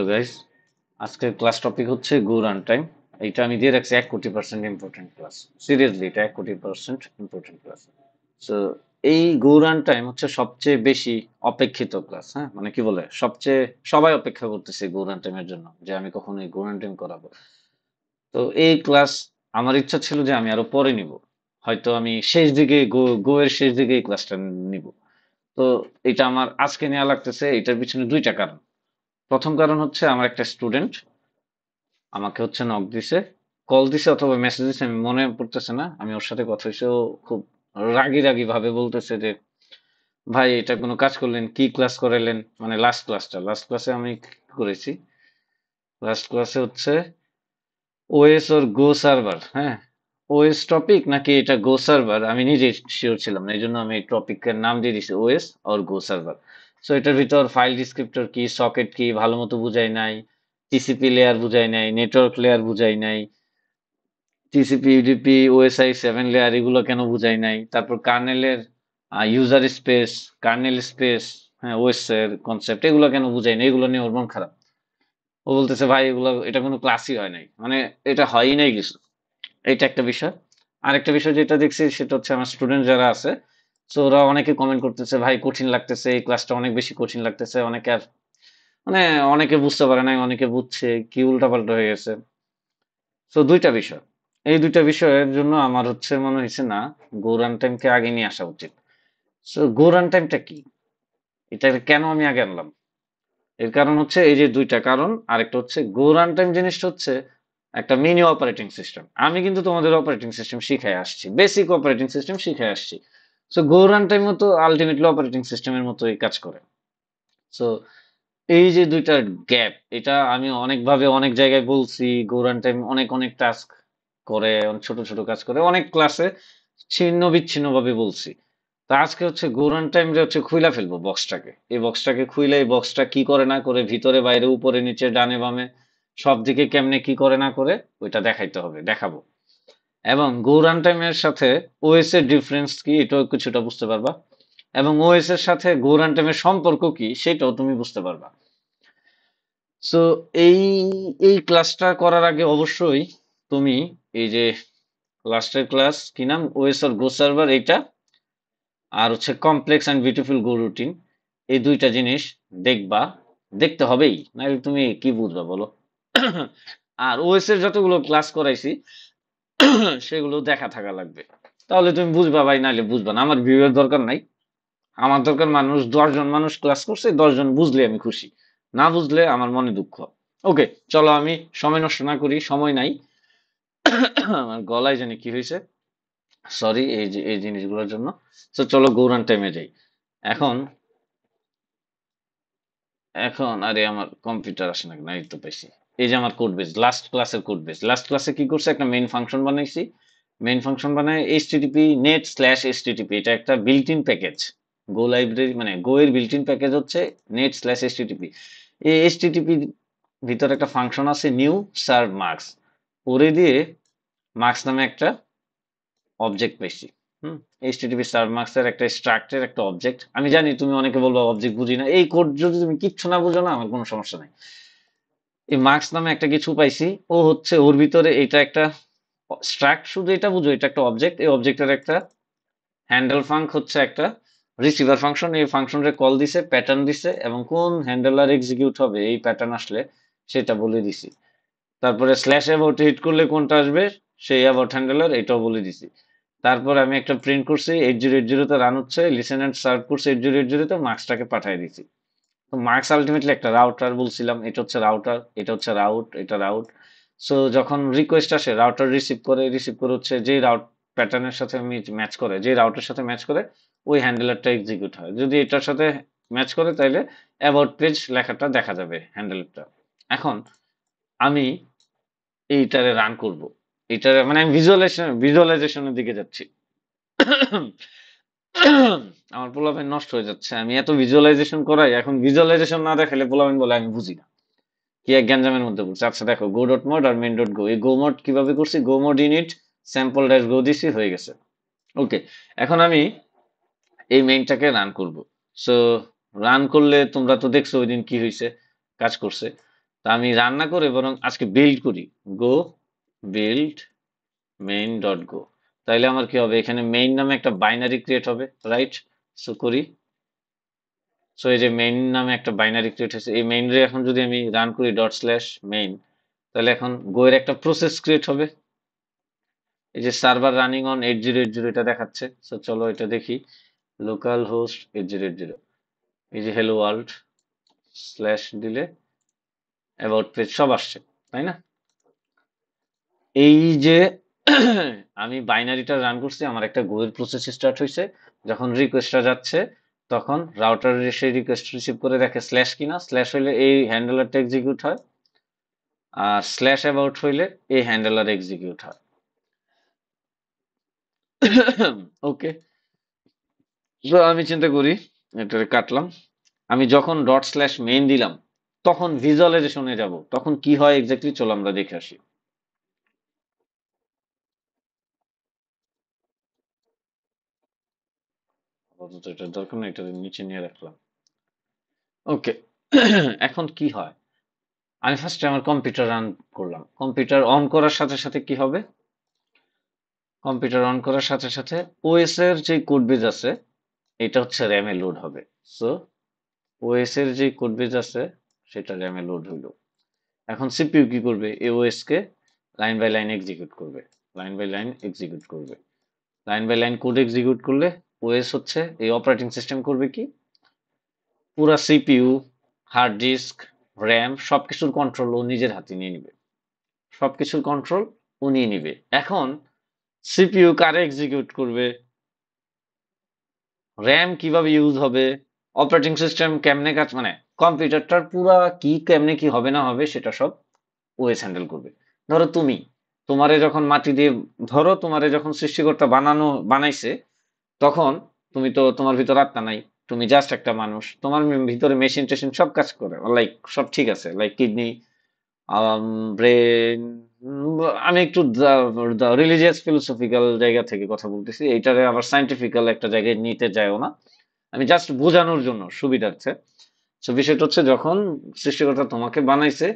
Guys, আজকের class topic হচ্ছে গো run time. এটা আমি দিয়ে রাখছি 1 কোটি% ইম্পর্টেন্ট ক্লাস। সিরিয়াসলি এটা 1 কোটি% ইম্পর্টেন্ট ক্লাস। সো এই গো রান টাইম হচ্ছে সবচেয়ে বেশি অপেক্ষিত ক্লাস। হ্যাঁ, মানে কি বলে, সবচেয়ে সবাই অপেক্ষা করতেছে গো রান টাইমের জন্য যে আমি কখন এই গো রান টাইম করাবো। তো এই ক্লাস আমার ইচ্ছা ছিল যে আমি আরো পরে নিব, হয়তো আমি শেষ দিকে গো এর শেষ দিকে এই ক্লাসটা নিব। তো এটা আমার আজকে নেওয়া লাগতেছে, এটার পিছনে দুইটা কারণ। প্রথম কারণ হচ্ছে আমার একটা স্টুডেন্ট আমাকে হচ্ছে নক দিছে, কল দিছে অথবা মেসেজ দিছে, আমি মনে পড়তেছে না। আমি ওর সাথে কথা হয়েছে, ও খুব রাগী রাগী ভাবে বলতেছে যে ভাই এটা কোনো কাজ করলেন, কি ক্লাস করাইলেন, মানে লাস্ট ক্লাসে আমি কি করেছি, লাস্ট ক্লাসে হচ্ছে ওএস ওর গো সার্ভার। হ্যাঁ, ওএস টপিক নাকি এটা গো সার্ভার আমি নিজে শিওর ছিলাম না, এই জন্য আমি এই টপিকের নাম দিয়ে দিছি ওএস আর গো সার্ভার। সো এটার ভিতর ফাইল ডিসক্রিপ্টর কি, সকেট কি ভালো মতো বুঝাই নাই, টিসিপি লেয়ার বুঝাই নাই, নেটওয়ার্ক লেয়ার বুঝাই নাই, টিসিপি ইউডিপি ওএসআই 7 লেয়ার এগুলো কেন বুঝাই নাই, তারপর কার্নেলের ইউজার স্পেস, কার্নেল স্পেস, হ্যাঁ ওএস এর কনসেপ্ট এগুলো কেন বুঝাই নাই, এগুলো নিয়ে ওর মন খারাপ। ও বলতেছে ভাই এগুলো, এটা কোনো ক্লাসই হয় নাই, মানে এটা হয়ই নাই কিছু। এটা একটা বিষয়। আরেকটা বিষয় যেটা দেখছি সেটা হচ্ছে আমার স্টুডেন্ট যারা আছে, তো ওরা অনেকে কমেন্ট করতেছে ভাই কঠিন লাগতেছে, এই ক্লাসটা অনেক বেশি কঠিন লাগতেছে, অনেকে আর মানে অনেকে বুঝতে পারে নাই, অনেকে বুঝছে কি উল্টাপাল্টা হয়ে গেছে। তো দুইটা বিষয়, এই দুইটা বিষয়ের জন্য আমার হচ্ছে মনে হয়েছে না, গো রান টাইমকে আগে নিয়ে আসা উচিত। সো গো রান টাইমটা কি, এটা কেন আমি আগে আনলাম, এর কারণ হচ্ছে এই যে দুইটা কারণ। আরেকটা হচ্ছে গো রান টাইম জিনিসটা হচ্ছে একটা মিনি অপারেটিং সিস্টেম। আমি কিন্তু তোমাদের অপারেটিং সিস্টেম শিখাই আসছি, বেসিক অপারেটিং সিস্টেম শিখাই আসছি। সো গো রান টাইম তো আলটিমেটলি অপারেটিং সিস্টেমের মতোই কাজ করে। সো এই যে দুইটা গ্যাপ, এটা আমি অনেকভাবে অনেক জায়গায় বলছি। গো রান টাইম অনেক অনেক টাস্ক করে, অনেক ছোট ছোট কাজ করে, অনেক ক্লাসে ছিন্ন বিচ্ছিন্ন ভাবে বলছি। তো আজকে হচ্ছে গো রান টাইম যে হচ্ছে খুইলা ফেলবো বক্সটাকে, এই বক্সটাকে খুইলে এই বক্সটা কি করে না করে, ভিতরে বাইরে উপরে নিচে ডানে বামে সব দিকে কেমনে কি করে না করে, ওইটা দেখাইতে হবে, দেখাবো। এবং গো রান টাইমের সাথে ওএস এর ডিফারেন্স কি এটাও কিছুটা বুঝতে পারবা, এবং ওএস এর সাথে গো রান টাইমের সম্পর্ক কি সেটাও তুমি বুঝতে পারবা। সো এই এই ক্লাসটা করার আগে অবশ্যই তুমি এই যে লাস্টের ক্লাস কি নাম, ওএস আর গো সার্ভার, এইটা আর হচ্ছে complex and beautiful go routine, এই দুইটা জিনিস দেখবা, দেখতে হবেই, নাহলে তুমি কি বুঝবা বলো। আর ওএস এর যতগুলো ক্লাস করাইছি সেগুলো দেখা থাকা লাগবে, তাহলে তুমি বুঝবা ভাই, নাহলে বুঝবা না। আমার ভিউ এর দরকার নাই, আমার দরকার মানুষ 10 জন মানুষ ক্লাস করছে, 10 জন বুঝলে আমি খুশি, না বুঝলে আমার মনে দুঃখ। ওকে, চলো আমি সময় নষ্ট না করি, সময় নাই। আমার গলায় জানি কি হয়েছে, সরি এই যে এই জিনিসগুলোর জন্য। তো চলো গৌরান টাইমে যাই। এখন এখন আরে আমার কম্পিউটার আসে না, নাই তো পাইছি। এই যে আমার কোড বেস, লাস্ট ক্লাসের কোড বেস, লাস্ট ক্লাসে কি করছে, একটা মেইন ফাংশন বানাইছি। মেইন ফাংশন বানায় এইচটিটিপি নেট স্ল্যাশ এইচটিটিপি, এটা একটা built in package. Go library মানে গো এর বিল্ট ইন প্যাকেজ হচ্ছে নেট স্ল্যাশ এইচটিটিপি। এই এইচটিটিপি ভিতরে একটা ফাংশন আছে নিউ সার্ভ মার্কস, ওরে দিয়ে মার্কস নামে একটা অবজেক্ট পাইছি। হুম, এইচটিটিপি সার্ভ মার্কস এর একটা স্ট্রাকচার, একটা অবজেক্ট। আমি জানি তুমি অনেকে বলবো অবজেক্ট বুঝি না, এই কোড যদি তুমি কিচ্ছু না বুঝো না, আমার কোনো সমস্যা নাই। এই মার্কস নামে একটা কিছু পাইছি, ও হচ্ছে ওর ভিতরে এটা একটা স্ট্রাক্ট, শুধু এটা বুঝো, এটা একটা অবজেক্ট, এই অবজেক্টের একটা হ্যান্ডেল ফাংক হচ্ছে একটা রিসিভার ফাংশন, এই ফাংশনরে কল দিছে, প্যাটার্ন দিছে, এবং কোন হ্যান্ডেলার এক্সিকিউট হবে এই প্যাটার্ন আসলে সেটা বলে দিছি। তারপরে স্ল্যাশ অ্যাবাউট হিট করলে কোনটা আসবে সেই অ্যাবাউট হ্যান্ডেলার, এটাও বলে দিছি। তারপর আমি একটা প্রিন্ট করছি 8080 তে রান হচ্ছে, লিসেন এন্ড সার্ভ করছি 8080 তে, মার্কসটাকে পাঠিয়ে দিছি। তো মার্কস আলটিমেটলি একটা রাউটার বলছিলাম, এটা হচ্ছে রাউটার, এটা হচ্ছে রাউট, এটা রাউট। সো যখন রিকোয়েস্ট আসে রাউটার রিসিভ করে হচ্ছে যে রাউট প্যাটার্নের সাথে ম্যাচ করে, যে রাউটের সাথে ম্যাচ করে ওই হ্যান্ডেলারটা এক্সিকিউট হয়। যদি এটার সাথে ম্যাচ করে তাহলে অ্যাবাউট পেজ লেখাটা দেখা যাবে হ্যান্ডেলারটা। এখন আমি এইটারে রান করব, এইটারে মানে আমি ভিজুয়ালাইজেশনের দিকে যাচ্ছি। আমার পোলাপাইন নষ্ট হয়ে যাচ্ছে, আমি এত ভিজুয়ালাইজেশন করাই, এখন ভিজুয়ালাইজেশন না দেখালে পোলাপাইন বলে আমি বুঝি না, কি এক গ্যাঞ্জামের মধ্যে পড়ছে। আচ্ছা দেখো, গো ডট মোড আর মেন ডট গো, এই গো মোড কিভাবে করছি, go mod init sample dash go দিছি, হয়ে গেছে। ওকে, এখন আমি এই মেইনটাকে রান করব। সো রান করলে তোমরা তো দেখছো ওই দিন কি হয়েছে, কাজ করছে। তা আমি রান্না করে বরং আজকে বিল্ড করি। গো বিল্ড মেইন ডট গো। তাইলে আমার কি হবে, এখানে মেইন নামে একটা বাইনারি ক্রিয়েট হবে, রাইট? সো করি। সো এই যে মেইন নামে একটা বাইনারি ক্রিয়েট হয়েছে, এই মেইন রে এখন যদি আমি রান করি ডট স্ল্যাশ মেইন, তাহলে এখন গো এর একটা প্রসেস ক্রিয়েট হবে। এই যে সার্ভার রানিং অন 8080 এটা দেখাচ্ছে। সো চলো এটা দেখি। লোকাল হোস্ট 8080, এই যে হ্যালো ওয়ার্ল্ড স্ল্যাশ দিলে অ্যাবাউট পেজ সব আসছে, তাই না? এই যে আমি বাইনারিটা রান করছি, আমার একটা গোয়ের প্রসেস স্টার্ট হয়েছে। যখন রিকোয়েস্টটা যাচ্ছে, তখন রাউটার সেই রিকোয়েস্ট রিসিভ করে দেখে স্ল্যাশ কিনা, স্ল্যাশ হইলে এই হ্যান্ডেলারটা এক্সিকিউট হয়, আর স্ল্যাশ অ্যাবাউট হইলে এই হ্যান্ডেলার এক্সিকিউট হয়। ওকে, তো আমি চিন্তা করি, এটা কাটলাম। আমি যখন ডট স্ল্যাশ মেইন দিলাম, তখন ভিজুয়ালাইজেশনে যাব, তখন কি হয় এক্স্যাক্টলি, চলো আমরা দেখে আসি। আপাতত এটার দরকার নেই, এটা নিচে নিয়ে রাখলাম। ওকে, এখন কি হয়, আমি ফার্স্টে আমার কম্পিউটার রান করলাম। কম্পিউটার অন করার সাথে সাথে কি হবে, কম্পিউটার অন করার সাথে সাথে ওএস এর যে কোড বেজ আছে, এটা হচ্ছে র্যামে লোড হবে। সো ওএস এর যে কোড বেজ আছে, সেটা র্যামে লোড হইলো। এখন সিপিইউ কি করবে, এই ওএস কে লাইন বাই লাইন এক্সিকিউট করবে, লাইন বাই লাইন এক্সিকিউট করবে। Line by line code execute করলে ওএস হচ্ছে, এই অপারেটিং সিস্টেম করবে কি, পুরা সিপিইউ, হার্ড ডিস্ক, র্যাম সবকিছুর কন্ট্রোল ও নিজের হাতে নিয়ে নিবে। সবকিছুর কন্ট্রোল ও নিয়ে নিবে। এখন সিপিইউ কারে এক্সিকিউট করবে, র্যাম কিভাবে ইউজ হবে, অপারেটিং সিস্টেম কেমনে কাজ, মানে কম্পিউটারটার পুরা কি কেমনে কি হবে না হবে, সেটা সব ওএস হ্যান্ডেল করবে। ধরো তুমি, তোমারে যখন মাটি দিয়ে, ধরো তোমারে যখন সৃষ্টিকর্তা বানাইছে, তখন তুমি তো, তোমার ভিতর আত্মা নাই, তুমি জাস্ট একটা মানুষ, তোমার ভিতরে মেশিন টেশিন সব কাজ করে, লাইক সব ঠিক আছে, লাইক কিডনি, ব্রেন। আমি একটু রিলিজিয়াস ফিলোসফিক্যাল জায়গা থেকে কথা বলতেছি, এইটারে আবার সাইন্টিফিক্যাল একটা জায়গায় নিতে যায়ও না, আমি জাস্ট বোঝানোর জন্য সুবিধার্থে। তো বিষয়টা হচ্ছে, যখন সৃষ্টিকর্তা তোমাকে বানাইছে,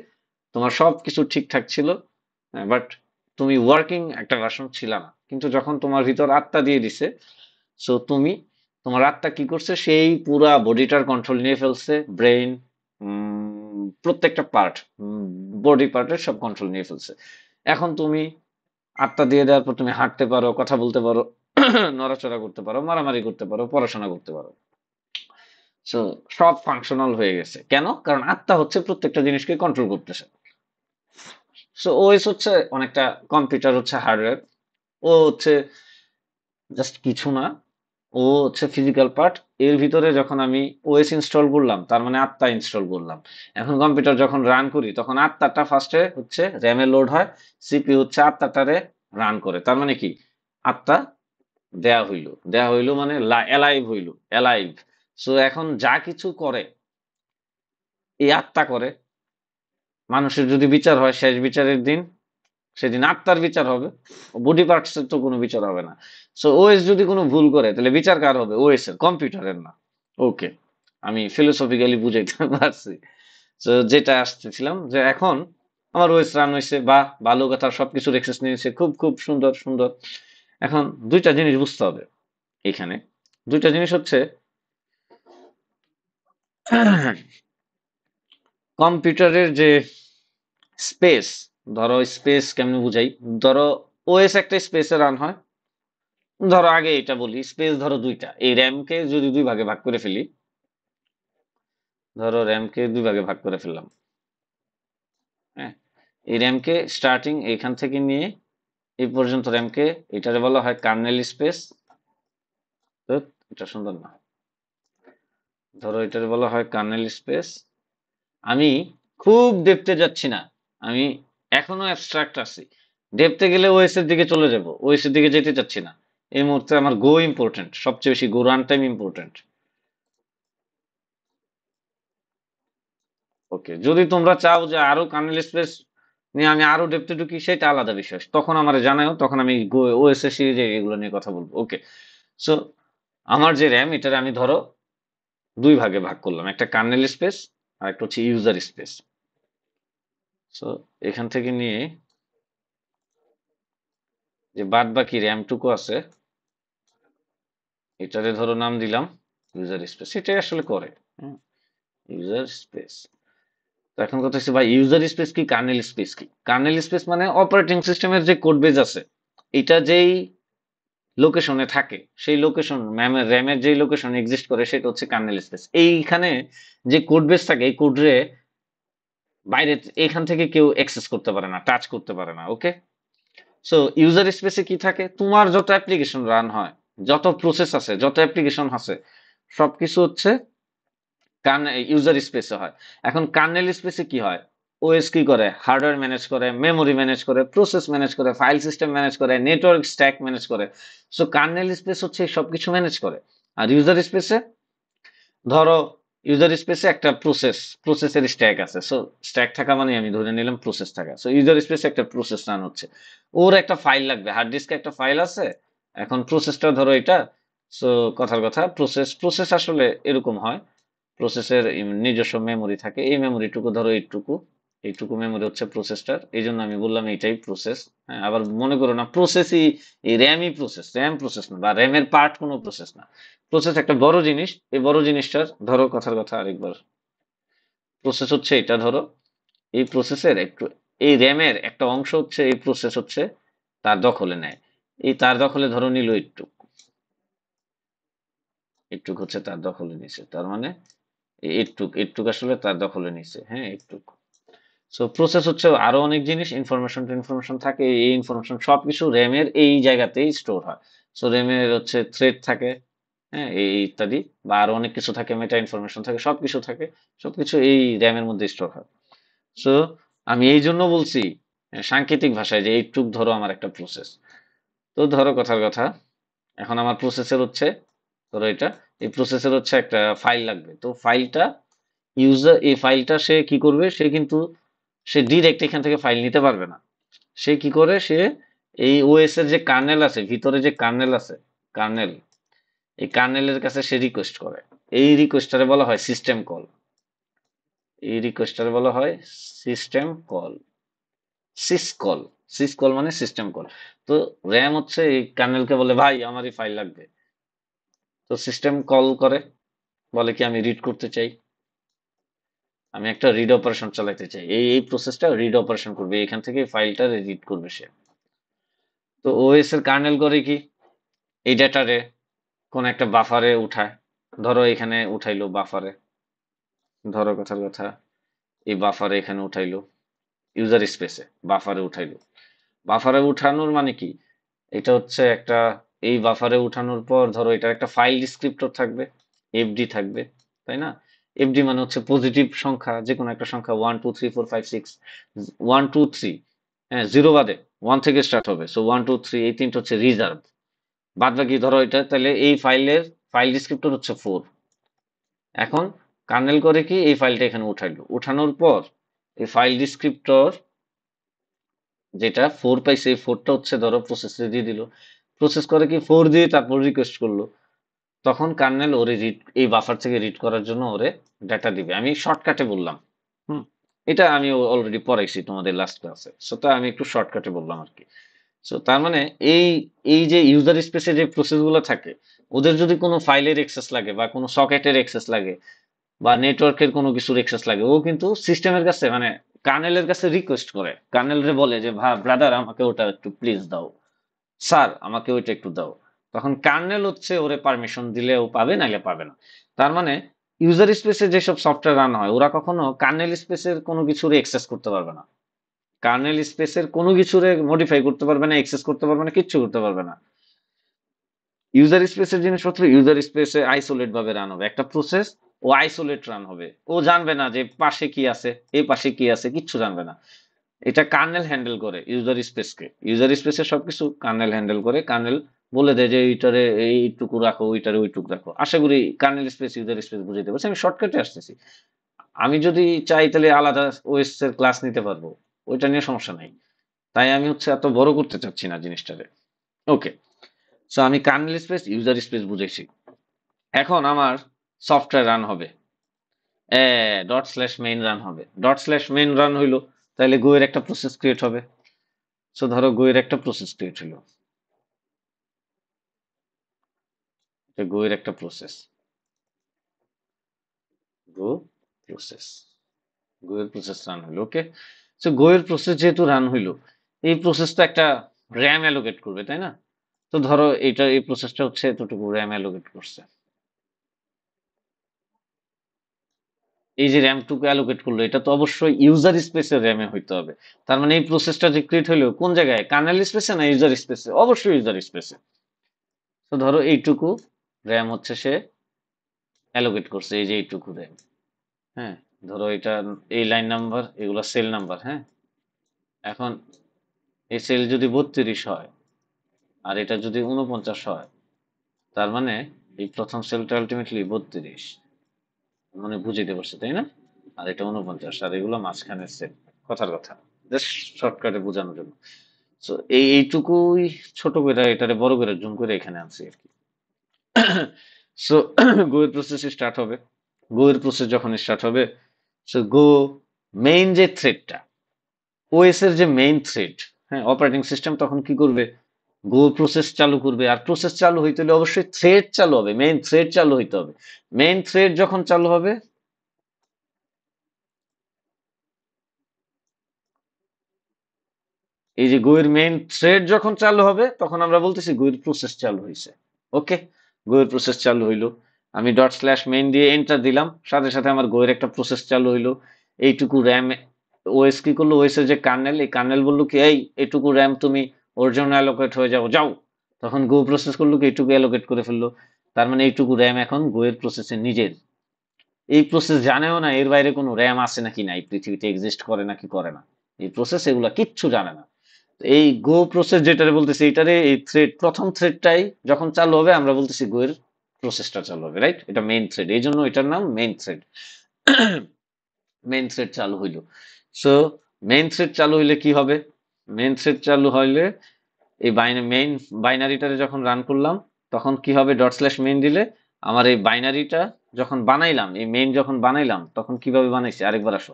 তোমার সবকিছু ঠিকঠাক ছিল, বাট তুমি ওয়ার্কিং একটা ভার্সন ছিল না। কিন্তু যখন তোমার ভিতর আত্মা দিয়ে দিছে, সো তুমি, তোমার আত্মা কি করছে, সেই পুরা বডিটার কন্ট্রোল নিয়ে ফেলছে, ব্রেইন, প্রত্যেকটা পার্ট, বডি পার্টের সব কন্ট্রোল নিয়ে ফেলছে। এখন তুমি আত্মা দিয়ে দেওয়ার পর তুমি হাঁটতে পারো, কথা বলতে পারো, নড়াচড়া করতে পারো, মারামারি করতে পারো, পড়াশোনা করতে পারো। সো সব ফাংশনাল হয়ে গেছে, কেন? কারণ আত্মা হচ্ছে প্রত্যেকটা জিনিসকে কন্ট্রোল করতেছে। সো ওএস হচ্ছে অনেকটা, কম্পিউটার হচ্ছে হার্ডওয়্যার, ও হচ্ছে জাস্ট কিছু না, ও হচ্ছে ফিজিক্যাল পার্ট। এর ভিতরে যখন আমি ওএস ইনস্টল করলাম, তার মানে আত্মা ইনস্টল করলাম। এখন কম্পিউটার যখন রান করি, তখন আত্মাটা ফার্স্টে হচ্ছে র্যামে লোড হয়, সিপিইউ হচ্ছে আত্মাটারে রান করে। তার মানে কি, আত্মা দেয়া হইল মানে অ্যালাইভ হইল, অ্যালাইভ। সো এখন যা কিছু করে, এই আত্মা করে। মানুষের যদি বিচার হয় শেষ বিচারের দিন, সেদিন আত্মার বিচার হবে, বডি পার্টস এর তো কোনো বিচার হবে না। সো ওএস যদি কোনো ভুল করে, তাহলে বিচার কার হবে, ওএস এর, কম্পিউটারের না। ওকে, আমি ফিলোসফিক্যালি বুঝাইতে পারছি। তো যেটা আসতেছিলাম, যে এখন আমার ওএস রান হয়েছে, বা ভালো কথা, সবকিছুর অ্যাক্সেস নিয়েছে, খুব খুব সুন্দর সুন্দর। এখন দুইটা জিনিস বুঝতে হবে এখানে। দুইটা জিনিস হচ্ছে, কম্পিউটারের যে স্পেস, ধরো স্পেস কেমনে বুঝাই, ধরো ওএস একটা স্পেসে রান হয়। ধরো আগে এটা বলি, স্পেস ধরো দুইটা, এই র্যামকে যদি দুই ভাগে ভাগ করে ফেলি, ধরো র্যামকে দুই ভাগে ভাগ করে ফেললাম, হ্যাঁ, এই র্যামকে স্টার্টিং এইখান থেকে নিয়ে এই পর্যন্ত র্যামকে, এটারে বলা হয় কার্নেল স্পেস। তো এটা সুন্দর না, ধরো এটারে বলা হয় কার্নেল স্পেস। আমি খুব ডেপথে যাচ্ছি না, আমি এখনো অ্যাবস্ট্রাক্ট আছি। ডেপথে গেলে ওএস এর দিকে চলে যাব, ওএস এর দিকে যেতে চাচ্ছি না। এই মুহূর্তে আমার গো ইম্পর্টেন্ট, সবচেয়ে বেশি গো রান টাইম ইম্পর্টেন্ট। ওকে, যদি তোমরা চাও যে আরো কার্নেল স্পেস নিয়ে আমি আরো ডেপথে ঢুকি, সেটা আলাদা বিষয়, তখন আমার জানাও, তখন আমি ওএসএস সিরিজে এগুলো নিয়ে কথা বলবো। ওকে, সো আমার যে র্যাম, এটারে আমি ধরো দুই ভাগে ভাগ করলাম, একটা কার্নেল স্পেস আর একটা হচ্ছে ইউজার স্পেস। সো এখান থেকে নিয়ে যে বাদ বাকি র্যামটুকু আছে এটারে ধরো নাম দিলাম ইউজার স্পেস, এটাই আসলে করে ইউজার স্পেস। তো এখন কথা হচ্ছে ভাই ইউজার স্পেস কি কার্নেল স্পেস কি? কার্নেল স্পেস মানে অপারেটিং সিস্টেমের যে কোড বেজ আছে এটা যেই লোকেশনে থাকে সেই লোকেশন র্যামের যেই লোকেশন এক্সিস্ট করে সেটা হচ্ছে কার্নেল স্পেস। এইখানে যে কোড বেস থাকে এই কোডরে বাইরে এখান থেকে কেউ অ্যাক্সেস করতে পারে না, টাচ করতে পারে না। ওকে, সো ইউজার স্পেসে কি থাকে, তোমার যত অ্যাপ্লিকেশন রান হয়, যত প্রসেস আছে, যত অ্যাপ্লিকেশন আছে সবকিছু হচ্ছে ইউজার স্পেসে হয়। এখন কার্নেল স্পেসে কি হয়, ওএস কি করে, হার্ডওয়্যার ম্যানেজ করে, মেমোরি ম্যানেজ করে, প্রসেস ম্যানেজ করে, ফাইল সিস্টেম ম্যানেজ করে, নেটওয়ার্ক স্ট্যাক ম্যানেজ করে। সো কার্নেল স্পেস হচ্ছে সবকিছু ম্যানেজ করে। আর ইউজার স্পেসে ধরো ইউজার স্পেসে একটা প্রসেসের স্ট্যাক আছে। সো স্ট্যাক থাকা মানে আমি ধরে নিলাম প্রসেস থাকা। সো ইউজার স্পেসে একটা প্রসেস রান হচ্ছে, ওর একটা ফাইল লাগবে, হার্ড ডিস্কে একটা ফাইল আছে। এখন প্রসেসটা ধরো এটা। সো কথার কথা প্রসেস আসলে এরকম হয়, প্রসেসের নিজস্ব মেমোরি থাকে, এই মেমোরিটুকু ধরো এইটুকু, এইটুকু মেমোরি হচ্ছে প্রসেসটার, এই জন্য আমি বললাম এইটাই প্রসেস। হ্যাঁ, আবার মনে করো না প্রসেসই এই র্যামই প্রসেস, র্যাম প্রসেস না, বা র্যামের পার্ট কোনো প্রসেস না। প্রসেস একটা বড় জিনিস, এই বড় জিনিসটার ধরো কথার কথা আরেকবার, প্রসেস হচ্ছে এটা ধরো, এই প্রসেসের একটু এই র্যামের একটা অংশ হচ্ছে এই প্রসেস হচ্ছে তার দখলে নেয়। এই তার দখলে ধরো নিল একটু, একটু হচ্ছে তার দখলে নিছে, তার মানে একটু একটু আসলে তার দখলে নিছে, হ্যাঁ একটু। সো প্রসেস হচ্ছে আরো অনেক জিনিস, ইনফরমেশন ইনফরমেশন থাকে, এই ইনফরমেশন সবকিছু র্যামের এই জায়গাতেই স্টোর হয়। সো র্যামের হচ্ছে থ্রেড থাকে, হ্যাঁ এই ইত্যাদি, বা আরো অনেক কিছু থাকে, মেটা ইনফরমেশন থাকে, সবকিছু থাকে, সবকিছু এই র্যামের মধ্যে স্টোর হয়। সো আমি এই জন্য বলছি সাংকেতিক ভাষায় যে এইটুক ধরো আমার একটা প্রসেস। তো ধরো কথার কথা, এখন আমার প্রসেসর হচ্ছে ধরো এটা, এই প্রসেসর হচ্ছে একটা ফাইল লাগবে, তো ফাইলটা ইউজার এই ফাইলটা সে কি করবে, সে কিন্তু সে ডিরেক্ট এখান থেকে ফাইল নিতে পারবে না। সে কি করে, সে এই ওএস এর যে কার্নেল আছে, ভিতরে যে কার্নেল আছে, কার্নেল, এই কার্নেলের কাছে সে রিকোয়েস্ট করে। এই রিকোয়েস্টারে বলা হয় সিস্টেম কল, এই রিকোয়েস্টারে বলা হয় সিস্টেম কল, সিসকল, সিসকল মানে সিস্টেম কল। তো র্যাম হচ্ছে এই কার্নেলকে বলে ভাই আমার এই ফাইল লাগবে, তো সিস্টেম কল করে, বলে কি আমি রিড করতে চাই, আমি একটা রিড অপারেশন চালাতে চাই, এই প্রসেসটা রিড অপারেশন করবে, এখান থেকে ফাইলটা রিড করবে সে। তো ওএস এর কার্নেল করে কি, এই ডেটারে কোন একটা বাফারে উঠায়, ধরো এখানে উঠাইলো বাফারে, ধরো কথার কথা এই বাফারে এখানে উঠাইলো, ইউজার স্পেসে বাফারে উঠাইলো। বাফারে উঠানোর মানে কি, এটা হচ্ছে একটা, এই বাফারে উঠানোর পর ধরো এটার একটা ফাইল ডিসক্রিপ্টর থাকবে, এফডি থাকবে, তাই না? এফডি মানে হচ্ছে পজিটিভ সংখ্যা, যে কোনো একটা সংখ্যা 1 2 3 4 5 6, 1 2 3, হ্যাঁ জিরো বাদে, ওয়ান থেকে স্টার্ট হবে। সো 1 2 3 এই তিনটা হচ্ছে রিজার্ভ, বাদ বাকি ধরো এটা, তাহলে এই ফাইলের ফাইল ডিসক্রিপ্টর হচ্ছে 4। এখন কার্নেল করে কি, এই ফাইলটা এখানে উঠাইলো, উঠানোর পর এই ফাইল ডিসক্রিপ্টর যেটা 4 পাইছে, এই 4টা হচ্ছে ধরো প্রসেসে দিয়ে দিল, প্রসেস করে কি 4 দিয়ে তারপর রিকোয়েস্ট করলো, তখন কার্নেল ওরে রিড, এই বাফার থেকে রিড করার জন্য ওরে ডাটা দিবে। আমি শর্টকাটে বললাম, হুম, এটা আমি অলরেডি পড়াইছি তোমাদের লাস্ট ক্লাসে, সো তা আমি একটু শর্টকাটে বললাম আর কি। সো তার মানে এই এই যে ইউজার স্পেসে যে প্রসেস গুলো থাকে, ওদের যদি কোনো ফাইলের অ্যাক্সেস লাগে বা কোনো সকেটের অ্যাক্সেস লাগে বা নেটওয়ার্কের কোনো কিছুর অ্যাক্সেস লাগে, ও কিন্তু সিস্টেমের কাছে মানে কার্নেলের কাছে রিকোয়েস্ট করে, কার্নেলরে বলে যে ব্রাদার আমাকে ওটা একটু প্লিজ দাও, স্যার আমাকে ওইটা একটু দাও। তখন কার্নেল হচ্ছে ওরে পারমিশন দিলে ও পাবে, নাইলে পাবে না। তার মানে ইউজার স্পেসে যেসব সফটওয়্যার রান হয় ওরা কখনো কার্নেল স্পেসের কোনো কিছুর অ্যাক্সেস করতে পারবে না, কার্নেল স্পেসের কোনো কিছুর মডিফাই করতে পারবে না, অ্যাক্সেস করতে পারবে না, কিচ্ছু করতে পারবে না। ইউজার স্পেসের জিনিসপত্র ইউজার স্পেসে আইসোলেট ভাবে রান হবে, একটা প্রসেস ও আইসোলেট রান হবে, ও জানবে না যে পাশে কি আছে, এই পাশে কি আছে, কিচ্ছু জানবে না। এটা কার্নেল হ্যান্ডেল করে ইউজার স্পেসকে, ইউজার স্পেসে সবকিছু কার্নেল হ্যান্ডেল করে, কার্নেল বলে দেয় যে এইটারে এইটুকু রাখো, ওইটারে ওইটুকু রাখো। আশা করি কার্নেল স্পেস ইউজার স্পেস বুঝাইতে পারছি, আমি শর্টকাটে আসতেছি। আমি যদি চাই তাহলে আলাদা ওএস এর ক্লাস নিতে পারবো, ওইটা নিয়ে সমস্যা নাই। তাই আমি হচ্ছে এত বড় করতে চাচ্ছি না জিনিসটারে। ওকে, সো আমি কার্নেল স্পেস ইউজার স্পেস বুঝাইছি। এখন আমার সফটওয়্যার রান হবে, ডট স্ল্যাশ মেইন রান হবে, ডট স্ল্যাশ মেইন রান হইলো, তাহলে গো এর একটা প্রসেস ক্রিয়েট হবে। সো ধরো গো এর একটা প্রসেস ক্রিয়েট হলো, এটা গো এর একটা প্রসেস, গো প্রসেস, গো এর প্রসেস রান হলো। ওকে, সো গো এর প্রসেস যেহেতু রান হইলো, এই প্রসেসটা একটা র্যাম অ্যালোকেট করবে, তাই না? তো ধরো এই প্রসেসটা হচ্ছে এতটুকু র্যাম অ্যালোকেট করছে। এই যে র্যামটুকু অ্যালোকেট করলো, এটা তো অবশ্যই ইউজার স্পেসের র্যামে হইতে হবে। তার মানে এই প্রসেসটা যে ক্রিয়েট হলো কোন জায়গায়, কার্নেল স্পেসে না ইউজার স্পেসে? অবশ্যই ইউজার স্পেসে। তো ধরো এইটুকু র্যাম হচ্ছে সে অ্যালোকেট করছে, এই যে এইটুকু র্যাম। হ্যাঁ, ধরো এটা এই লাইন নাম্বার, এগুলো সেল নাম্বার। হ্যাঁ, এখন এই সেল যদি 32 হয় আর এটা যদি 49 হয়, তার মানে এই প্রথম সেলটা আলটিমেটলি 32, মানে বুঝিতে পারছে তাই না? আর এটা 49, আর এগুলো মাঝখানে সেল। কথার কথা, জাস্ট শর্টকাটে বোঝানোর জন্য। সো এইটুকুই ছোট করে এটারে বড় করে জুম করে এখানে আনছি আর কি। সো গো এর প্রসেস স্টার্ট হবে। গো এর প্রসেস যখন স্টার্ট হবে, সো গো মেইন যে থ্রেডটা, ওএস এর যে মেইন থ্রেড, হ্যাঁ, অপারেটিং সিস্টেম তখন কি করবে, গো প্রসেস চালু করবে। আর প্রসেস চালু হইতে হলে অবশ্যই থ্রেড চালু হবে, মেইন থ্রেড চালু হইতে হবে। মেইন থ্রেড যখন চালু হবে, এই যে গো এর মেইন থ্রেড যখন চালু হবে, তখন আমরা বলতেছি গো এর প্রসেস চালু হয়েছে। ওকে, গো এর প্রসেস চালু হইলো, আমি ডট স্ল্যাশ মেইন দিয়ে এন্টার দিলাম, সাথে সাথে আমার গো এর একটা প্রসেস চালু হইলো। এইটুকু র্যাম ওএস কি করলো, ওএস এর যে কার্নেল, এই কার্নেল বললো কি, এই এইটুকু র্যাম তুমি ওর জন্য অ্যালোকেট হয়ে যাও, যাও। তখন গো প্রসেস করলো কি, এইটুকু অ্যালোকেট করে ফেললো। তার মানে এইটুকু র্যাম এখন গো এর প্রসেসের নিজের। এই প্রসেস জানেও না এর বাইরে কোনো র্যাম আছে নাকি না, এই পৃথিবীতে এক্সিস্ট করে নাকি করে না। এই প্রসেস এগুলা কিচ্ছু জানে না। এই গো প্রসেস যেটারে বলতেছি, এইটারে এই থ্রেড, প্রথম থ্রেডটাই যখন চালু হবে আমরা বলতেছি গো এর প্রসেসটা চালু হবে, রাইট? এটা মেইন থ্রেড, এই জন্য এটার নাম মেইন থ্রেড। মেইন থ্রেড চালু হইলো। সো মেইন থ্রেড চালু হইলে কি হবে, মেইন থ্রেড চালু হইলে এই মেইন বাইনারিটারে যখন রান করলাম, তখন কি হবে, ডট স্ল্যাশ মেইন দিলে আমার এই বাইনারিটা যখন বানাইলাম, এই মেইন যখন বানাইলাম, তখন কিভাবে বানাইছি আরেকবার আসো।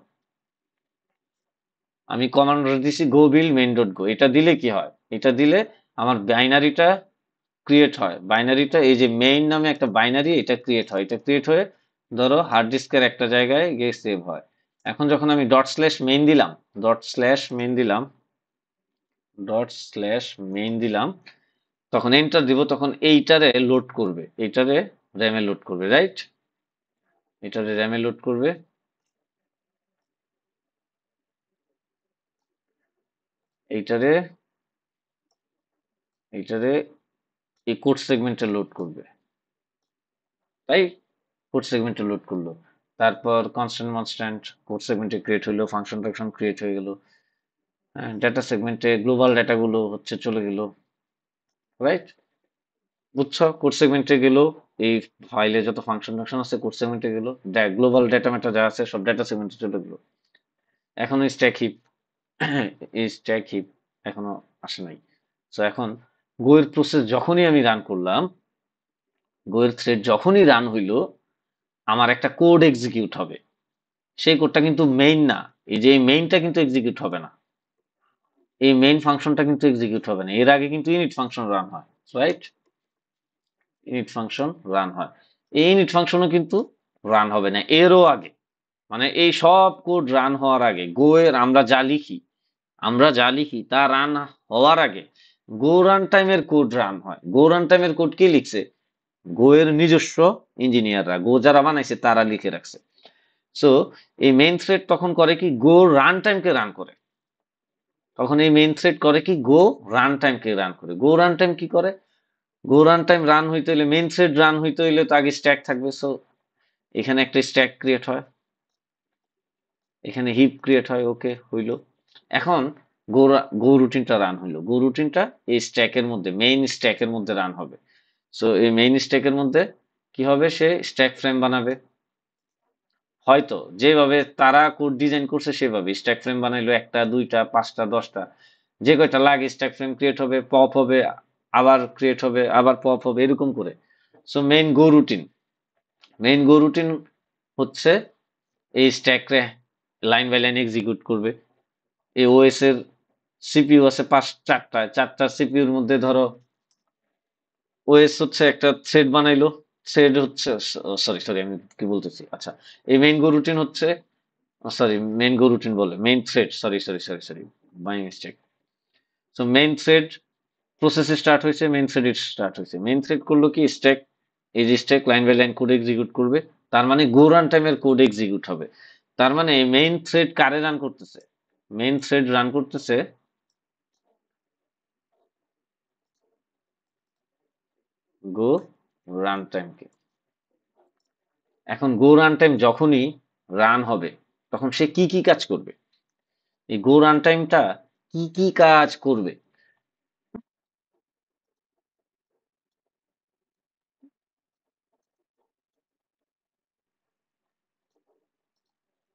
আমি কমান্ড দিছি গো বিল মেইন ডট গো, এটা দিলে কি হয়, এটা দিলে আমার বাইনারিটা ক্রিয়েট হয়। বাইনারিটা এই যে মেইন নামে একটা বাইনারি, এটা ক্রিয়েট হয়। এটা ক্রিয়েট হয়ে ধরো হার্ড ডিস্কের একটা জায়গায় গিয়ে সেভ হয়। এখন যখন আমি ডট স্ল্যাশ মেইন দিলাম, ডট স্ল্যাশ মেইন দিলাম, ডট স্ল্যাশ মেইন দিলাম, তখন এন্টার দিব, তখন এইটারে লোড করবে, এইটারে র্যামে লোড করবে, রাইট? এটারে র্যামে লোড করবে, এইটারে এইটারে এই কোড সেগমেন্টে লোড করবে, তাই? কোড সেগমেন্টে লোড করলো, তারপর কনস্ট্যান্ট মনস্ট্যান্ট কোড সেগমেন্টে ক্রিয়েট হইলো, ফাংশন টাংশন ক্রিয়েট হয়ে গেল। হ্যাঁ, ডেটা সেগমেন্টে গ্লোবাল ডেটাগুলো হচ্ছে চলে গেল, রাইট? বুঝছো? কোড সেগমেন্টে গেল, এই ফাইলে যত ফাংশন টাংশন আছে কোড সেগমেন্টে গেল, গ্লোবাল ডেটা মেটা যা আছে সব ডেটা সেগমেন্টে চলে গেল। এখন স্ট্যাক হিপ, এই স্ট্যাক হিপ এখনো আসে নাই। সো এখন গো এর প্রসেস যখনই আমি রান করলাম, গো এর থ্রেড যখনই রান হইলো, আমার একটা কোড এক্সিকিউট হবে। সেই কোডটা কিন্তু মেইন না, এই যে এই মেইনটা কিন্তু এক্সিকিউট হবে না, এই মেইন ফাংশনটা কিন্তু এক্সিকিউট হবে না। এর আগে কিন্তু ইনিট ফাংশন রান হয়, রাইট? ইনিট ফাংশন রান হয়, এই ইনিট ফাংশনও কিন্তু রান হবে না এরও আগে। মানে এই সব কোড রান হওয়ার আগে, গো এর আমরা যা লিখি তা রান হওয়ার আগে গো রান টাইমের কোড রান হয়। গো রান টাইমের কোড কে লিখছে, গো এর নিজস্ব ইঞ্জিনিয়াররা, গো যারা বানাইছে তারা লিখে রাখছে। সো এই মেইন থ্রেড তখন করে কি, গো রান টাইমকে রান করে। তখন এই মেইন থ্রেড করে কি, গো রান টাইমকে রান করে। গো রান টাইম কি করে, গো রান টাইম রান হইতে হইলে, মেইন থ্রেড রান হইতে হইলে তো আগে স্ট্যাক থাকবে। সো এখানে একটা স্ট্যাক ক্রিয়েট হয়, এখানে হিপ ক্রিয়েট হয়, ওকে হইলো। এখন গো রুটিনটা রান হইলো, গো রুটিনটা এই স্ট্যাকের মধ্যে, মেইন স্ট্যাকের মধ্যে রান হবে। সো এই মেইন স্ট্যাকের মধ্যে কি হবে, সে স্ট্যাক ফ্রেম বানাবে, হয়তো যেভাবে তারা কোড ডিজাইন করছে সেভাবে স্ট্যাক ফ্রেম বানাইলো, একটা দুইটা পাঁচটা দশটা, যে কয়টা লাগে স্ট্যাক ফ্রেম ক্রিয়েট হবে, পপ হবে, আবার ক্রিয়েট হবে, আবার পপ হবে, এরকম করে। সো মেইন গো রুটিন হচ্ছে এই স্ট্যাক রে লাইন বাই লাইন এক্সিকিউট করবে। এই ওএস এর সিপিইউ আছে চারটা সিপিইউর মধ্যে ধরো ওএস হচ্ছে একটা থ্রেড বানাইলো। থ্রেড হচ্ছে, সরি সরি আমি কি বলতেছি, আচ্ছা, এই মেইন গো রুটিন হচ্ছে, সরি মেইন গো রুটিন বলে main thread, sorry sorry sorry sorry, by mistake. So main thread process start হয়েছে, মেইন থ্রেড স্টার্ট হয়েছে, মেইন থ্রেড করলো কি স্ট্যাক, এই যে stack line by line code execute করবে, তার মানে গো রান টাইমের কোড এক্সিকিউট হবে। তার মানে মেইন থ্রেড কারে রান করতেছে? মেইন থ্রেড রান করতেছে গো রান টাইমকে। এখন গো রান টাইম যখনই রান হবে তখন সে কি কি কাজ করবে? এই গো রান টাইমটা কি কি কাজ করবে?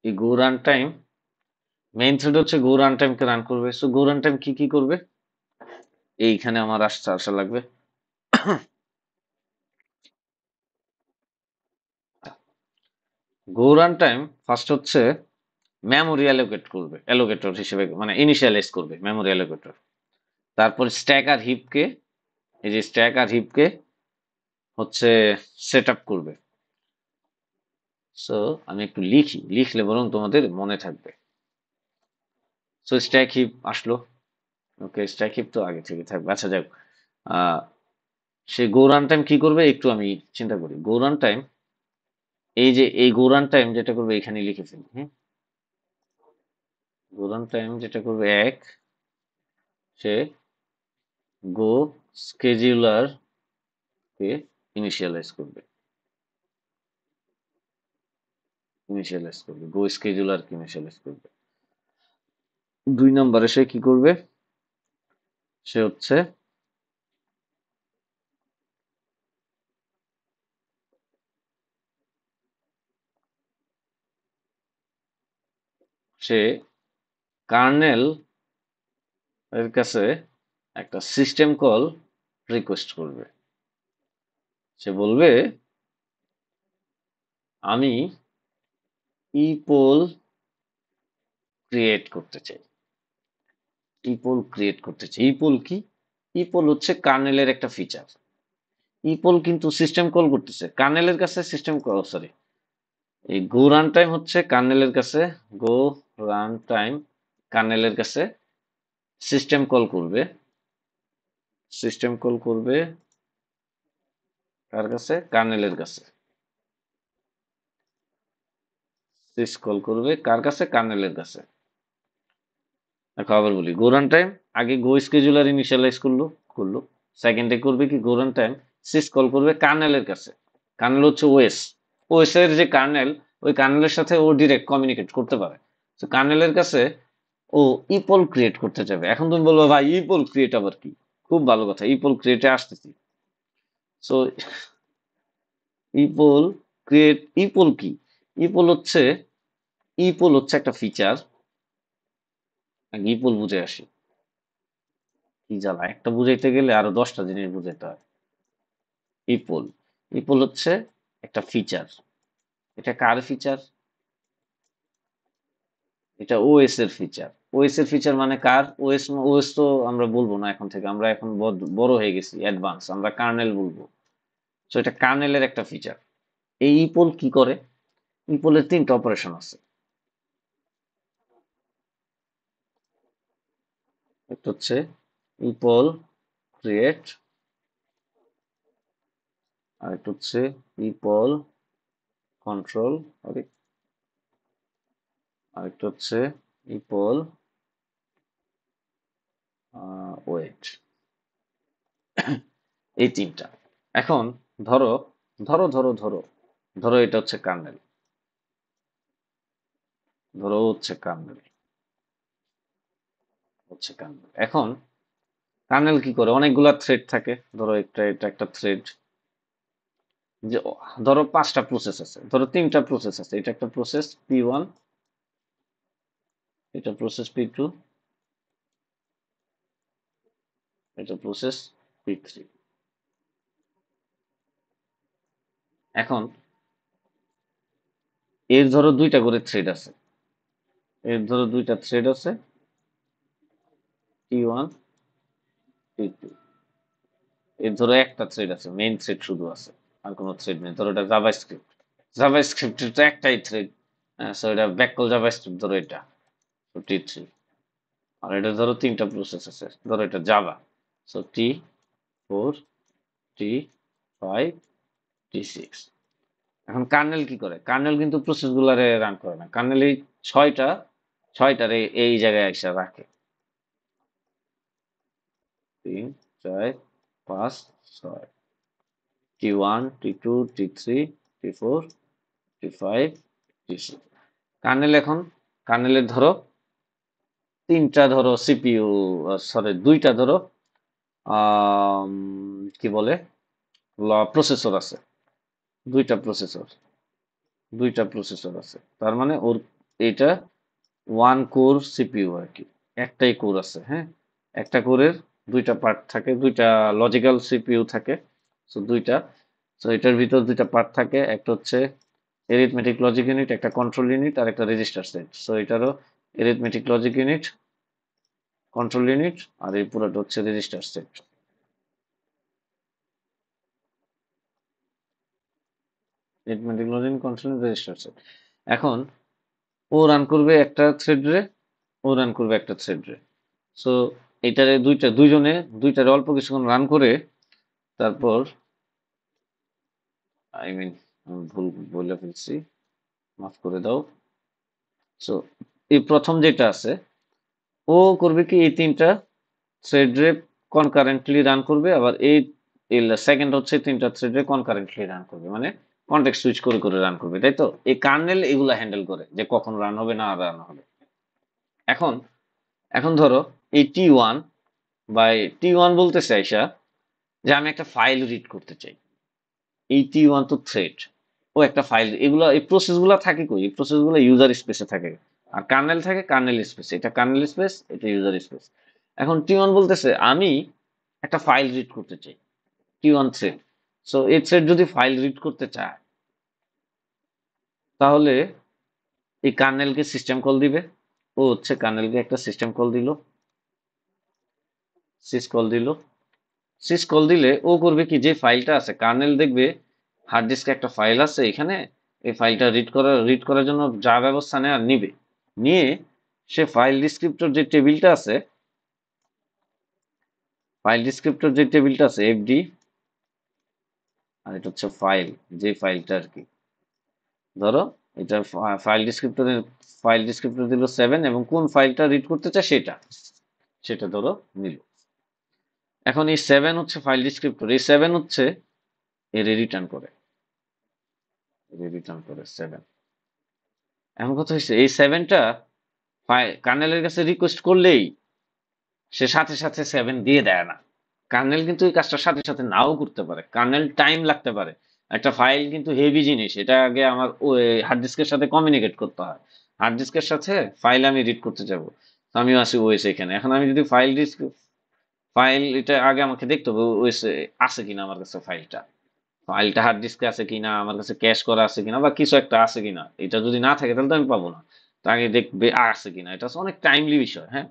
এই গো রান টাইম, মেইন থ্রেড হচ্ছে গো রান টাইমকে রান করবে। সো গো রান টাইম কি কি করবে? এইখানে আমার আসা লাগবে। গো রান টাইম ফার্স্ট হচ্ছে মেমোরি অ্যালোকেট করবে, অ্যালোকেটর হিসেবে মানে ইনিশিয়ালাইজ করবে মেমোরি অ্যালোকেটর। তারপর স্ট্যাক আর হিপকে, এই যে স্ট্যাক আর হিপকে হচ্ছে সেট আপ করবে। সো আমি একটু লিখি, লিখলে বরং তোমাদের মনে থাকবে। সো স্ট্যাক হিপ আসলো, ওকে স্ট্যাক হিপ তো আগে থেকে থাকবে, আচ্ছা যাক। আহ, সে গো রান টাইম কি করবে একটু আমি চিন্তা করি। গো রান টাইম, এই যে এই গো রান টাইম যেটা করবে এখানে লিখে ফেলি, হ্যাঁ। গো রান টাইম যেটা করবে, এক, সে গো স্কেজিউলার কে ইনিশিয়ালাইজ করবে, ইনিশিয়ালাইজ করবে, গো স্কেজুলার কে ইনিশিয়ালাইজ করবে। দুই নম্বরে সে কি করবে? সে হচ্ছে সে কার্নেল এর কাছে একটা সিস্টেম কল রিকোয়েস্ট করবে। সে বলবে আমি ইপোল ক্রিয়েট করতে চাই, ইপোল ক্রিয়েট করতে চাই। ইপোল কি? ইপোল হচ্ছে কার্নেলের একটা ফিচার। ইপোল কিন্তু সিস্টেম কল করতেছে কার্নেলের কাছে, সিস্টেম কল, সরি, এই গো রান টাইম হচ্ছে কার্নেলের কাছে, গো রান টাইম কার্নেলের কাছে সিস্টেম কল করবে, সিস্টেম কল করবে কার কাছে? কার্নেলের কাছে। সিস কল করবে কার কাছে? কার্নেলের কাছে। দেখো আবার বলি, গো রান টাইম আগে গো স্কেজুলার ইনিশিয়ালাইজ করলো, করলো। সেকেন্ডে করবে কি? Go run time cis call করবে কার্নেলের কাছে। কার্নেল হচ্ছে ওএস, ওএস এর যে কার্নেল, ওই কার্নেলের সাথে ও ডিরেক্ট কমিউনিকেট করতে পারে। তো কার্নেলের কাছে ও ইপল ক্রিয়েট করতে যাবে। এখন তুমি বলবো ভাই ইপল ক্রিয়েট আবার কি? খুব ভালো কথা, ইপল ক্রিয়েটে আসতেছি। সো ইপল ক্রিয়েট, ইপল কি? ইপল হচ্ছে, ইপল হচ্ছে একটা ফিচার। ইপল বুঝে আসি, কি জ্বালা, একটা বুঝাইতে গেলে আরো 10টা জিনিস বুঝাইতে হয়। ইপল, ইপল হচ্ছে একটা ফিচার। এটা কার ফিচার? এটা ওএস এর ফিচার। ওএস এর ফিচার মানে কার? ওএস, ওএস তো আমরা বলবো না এখন থেকে, আমরা এখন বড় হয়ে গেছি, অ্যাডভান্স, আমরা কার্নেল বলবো। তো এটা কার্নেলের একটা ফিচার। এই ইপল কি করে? ইপলের 3টা অপারেশন আছে। একটা হচ্ছে ইপল ক্রিয়েট, আর একটা হচ্ছে ইপল কন্ট্রোল, আর একটা হচ্ছে ইপল ওয়েট। এই 3টা। এখন ধরো, ধরো ধরো এটা হচ্ছে কার্নেল, ধরো হচ্ছে কার্নেল, হচ্ছে কার্নেল। এখন কার্নেল কি করে? অনেকগুলা থ্রেড থাকে, ধরো একটা, এটা একটা থ্রেড, যে ধরো 5টা প্রসেস আছে, ধরো 3টা প্রসেস আছে, এটা একটা প্রসেস P1, এটা প্রসেস P2, এটা প্রসেস P3। এখন এর ধরো 2টা করে থ্রেড আছে, এর ধরো 2টা থ্রেড আছে, T1 T2 এর ধরো একটা থ্রেড আছে, মেইন থ্রেড শুধু আছে, আর কোনো থ্রেড নেই। ধরো এটা জাভাস্ক্রিপ্ট, জাভাস্ক্রিপ্টের তো একটাই থ্রেড, সো এটা ব্যাককল জাভাস্ক্রিপ্ট, ধরো এটা T3। আর এটা ধরো তিনটা প্রসেস আছে, ধরো এটা Java, so T4 T5 T6। এখন কার্নেল কি করে? কার্নেল কিন্তু প্রসেস গুলারে রান করে না, কার্নেল এই ছয়টারে এই জায়গায় এসে রাখে, 3 4 5 6, T1 T2 T3 T4 T5 T6। Kernel এখন, কার্নেলের ধরো তিনটা ধরো সিপিইউ, সরি দুইটা ধরো কি বলে প্রসেসর আছে, দুইটা প্রসেসর আছে, তার মানে ওর এটা ওয়ান কোর সিপিইউ আর কি, একটাই কোর আছে, হ্যাঁ, একটা কোরের দুইটা পার্ট থাকে, দুইটা লজিক্যাল সিপিইউ থাকে, সো দুইটা, সো এটার ভিতর দুইটা পার্ট থাকে, একটা হচ্ছে এরিথমেটিক লজিক ইউনিট, একটা কন্ট্রোল ইউনিট, আর একটা রেজিস্টার সেট। সো এটারও arithmetic logic unit, control unit, আর এই পুরোটা হচ্ছে register set. Arithmetic logic, control, register set. এখন ও রান করবে একটা থ্রেডরে, ও রান করবে একটা থ্রেডরে। সো এটারে দুইটারে অল্প কিছুক্ষণ রান করে, তারপর আই মিন ভুল বলে ফেলছি, মাফ করে দাও। সো এই প্রথম যেটা আছে, ও করবে কি এই তিনটা থ্রেডরে কনকারেন্টলি রান করবে, আবার এই সেকেন্ড হচ্ছে তিনটা থ্রেডরে কনকারেন্টলি রান করবে, মানে কন্টেক্সট সুইচ করে করে রান করবে, তাই তো? এই কার্নেল এগুলা হ্যান্ডেল করে যে কখন রান হবে না রান হবে। এখন এখন ধরো এই T1 বা T1 বলতেছে আইসা যে আমি একটা ফাইল রিড করতে চাই, এই T1 তো থ্রেড, ও একটা ফাইল, এগুলো এই প্রসেস গুলা থাকে কই? এই প্রসেস গুলো ইউজার স্পেসে থাকে, আর কার্নেল থাকে কার্নেল স্পেসে, এটা কার্নেল স্পেস, এটা ইউজার স্পেস। এখন T1 বলতেছে আমি একটা ফাইল রিড করতে চাই, T1 থ্রেড। সো এই থ্রেড যদি ফাইল রিড করতে চায়, তাহলে এই কার্নেলকে সিস্টেম কল দিবে, ও হচ্ছে কার্নেলকে একটা সিস্টেম কল দিল, সিস কল দিল, সিস কল দিলে ও করবে কি, যে ফাইলটা আছে, কার্নেল দেখবে হার্ড ডিস্কে একটা ফাইল আছে এখানে, এই ফাইলটা রিড করার জন্য যা ব্যবস্থা নেয় আর নিবে, নিয়ে সে ফাইল ডিসক্রিপ্টর যে টেবিলটা আছে, এফডি, আর এটা হচ্ছে ফাইল, যে ফাইলটা আর কি, ধরো এটা ফাইল ডিসক্রিপ্টর দিল 7, এবং কোন ফাইলটা রিড করতে চায় সেটা সেটা ধরো নিল। এখন এই 7 হচ্ছে ফাইল ডিসক্রিপ্টর, এই 7 হচ্ছে এর রিটার্ন করে 7। এখন কথা হচ্ছে এই 7টা কার্নেলের কাছে রিকোয়েস্ট করলেই সে সাথে সাথে 7 দিয়ে দেয় না। কার্নেল কিন্তু এই কাজটা সাথে সাথে নাও করতে পারে, কার্নেল টাইম লাগতে পারে। একটা ফাইল কিন্তু হেভি জিনিস, এটা আগে আমার হার্ড ডিস্কের সাথে কমিউনিকেট করতে হয়, হার্ড ডিস্কের সাথে ফাইল আমি রিড করতে যাব, আমিও আছি ওএস এখানে। এখন আমি যদি ফাইল এটা আগে আমাকে দেখতে হবে ওএস আছে কিনা, আমার কাছে ফাইলটা হার্ড ডিস্কে আছে কিনা, আমার কাছে ক্যাশ করা আছে কিনা, বা কিছু একটা আছে কিনা। এটা যদি না থাকে তাহলে তো আমি পাবো না, তো আগে দেখবে আছে কিনা। এটা হচ্ছে অনেক টাইমলি বিষয়, হ্যাঁ।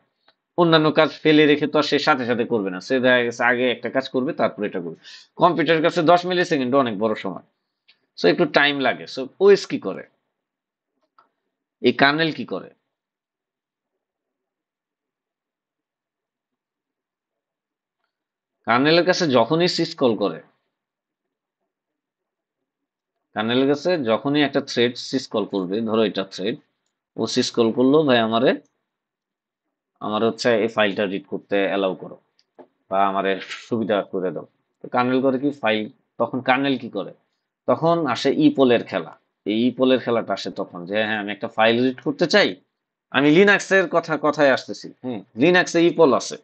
অন্যান্য কাজ ফেলে রেখে তো আর সে সাথে সাথে করবে না, সে দেখা গেছে আগে একটা কাজ করবে তারপর এটা করবে। কম্পিউটারের কাছে 10 মিলি সেকেন্ড অনেক বড় সময়, সো একটু টাইম লাগে। সো ওএস কি করে, এই কার্নেল কি করে, কার্নেলের কাছে যখনই সিস কল করে, কার্নেলের কাছে যখনই একটা থ্রেড সিস কল করবে, ধরো এটা থ্রেড, ও সিস কল করলো ভাই আমারে, আমার হচ্ছে এই ফাইলটা রিড করতে অ্যালাউ করো, বা আমার সুবিধা করে দাও। তো কার্নেল করে কি ফাইল, তখন কার্নেল কি করে, তখন আসে ইপোলের খেলা। এই ইপোলের খেলাটা আসে তখন যে হ্যাঁ আমি একটা ফাইল রিড করতে চাই। আমি লিনাক্সের কথায় আসতেছি, হ্যাঁ, লিনাক্সে ইপল আছে,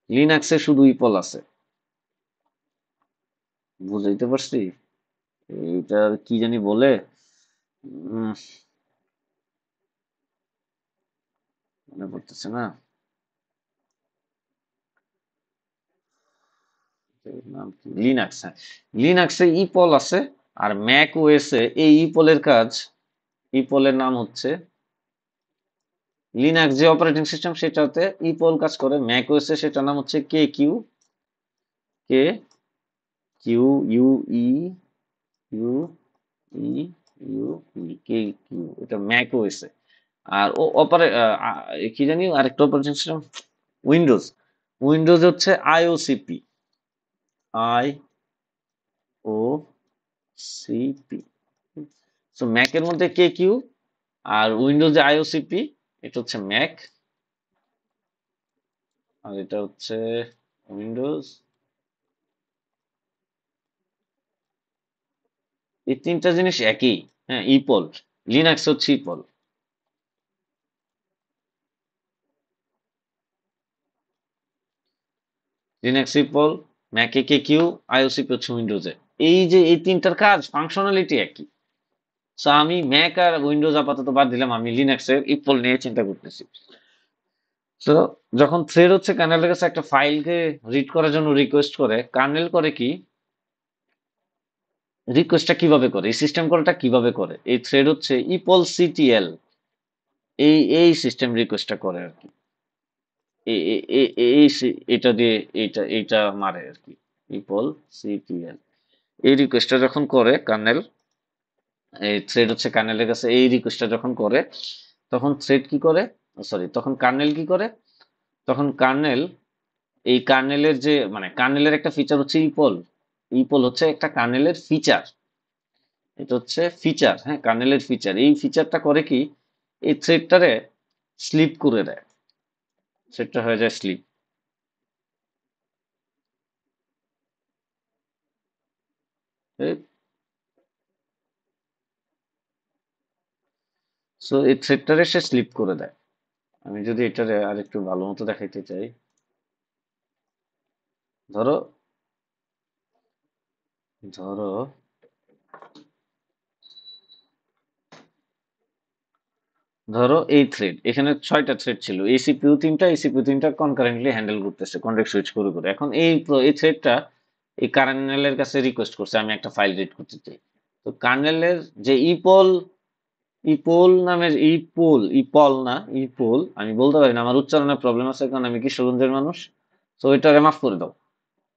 লিনাক্সে শুধু ইপল আছে, বুঝাইতে পারছি? এটা কি জানি বলে, উম, মনে পড়তেছে না, এর নাম কি, লিনাক্স, হ্যাঁ, লিনাক্সে ইপল আছে। আর ম্যাক ওএস এ এই ইপলের কাজ, ইপলের নাম হচ্ছে লিনাক্স যে অপারেটিং সিস্টেম সেটাতে ইপল কাজ করে, ম্যাক ওএসে সেটার নাম হচ্ছে K Q, K Q U E U E U K Q, এটা ম্যাক ওএসে। আর ও কি জানি আরেকটা অপারেটিং সিস্টেম উইন্ডোজ, উইন্ডোজ হচ্ছে IOCP, I O CP. So ম্যাকের মধ্যে কে কিউ, আর উইন্ডোজে আইওসিপি, এটা হচ্ছে ম্যাক, আর এটা হচ্ছে উইন্ডোজ। এই তিনটা জিনিস একই। হ্যাঁ, ইপল, লিনাক্স হচ্ছে ইপল। লিনাক্স ইপল, ম্যাকে কে কিউ, আইওসিপি হচ্ছে উইন্ডোজে। এই যে এই তিনটার কাজ ফাংশনালিটি একই। সো আমি ম্যাক আর উইন্ডোজ আপাতত বাদ দিলাম, আমি লিনাক্সের ইপল নিয়ে চিন্তা করতেছি। তো যখন থ্রেড হচ্ছে কার্নেলের কাছে একটা ফাইলকে রিড করার জন্য রিকোয়েস্ট করে, কার্নেল করে কি, রিকোয়েস্টটা কিভাবে করে, এই সিস্টেম কলটা কিভাবে করে, এই থ্রেড হচ্ছে ইপল সিটিএল, এই সিস্টেম রিকোয়েস্টটা করে আর কি। এটা দিয়ে এইটা মারে আর কি, ইপল সিটিএল। এই রিকোয়েস্টটা যখন করে কার্নেল, এই থ্রেড হচ্ছে কার্নেলের কাছে এই রিকোয়েস্টটা যখন করে, তখন থ্রেড কি করে, সরি, তখন কার্নেল কি করে, তখন কার্নেল, এই কার্নেলের যে মানে কার্নেলের একটা ফিচার হচ্ছে ইপল, ইপল হচ্ছে একটা কার্নেলের ফিচার, এটা হচ্ছে ফিচার, হ্যাঁ, কার্নেলের ফিচার। এই ফিচারটা করে কি, এই থ্রেডটারে স্লিপ করে দেয়, থ্রেডটা হয়ে যায় স্লিপ। সো এই থ্রেডটারে সে স্লিপ করে দেয়। আমি যদি এটারে আর একটু ভালো মতো দেখাইতে চাই, ধরো ধরো ধরো এই থ্রেড, এখানে 6টা থ্রেড ছিল, এই সিপিইউ তিনটা কনকারেন্টলি হ্যান্ডেল করতেছে কন্টেক্সট সুইচ করে করে। এখন এই থ্রেডটা এই কার্নেলের কাছে রিকোয়েস্ট করছে আমি একটা ফাইল রিড করতে চাই। তো কার্নেলের যে ইপল, ইপোল নামের, ইপল না ইপোল, আমি বলতে পারি না, আমার উচ্চারণের প্রবলেম আছে কারণ আমি কিশোরগঞ্জের মানুষ। তো এটারে মাফ করে দাও।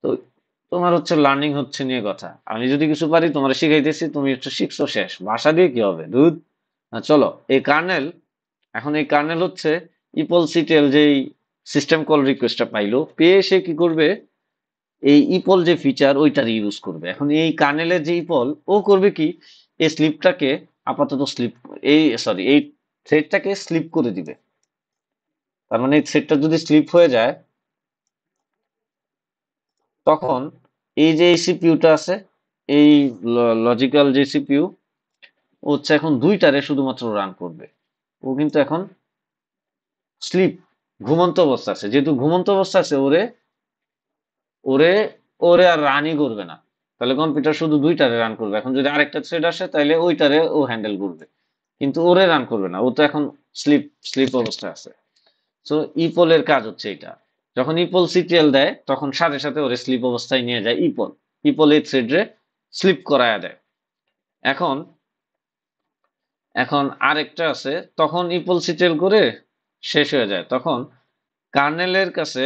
তো তোমার হচ্ছে লার্নিং হচ্ছে নিয়ে কথা, আমি যদি কিছু পারি তোমার শিখাইতেছি, তুমি হচ্ছে শিখছো শেষ, ভাষা দিয়ে কি হবে দুধ। চলো, এই কার্নেল, এখন এই কার্নেল হচ্ছে ইপল সিটেল যেই সিস্টেম কল রিকোয়েস্টটা পাইলো, পেয়ে সে কি করবে, এই ইপল যে ফিচার ওইটার ইউজ করবে। এখন এই কার্নেলের যে ইপল, ও করবে কি, এই স্লিপটাকে আপাতত স্লিপ, এই থ্রেডটাকে স্লিপ করে দিবে। তার মানে এই থ্রেডটা যদি স্লিপ হয়ে যায়, তখন এই যে এই সিপিইউটা আছে, এই লজিক্যাল যে সিপিইউ, ও হচ্ছে এখন দুইটারে শুধুমাত্র রান করবে। ও কিন্তু এখন স্লিপ, ঘুমন্ত অবস্থা আছে, যেহেতু ঘুমন্ত অবস্থা আছে, ওরে ওরে ওরে আর রানই করবে না। তাহলে কম্পিউটার শুধু দুইটারে রান করবে। এখন যদি আরেকটা থ্রেড আসে তাহলে ওইটারে ও হ্যান্ডেল করবে, কিন্তু ওরে রান করবে না, ও তো এখন স্লিপ স্লিপ অবস্থায় আছে। সো ইপলের কাজ হচ্ছে এটা, যখন ইপল সিটিএল দেয় তখন সাথে সাথে ওরে স্লিপ অবস্থায় নিয়ে যায় ইপল, ইপল এই থ্রেডে স্লিপ করায়া দেয়। এখন এখন আরেকটা আছে, তখন ইপল সিটিএল করে শেষ হয়ে যায়, তখন কার্নেলের কাছে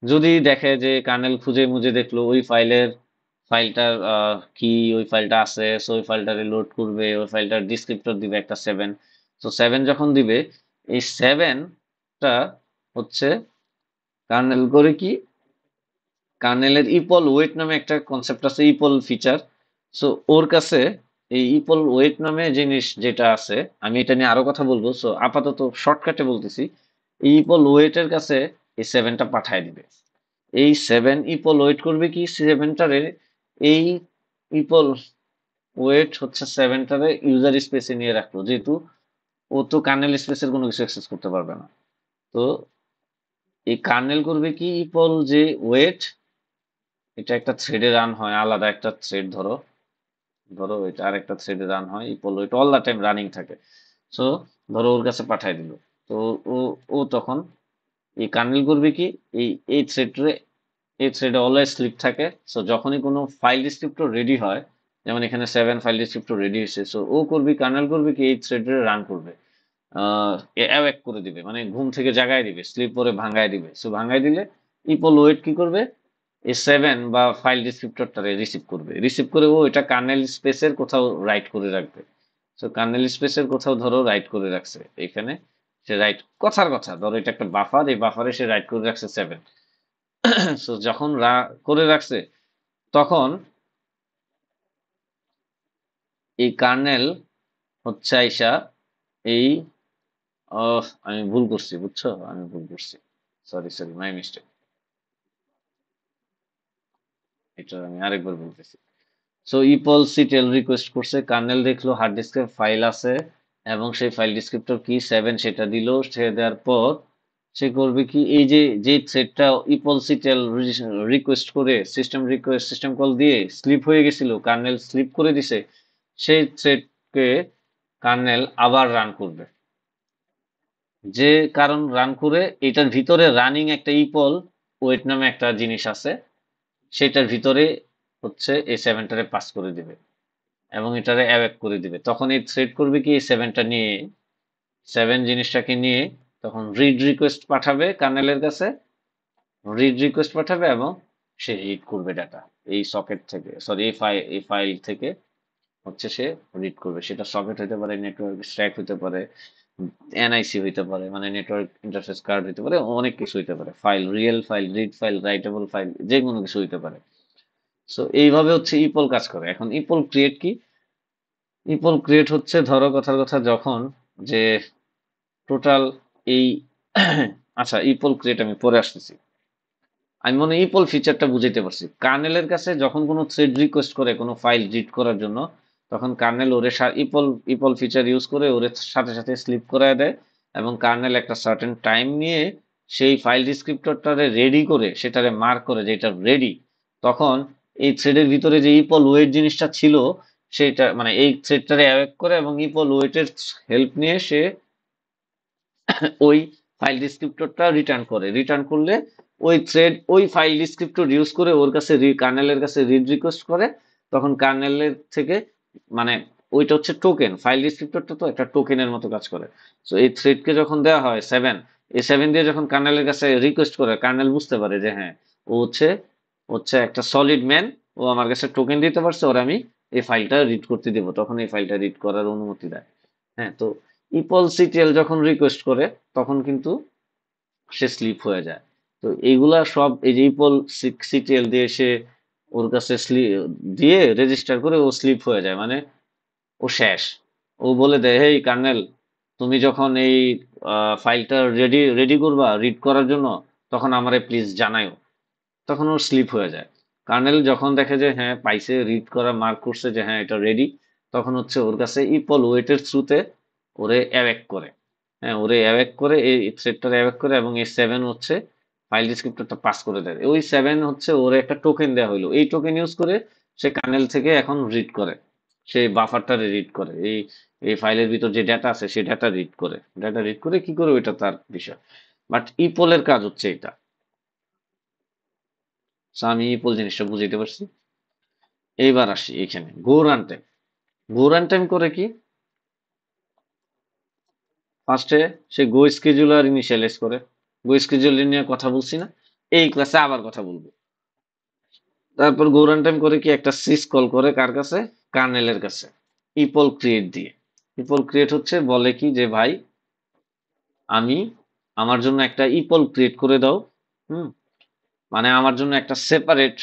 যদি দেখে যে কার্নেল খুঁজে মুজে দেখলো ওই ফাইলটার কি, ওই ফাইলটা আছে, সো ওই ফাইলটারে লোড করবে, ওই ফাইলটার ডিসক্রিপ্টর দিবে একটা 7। তো 7 যখন দিবে, এই 7টা হচ্ছে কার্নেল করে কি, কার্নেলের ইপল ওয়েট নামে একটা কনসেপ্ট আছে, ইপল ফিচার। সো ওর কাছে এই ইপল ওয়েট নামে জিনিস যেটা আছে, আমি এটা নিয়ে আরো কথা বলবো, সো আপাতত শর্টকাটে বলতেছি, এই ইপল ওয়েটের কাছে এই 7টা পাঠায় দিবে। এই 7 ইপল ওয়েট করবে কি, 7টারে, এই ইপল ওয়েট হচ্ছে 7টারে ইউজার স্পেসে নিয়ে রাখলো, যেহেতু ও তো কার্নেল স্পেসের কোনো কিছু অ্যাক্সেস করতে পারবে না। তো এই কার্নেল করবে কি, ইপল যে ওয়েট, এটা একটা থ্রেডে রান হয়, আলাদা একটা থ্রেড, ধরো ধরো এটা আর একটা থ্রেডে রান হয়, epoll wait all the time running থাকে। সো ধরো ওর কাছে পাঠায় দিল। তো ও ও তখন এই কার্নেল করবে কি, এই এই থ্রেডে, এই থ্রেডে অলওয়েজ স্লিপ থাকে। সো যখনই কোনো ফাইল ডিসক্রিপ্টর রেডি হয়, যেমন এখানে 7 ফাইল ডিসক্রিপ্টর রেডি হয়েছে, সো ও করবে, কার্নেল করবে কি, এই থ্রেডে রান করবে। অ্যাওয়েক করে দিবে, মানে ঘুম থেকে জাগায় দিবে, স্লিপ করে ভাঙায় দিবে। সো ভাঙায় দিলে ইপল ওয়েট কি করবে, এই 7 বা ফাইল ডিসক্রিপ্টরটারে রিসিভ করবে, রিসিভ করে ও এটা কার্নেল স্পেসের কোথাও রাইট করে রাখবে। সো কার্নেল স্পেসের কোথাও ধরো রাইট করে রাখছে এখানে, সে রাইট কথার কথা ধরো এটা একটা বাফার, এই বাফারে সে রাইট করে রাখছে 7। সো যখন করে রাখছে তখন এই কার্নেল হচ্ছে আইসা এই আমি ভুল করছি, বুঝছো, আমি ভুল করছি, সরি সরি, মাই মিস্টেক। এটা আমি আরেকবার বলতেছি। সো ইপল সিটেল রিকোয়েস্ট করছে, কার্নেল দেখলো হার্ড ডিস্কের ফাইল আছে এবং সেই ফাইল ডিসক্রিপ্টর কি 7 সেটা দিল, সে দেওয়ার পর সে করবে কি, এই যে যে থ্রেডটা ইপল সিটেল রিকোয়েস্ট করে সিস্টেম কল দিয়ে স্লিপ হয়ে গেছিল, কার্নেল স্লিপ করে দিছে, সেই থ্রেডকে কার্নেল আবার রান করবে। যে কারণ রান করে এটার ভিতরে রানিং একটা ইপল ওয়েট নামে একটা জিনিস আছে, সেটার ভিতরে হচ্ছে এই 7টারে পাস করে দিবে এবং এটারে অ্যাওয়েক করে দিবে। তখন এই থ্রেড করবে কি, এই 7টা নিয়ে, 7 জিনিসটাকে নিয়ে তখন রিড রিকোয়েস্ট পাঠাবে কার্নেলের কাছে, রিড রিকোয়েস্ট পাঠাবে এবং সে রিড করবে ডাটা এই সকেট থেকে, সরি এই ফাইল থেকে হচ্ছে সে রিড করবে। সেটা সকেট হতে পারে, নেটওয়ার্ক স্ট্যাক হতে পারে, এনআইসি হইতে পারে, মানে নেটওয়ার্ক ইন্টারফেস কার্ড হইতে পারে, অনেক কিছু হইতে পারে, file, real file, read file, writable file, যে কোনো কিছু হইতে পারে। সো এইভাবে হচ্ছে ইপল কাজ করে। এখন ইপল ক্রিয়েট কি, ইপল ক্রিয়েট হচ্ছে ধরো কথার কথা যখন যে টোটাল এই আচ্ছা, ইপল ক্রিয়েট আমি পরে আসতেছি। আমি মনে হয় ইপল ফিচারটা বুঝাইতে পারছি। কার্নেলের কাছে যখন কোনো থ্রেড রিকোয়েস্ট করে কোনো ফাইল রিড করার জন্য, তখন কার্নেল ওরে ইপল ইপল ফিচার ইউজ করে ওরে সাথে সাথে স্লিপ করায় দেয় এবং কার্নেল একটা সার্টেন টাইম নিয়ে সেই ফাইল ডিসক্রিপ্টরটারে রেডি করে সেটারে মার্ক করে যে এটা রেডি। তখন এই থ্রেডের ভিতরে যে ইপল ওয়েট জিনিসটা ছিল সেটা, মানে এই থ্রেডটারে অ্যাওয়েক করে এবং ইপল ওয়েটের হেল্প নিয়ে সে ওই ফাইল ডিসক্রিপ্টরটা রিটার্ন করে, রিটার্ন করলে ওই থ্রেড ওই ফাইল ডিসক্রিপ্টর ইউজ করে ওর কাছে কার্নেলের কাছে রিড রিকোয়েস্ট করে। তখন কার্নেলের থেকে, মানে ওইটা হচ্ছে টোকেন, ফাইল ডিসক্রিপ্টরটা তো একটা টোকেনের মতো কাজ করে। সো এই থ্রেডকে যখন দেওয়া হয় 7, এই 7 দিয়ে যখন কার্নেলের কাছে রিকোয়েস্ট করে, কার্নেল বুঝতে পারে যে হ্যাঁ ও হচ্ছে হচ্ছে একটা সলিড ম্যান, ও আমার কাছে টোকেন দিতে পারছে, ওর আমি এই ফাইলটা রিড করতে দেবো, তখন এই ফাইলটা রিড করার অনুমতি দেয়। হ্যাঁ, তো ইপল সিটিএল যখন রিকোয়েস্ট করে তখন কিন্তু সে স্লিপ হয়ে যায়। তো এইগুলা সব এই যে ইপল সিটিএল দিয়ে সে ওর কাছে দিয়ে রেজিস্টার করে ও স্লিপ হয়ে যায়, মানে ও শেষ। ও বলে দেয়, হেই কার্নেল, তুমি যখন এই ফাইলটা রেডি রেডি করবা রিড করার জন্য, তখন আমারে প্লিজ জানাও। তখন ওর স্লিপ হয়ে যায়। কার্নেল যখন দেখে যে হ্যাঁ পাইছে, রিড করা মার্ক করছে যে হ্যাঁ এটা রেডি, তখন হচ্ছে ওর কাছে ইপল ওয়েটের থ্রুতে ওরে অ্যাওয়েক করে। হ্যাঁ, ওরে অ্যাওয়েক করে, এই থ্রেডটারে অ্যাওয়েক করে এবং এই 7 হচ্ছে ফাইল ডিসক্রিপ্টরটা পাস করে দেয়। ওই 7 হচ্ছে ওরে একটা টোকেন দেওয়া হলো, এই টোকেন ইউজ করে সে কার্নেল থেকে এখন রিড করে, সেই বাফারটারে রিড করে, এই এই ফাইলের ভিতর যে ডেটা আছে সেই ডেটা রিড করে, ডেটা রিড করে কি করে ওইটা তার বিষয়। বাট ইপলের কাজ হচ্ছে এটা। So আমি ইপল জিনিসটা বুঝাইতে পারছি। এইবার আসি এখানে গো রান টাইম। গো রান টাইম করে কি, ফার্স্টে সে গো স্কেজুলার ইনিশিয়ালাইজ করে। গো স্কেজুলার নিয়ে কথা বলছি না, এই ক্লাসে আবার কথা বলবো। তারপর গো রান টাইম করে কি, একটা সিস কল করে কার কাছে, কার্নেলের কাছে, ইপল ক্রিয়েট দিয়ে। ইপল ক্রিয়েট হচ্ছে বলে কি যে ভাই আমি, আমার জন্য একটা ইপল ক্রিয়েট করে দাও। হুম, মানে আমার জন্য একটা সেপারেট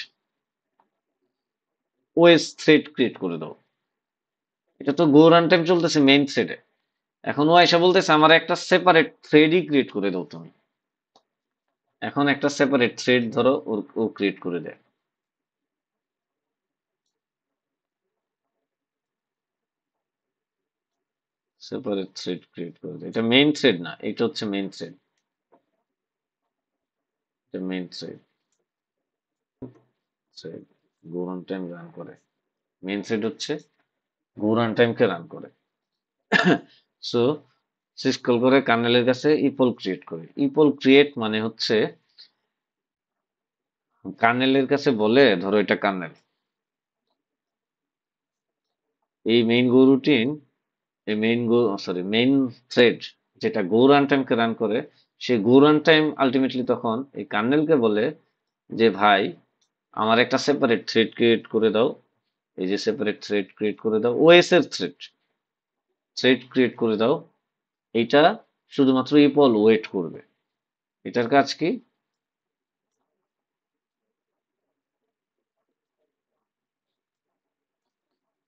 ওএস থ্রেড ক্রিয়েট করে দাও। এটা তো গো রান টাইম চলতেছে মেইন থ্রেডে, এখন ও এসে বলতেছে আমার একটা সেপারেট থ্রেডই ক্রিয়েট করে দাও তুমি। এখন একটা সেপারেট থ্রেড ধরো ও ক্রিয়েট করে দেয়, সেপারেট থ্রেড ক্রিয়েট করে দেয়। এটা মেইন থ্রেড না, এটা হচ্ছে মেইন থ্রেড, এটা মেইন থ্রেড। থ্রেড গো রান টাইম রান করে, মেইন থ্রেড হচ্ছে গো রান টাইমকে রান করে। সো সিসকল করে কার্নেলের কাছে ইপল ক্রিয়েট করে। ইপল ক্রিয়েট মানে হচ্ছে কার্নেলের কাছে বলে, ধরো এটা কার্নেল, এই মেইন গো রুটিন এই মেইন থ্রেড যেটা গো রান টাইমকে রান করে, সে গো রান টাইম আলটিমেটলি তখন এই কার্নেলকে বলে যে ভাই আমার একটা সেপারেট থ্রেড ক্রিয়েট করে দাও, এই যে সেপারেট থ্রেড ক্রিয়েট করে দাও, ওএস এর থ্রেড থ্রেড ক্রিয়েট করে দাও, এইটা শুধুমাত্র ইপল ওয়েট করবে। এটার কাজ কি?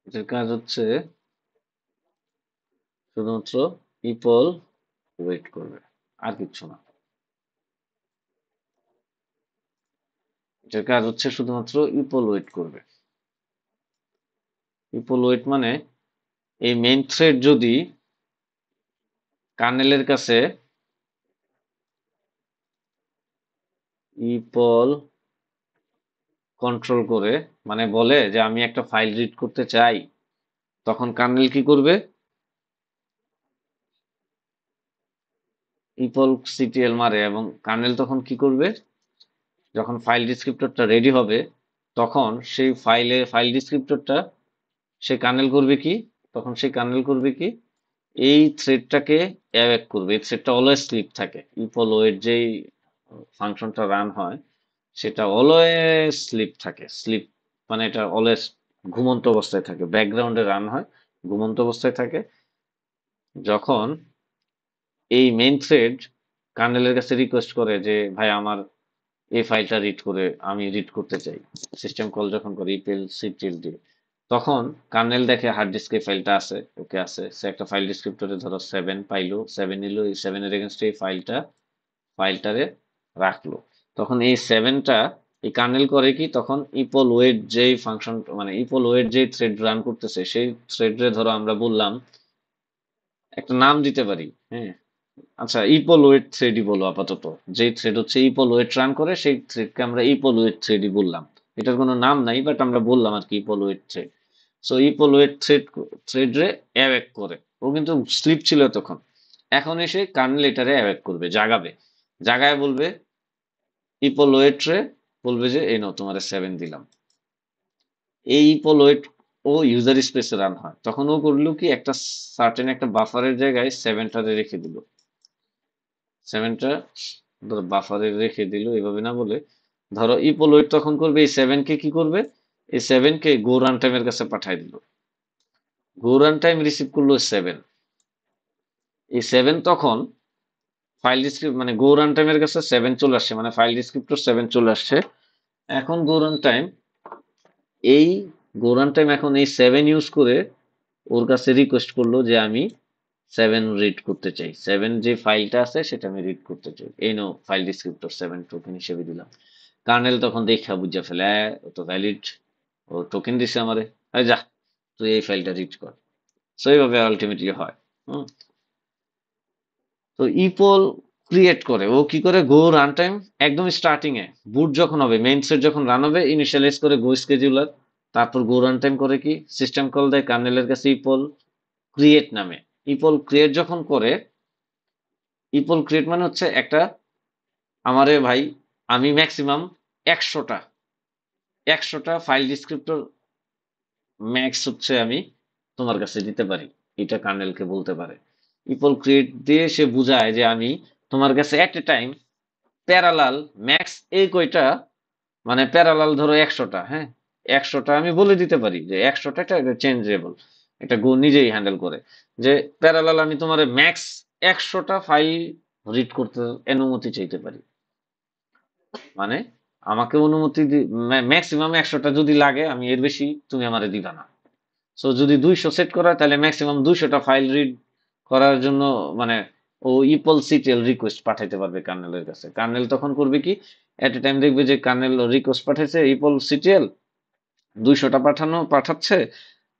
এটার কাজ হচ্ছে শুধুমাত্র ইপল ওয়েট করবে, আর কিচ্ছু না। এটার কাজ হচ্ছে শুধুমাত্র ইপল ওয়েট করবে। ইপল ওয়েট মানে এই মেইন থ্রেড যদি কার্নেলের কাছে ইপল কন্ট্রোল করে, মানে বলে যে আমি একটা ফাইল রিড করতে চাই, তখন কার্নেল কি করবে? ইপল সিটিএল মারে, এবং কার্নেল তখন কি করবে? যখন ফাইল ডিসক্রিপ্টরটা রেডি হবে, তখন সেই ফাইল ডিসক্রিপ্টরটা সে কার্নেল করবে কি? তখন সেই কার্নেল করবে কি? এই থ্রেডটাকে অ্যাওয়েক করবে। এই থ্রেডটা অলওয়েজ স্লিপ থাকে। ইপল ওয়েট যেই ফাংশনটা রান হয়, সেটা অলওয়েজ স্লিপ থাকে। স্লিপ মানে এটা অলওয়েজ ঘুমন্ত অবস্থায় থাকে, ব্যাকগ্রাউন্ডে রান হয়, ঘুমন্ত অবস্থায় থাকে। যখন এই মেইন থ্রেড কার্নেলের কাছে রিকোয়েস্ট করে যে ভাই আমার এই ফাইলটা আমি রিড করতে চাই, সিস্টেম কল যখন করে ইপেল সিটিএল দিয়ে, তখন কার্নেল দেখে হার্ড ডিস্কে ফাইলটা আছে, ওকে আছে, সে একটা ফাইল ডিসক্রিপ্টরে ধরো 7 পাইলো, 7 নিল, এই 7 এর এগেনস্টে এই ফাইলটারে রাখলো। তখন এই 7টা এই কার্নেল করে কি? তখন ইপল ওয়েট যেই ফাংশন, মানে ইপল ওয়েট যেই থ্রেড রান করতেছে, সেই থ্রেডে ধরো আমরা বললাম একটা নাম দিতে পারি, হ্যাঁ, আচ্ছা ইপল ওয়েট থ্রেডই বলো আপাতত। যেই থ্রেড হচ্ছে ইপল ওয়েট রান করে, সেই থ্রেডকে আমরা ইপল ওয়েট থ্রেডই বললাম। এটার কোনো নাম নাই, বাট আমরা বললাম আর কি epoll wait thread. So epoll wait thread রে অ্যাওয়েক করে। ও কিন্তু স্লিপ ছিল তখন, এখন এসে কার্নেল এটারে অ্যাওয়েক করবে, জাগাবে, জাগায় বলবে ইপল ওয়েট রে, বলবে যে এই নাও তোমার 7 দিলাম। এই ইপল ওয়েট ও ইউজার স্পেসে রান হয়, তখন ও করলো কি, একটা সার্টেন একটা বাফারের জায়গায় 7টারে রেখে দিল। 7টা ধরো বাফারে রেখে দিল, এভাবে না বলে ধরো ইপল ওয়েট তখন করবে এই 7কে কি করবে, এই 7কে গো রান টাইমের কাছে পাঠায় দিল। গো রান টাইম রিসিভ করলো 7, এই 7 তখন ফাইল ডিসক্রিপ্ট মানে গো রান টাইমের কাছে 7 চলে আসছে, মানে ফাইল ডিসক্রিপ্টর 7 চলে আসছে। এখন গো রান টাইম এই গো রান টাইম এখন এই 7 ইউজ করে ওর কাছে রিকোয়েস্ট করলো যে আমি 7 রিড করতে চাই, 7 যে ফাইলটা আছে সেটা আমি রিড করতে চাই, এই নো ফাইল ডিসক্রিপ্টর 7 টোকেন হিসেবে দিলাম। কার্নেল তখন দেখা বুঝা ফেলে, ও তো ভ্যালিড, ও টোকেন দিছে আমারে, আরে যা তুই এই ফাইলটা রিড কর। সো এইভাবে আলটিমেটলি হয়। হুম। তো ইপল ক্রিয়েট করে, ও কি করে, গো রান টাইম একদম স্টার্টিং এ বুট যখন হবে, মেইন থ্রেড যখন রান হবে, ইনিশিয়ালাইজ করে গো স্কেডিউলার, তারপর গো রান টাইম করে কি, সিস্টেম কল দেয় কার্নেলের কাছে ইপল ক্রিয়েট নামে। ইপল ক্রিয়েট যখন করে, ইপল ক্রিয়েট মানে হচ্ছে একটা, আমারে ভাই আমি ম্যাক্সিমাম 100টা 100টা ফাইল ডিসক্রিপ্টর ম্যাক্স হচ্ছে আমি তোমার কাছে দিতে পারি, এটা কার্নেলকে বলতে পারে। ইপল ক্রিয়েট দিয়ে সে বুঝায় যে আমি তোমার কাছে এট এ টাইম প্যারালাল ম্যাক্স এই কয়টা, মানে প্যারালাল ধরো 100টা, হ্যাঁ, 100টা আমি বলে দিতে পারি যে 100টা এটা চেঞ্জেবল, এটা গো নিজেই হ্যান্ডেল করে, যে প্যারালাল আমি তোমার ম্যাক্স 100টা ফাইল রিড করতে অনুমতি চাইতে পারি। মানে আমাকে অনুমতি ম্যাক্সিমাম 100টা যদি লাগে, আমি এর বেশি তুমি আমারে দিবা না। সো যদি 200 সেট করা হয়, তাহলে ম্যাক্সিমাম 200টা ফাইল রিড করার জন্য, মানে ও ইপল সিটিএল রিকোয়েস্ট পাঠাইতে পারবে কার্নেলের কাছে। কার্নেল তখন করবে কি, এট এ টাইম দেখবে যে কার্নেল রিকোয়েস্ট পাঠাইছে, ইপল সিটিএল 200টা পাঠাচ্ছে,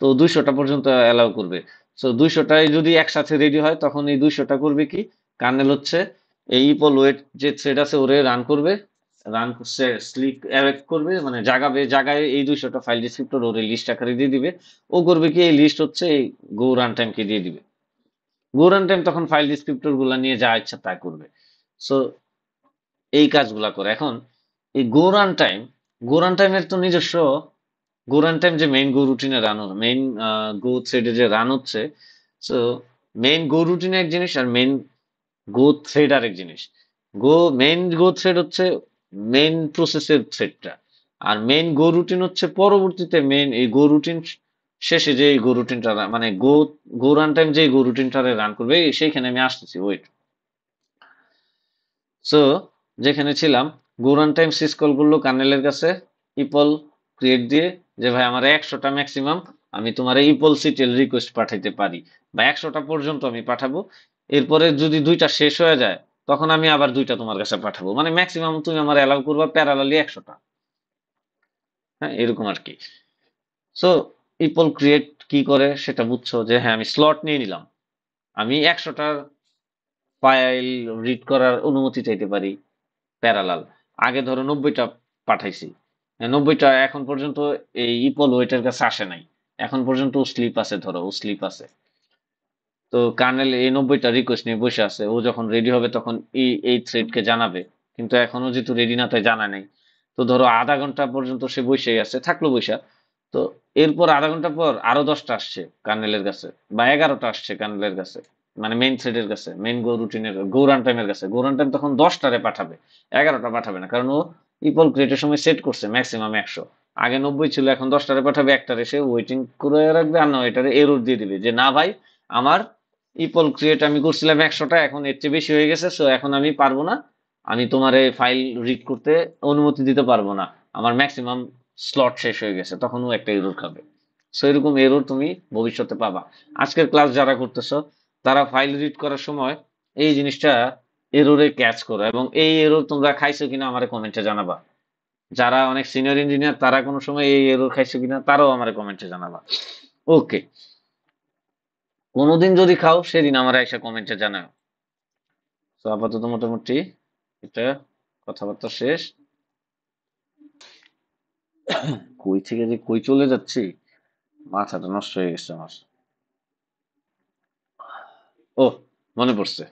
তো 200টা পর্যন্ত অ্যালাউ করবে। সো 200টাই যদি একসাথে রেডি হয়, তখন এই 200টা করবে কি, কার্নেল হচ্ছে এই ইপল ওয়েট যে থ্রেড আছে ওরে রান করবে, রান স্লিপ অ্যাওয়েক করবে, মানে জাগায় এই 200টা ফাইল ডিসক্রিপ্টর ওরে লিস্ট আকারে দিয়ে দিবে। ও করবে কি, এই লিস্ট হচ্ছে এই গো রান টাইমকে দিয়ে দিবে। গো রান টাইম তখন ফাইল ডিসক্রিপ্টর গুলা নিয়ে যা ইচ্ছা তা করবে। সো এই কাজগুলা করে। এখন এই গো রান টাইমের তো নিজস্ব গো রান টাইম, যে মেইন গো রুটিনে রান, মেইন গো থ্রেডে যে রান হচ্ছে, সো মেইন গো রুটিন এক জিনিস আর মেইন গো থ্রেড আরেক জিনিস। মেইন গো থ্রেড হচ্ছে মেইন প্রসেসের থ্রেডটা, আর মেইন গো রুটিন হচ্ছে পরবর্তীতে মেইন এই গো রুটিন শেষে যে গো রুটিনটা মানে গো রান টাইম যে গো রুটিনটা রান করবে সেইখানে আমি আসতেছি, ওয়েট। সো যেখানে ছিলাম, গো রান টাইম সিস কল করলো কার্নেলের কাছে ইপল ক্রিয়েট দিয়ে, যে ভাই আমার 100টা ম্যাক্সিমাম আমি তোমার ইপল সিটেল রিকোয়েস্ট পাঠাইতে পারি, বা 100টা পর্যন্ত আমি পাঠাবো। এরপরে যদি 2টা শেষ হয়ে যায় তখন আমি আবার 2টা তোমার কাছে পাঠাবো, মানে ম্যাক্সিমাম তুমি আমার অ্যালাউ করবা প্যারালালি 100টা। হ্যাঁ, এরকম আর কি। সো ইপল ক্রিয়েট কি করে সেটা বুঝছো, যে হ্যাঁ আমি স্লট নিয়ে নিলাম, আমি 100টার ফাইল রিড করার অনুমতি চাইতে পারি প্যারালাল। আগে ধরো 90টা পাঠাইছি, 90টা এখন পর্যন্ত এই ইপল ওয়েটের কাছে আসে নাই, এখন পর্যন্ত ও স্লিপ আছে, ধরো ও স্লিপ আছে। তো কার্নেল এই 90টা রিকোয়েস্ট নিয়ে বসে আছে, ও যখন রেডি হবে তখন এই থ্রেডকে জানাবে, কিন্তু এখনো যেহেতু রেডি না তাই জানা নেই। তো ধরো আধা ঘন্টা পর্যন্ত সে বসেই আছে, থাকলো বৈশা। তো এরপর আধা ঘন্টা পর আরো 10টা আসছে কার্নেলের কাছে, বা 11টা আসছে কার্নেলের কাছে, মানে মেইন থ্রেডের কাছে, মেইন গো রুটিনের গো রান টাইমের কাছে। গো রান টাইম তখন 10টারে পাঠাবে, 11টা পাঠাবে না, কারণ ও ইপল ক্রিয়েটের সময় সেট করছে ম্যাক্সিমাম 100। আগে 90 ছিল, এখন 10টারে পাঠাবে, একটারে সে ওয়েটিং করে রাখবে, আর না এটারে এরর দিয়ে দিবে যে না ভাই আমার ইপল ক্রিয়েট আমি করছিলাম 100টা, এখন এর চেয়ে বেশি হয়ে গেছে, সো এখন আমি পারবো না, আমি তোমার এই ফাইল রিড করতে অনুমতি দিতে পারবো না, আমার ম্যাক্সিমাম স্লট শেষ হয়ে গেছে, তখন ও একটা এরর খাবে। সো এরকম এরর তুমি ভবিষ্যতে পাবা। আজকের ক্লাস যারা করতেছো তারা ফাইল রিড করার সময় এই জিনিসটা এররে ক্যাচ করো, এবং এই এরর তোমরা খাইছো কিনা আমারে কমেন্টে জানাবা। যারা অনেক সিনিয়র ইঞ্জিনিয়ার তারা কোনো সময় এই এরর খাইছো কিনা তারাও আমারে কমেন্টে জানাবা। ওকে, কোনোদিন যদি খাও সেদিন আমার এসে কমেন্টে জানাও। তো আপাতত মোটামুটি এটা কথাবার্তা শেষ। কই থেকে যে কই চলে যাচ্ছি, মাথাটা নষ্ট হয়ে গেছে আমার। ও, মনে পড়ছে।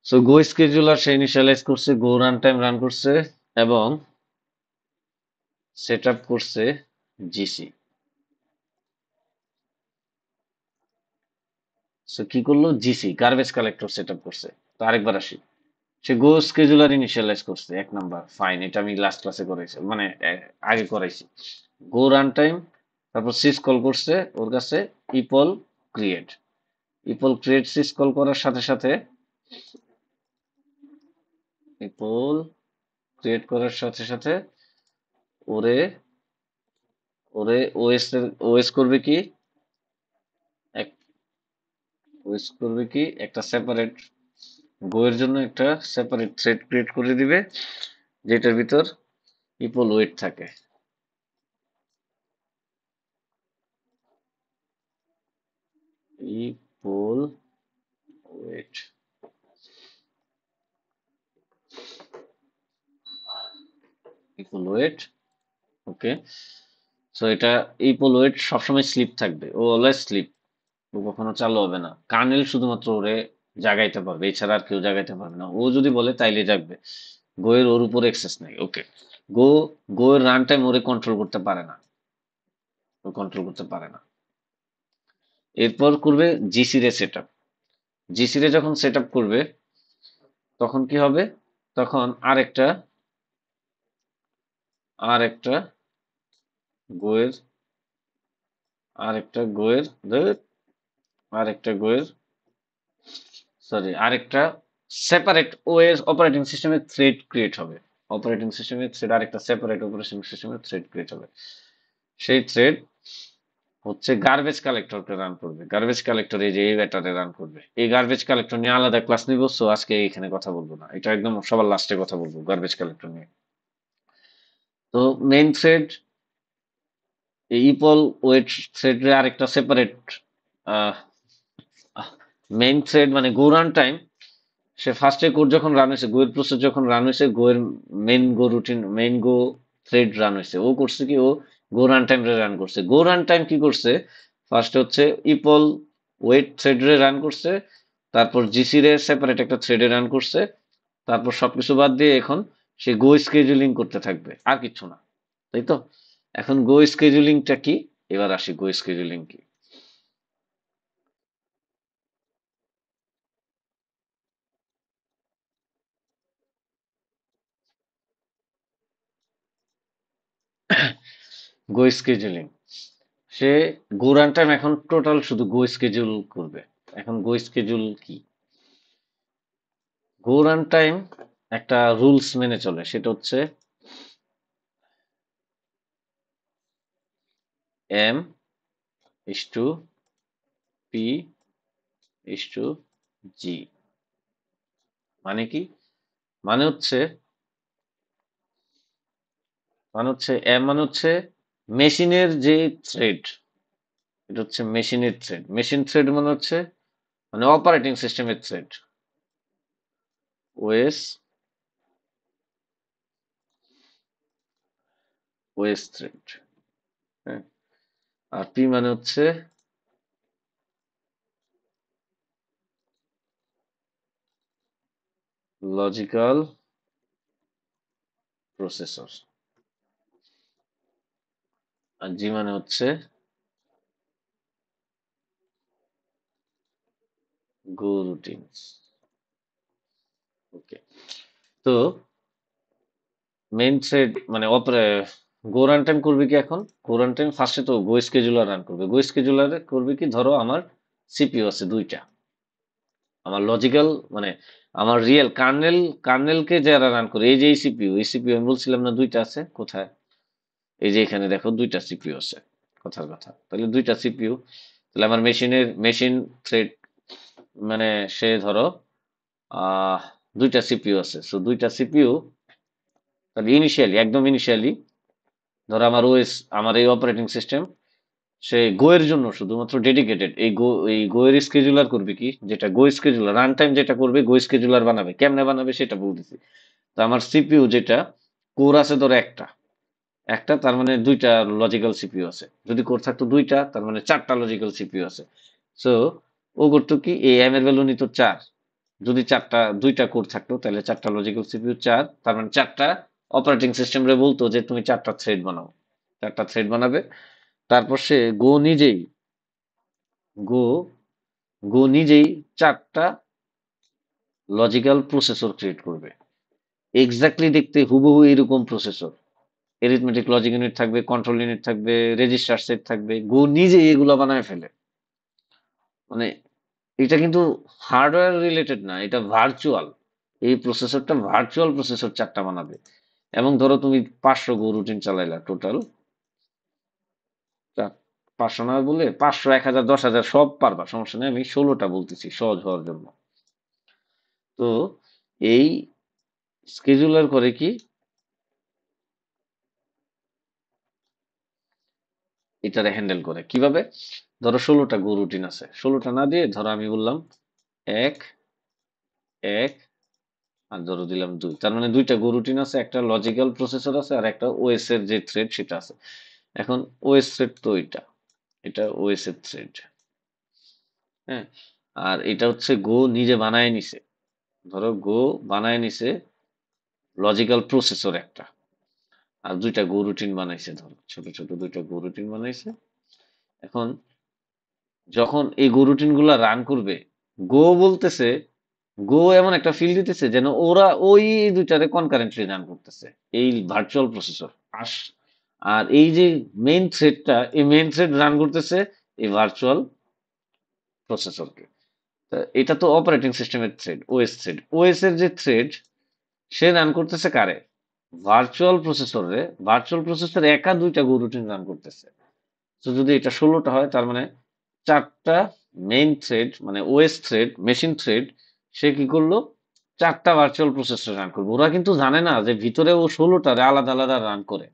সো গো স্কেজুলার সে ইনিশিয়ালাইজ করছে, গো রান টাইম রান করছে, এবং সেট আপ করছে জিসি। সো কি করলো, GC garbage collector set up করছে। তো আরেকবার আসি, সে গো স্কেজুলার ইনিশিয়ালাইজ করছে 1 নাম্বার, ফাইন, এটা আমি লাস্ট ক্লাসে করাইছি, মানে আগে করাইছি। গো রান টাইম, তারপর সিস কল করছে ওর কাছে ইপল ক্রিয়েট। ইপল ক্রিয়েট সিস কল করার সাথে সাথে, ইপল ক্রিয়েট করার সাথে সাথে ওরে ওরে ওএস করবে কি, এক ওএস করবে কি একটা সেপারেট গো এর জন্য একটা সেপারেট থ্রেড ক্রিয়েট করে দিবে, যেটার ভিতর ইপল ওয়েট থাকে। ইপল ওয়েট, ইপল ওয়েট, ওকে। সো এটা ইপল ওয়েট সবসময় স্লিপ থাকবে, ও অলওয়েজ স্লিপ, ও কখনো চালু হবে না। কার্নেল শুধুমাত্র ওরে জাগাইতে পারবে, এছাড়া আর কেউ জাগাইতে পারবে না, ও যদি বলে তাইলে জাগবে। গো এর ওর উপর এক্সেস নাই, ওকে। গো গো এর রান টাইম ওরে কন্ট্রোল করতে পারে না, ও কন্ট্রোল করতে পারে না। এরপর করবে জিসি রে সেট আপ। জিসি রে যখন সেট আপ করবে তখন কি হবে, তখন আর একটা গোয়ের আরেকটা গোয়ের আরেকটা গোয়ের সরি আরেকটা সেপারেট ওএস অপারেটিং সিস্টেমের থ্রেড ক্রিয়েট হবে। অপারেটিং সিস্টেমের থ্রেড, আরেকটা সেপারেট অপারেটিং সিস্টেমের থ্রেড ক্রিয়েট হবে। সেই থ্রেড হচ্ছে গার্বেজ কালেক্টরকে রান করবে, গার্বেজ কালেক্টর এই যে এই ব্যাটারে রান করবে। এই গার্বেজ কালেক্টর নিয়ে আলাদা ক্লাস নিব, সো আজকে এখানে কথা বলবো না, এটা একদম সবার লাস্টে কথা বলবো গার্বেজ কালেক্টর নিয়ে। তো মেইন থ্রেড এই ইপল ওয়েট থ্রেডের আরেকটা সেপারেট মেইন থ্রেড, মানে গো রান টাইম, সে ফার্স্টে কোড যখন রান হয়েছে, গোয়ের প্রসেস যখন রান হয়েছে, গোয়ের মেইন গো রুটিন মেইন গো থ্রেড রান হয়েছে, ও করছে কি, ও গো রান টাইম রে রান করছে। গো রান টাইম কি করছে, ফার্স্টে হচ্ছে ইপল ওয়েট থ্রেড রে রান করছে, তারপর জিসি রে সেপারেট একটা থ্রেডে রান করছে, তারপর সবকিছু বাদ দিয়ে এখন সে গো স্কেজুলিং করতে থাকবে, আর কিছু না, তাই তো। এখন গো স্কেজুলিংটা কি, এবার আসি গো স্কেজুলিং কি। Go scheduling. সে গো রান টাইম এখন টোটাল শুধু গো স্কেজুল করবে। এখন গো স্কেজুল কি? গো রান টাইম একটা রুলস মেনে চলে, সেটা হচ্ছে M is to P is to G. মানে কি? মানে হচ্ছে এম মানে হচ্ছে মেশিনের যে থ্রেড, এটা হচ্ছে মেশিনের থ্রেড। মেশিন থ্রেড মানে হচ্ছে মানে অপারেটিং সিস্টেমের থ্রেড। OS OS thread. হ্যাঁ। আর পি মানে হচ্ছে লজিক্যাল প্রসেসর। আর জি মানে হচ্ছে গো রুটিনস। ওকে। তো মেইন থ্রেড মানে গো রান টাইম করবে কি এখন? গো রান টাইম ফার্স্টে তো গো স্কেজুলার রান করবে। গো স্কেজুলার করবে কি, ধরো আমার সিপিইউ আছে দুইটা, আমার লজিক্যাল মানে আমার রিয়েল কার্নেলকে যারা রান করে, এই যে এই সিপিইউ, এই সিপিইউ আমি বলছিলাম না দুইটা আছে কোথায়? এই যে এখানে দেখো দুইটা সিপিইউ আছে, কথার কথা। তাহলে দুইটা সিপিইউ, তাহলে আমার মেশিন থ্রেড মানে সে ধরো আহ দুইটা সিপিইউ আছে, সো দুইটা সিপিইউ। তাহলে একদম ইনিশিয়ালি ধরো আমার ওএস, আমার এই অপারেটিং সিস্টেম, সে গো এর জন্য শুধুমাত্র ডেডিকেটেড এই গো এর স্কেজুলার করবে কি, যেটা গো স্কেজুলার রান টাইম যেটা করবে, গো স্কেজুলার বানাবে। কেমনে বানাবে সেটা বলতেছি। তো আমার সিপিইউ যেটা কোর আছে ধরো একটা, তার মানে দুইটা লজিক্যাল সিপিইউ আছে। যদি কোর থাকতো দুইটা, তার মানে চারটা লজিক্যাল সিপিইউ আছে। সো ও করতো কি, এই এম এর ভ্যালু নিত 4। যদি দুইটা কোর থাকতো তাহলে চারটা লজিক্যাল সিপিইউ 4, তার মানে চারটা অপারেটিং সিস্টেম রে বলতো যে তুমি চারটা থ্রেড বানাও, চারটা থ্রেড বানাবে। তারপর সে গো গো নিজেই চারটা লজিক্যাল প্রসেসর ক্রিয়েট করবে, এক্স্যাক্টলি দেখতে হুবহু এরকম প্রসেসর। এরিথমেটিক লজিক ইউনিট থাকবে, কন্ট্রোল ইউনিট থাকবে, রেজিস্টার সেট থাকবে। গো নিজেই এগুলো বানায় ফেলে। মানে এটা কিন্তু হার্ডওয়্যার রিলেটেড না, এটা ভার্চুয়াল। এই প্রসেসরটা ভার্চুয়াল প্রসেসর চারটা বানাবে। এবং ধরো তুমি 500 গো রুটিন চালাইলা টোটাল, 500 না বলে 500, 1000, 10,000 সব পারবা, সমস্যা নেই। আমি 16টা বলতেছি সহজ হওয়ার জন্য। তো এই স্কেজুলার করে কি, এটারে হ্যান্ডেল করে কিভাবে? ধরো 16টা গো রুটিন আছে, 16টা না দিয়ে ধরো আমি বললাম এক এক, আর ধরো দিলাম 2। তার মানে দুইটা গো রুটিন আছে, একটা লজিক্যাল প্রসেসর আছে আর একটা ওএস এর যে থ্রেড সেটা আছে। এখন ওএস থ্রেড তো এটা ওএস এর থ্রেড। হ্যাঁ। আর এটা হচ্ছে গো নিজে বানায় নিছে, ধরো গো বানায় নিছে লজিক্যাল প্রসেসর একটা, আর দুইটা গো রুটিন বানাইছে, ধরো ছোট ছোট দুইটা গো রুটিন বানাইছে। এখন যখন এই গো রুটিন গুলা রান করবে, গো বলতেছে, গো এমন একটা ফিল দিতেছে যেন ওরা ওই দুইটারে কনকারেন্টলি রান করতেছে, এই ভার্চুয়াল প্রসেসর। আস আর এই যে মেইন থ্রেডটা, এই মেইন থ্রেড রান করতেছে এই ভার্চুয়াল প্রসেসরকে। এটা তো অপারেটিং সিস্টেমের থ্রেড, ওএস এর যে থ্রেড, সে রান করতেছে কারে? ভার্চুয়াল প্রসেসরে। ভার্চুয়াল প্রসেসর একা দুইটা গো রুটিন রান করতেছে। তো যদি এটা 16টা হয়, তার মানে চারটা মেইন থ্রেড মানে ওএস থ্রেড, মেশিন থ্রেড, সে কি করলো, চারটা ভার্চুয়াল প্রসেসর রান করবে। ওরা কিন্তু জানে না যে ভিতরে ও 16টারে আলাদা আলাদা রান করে।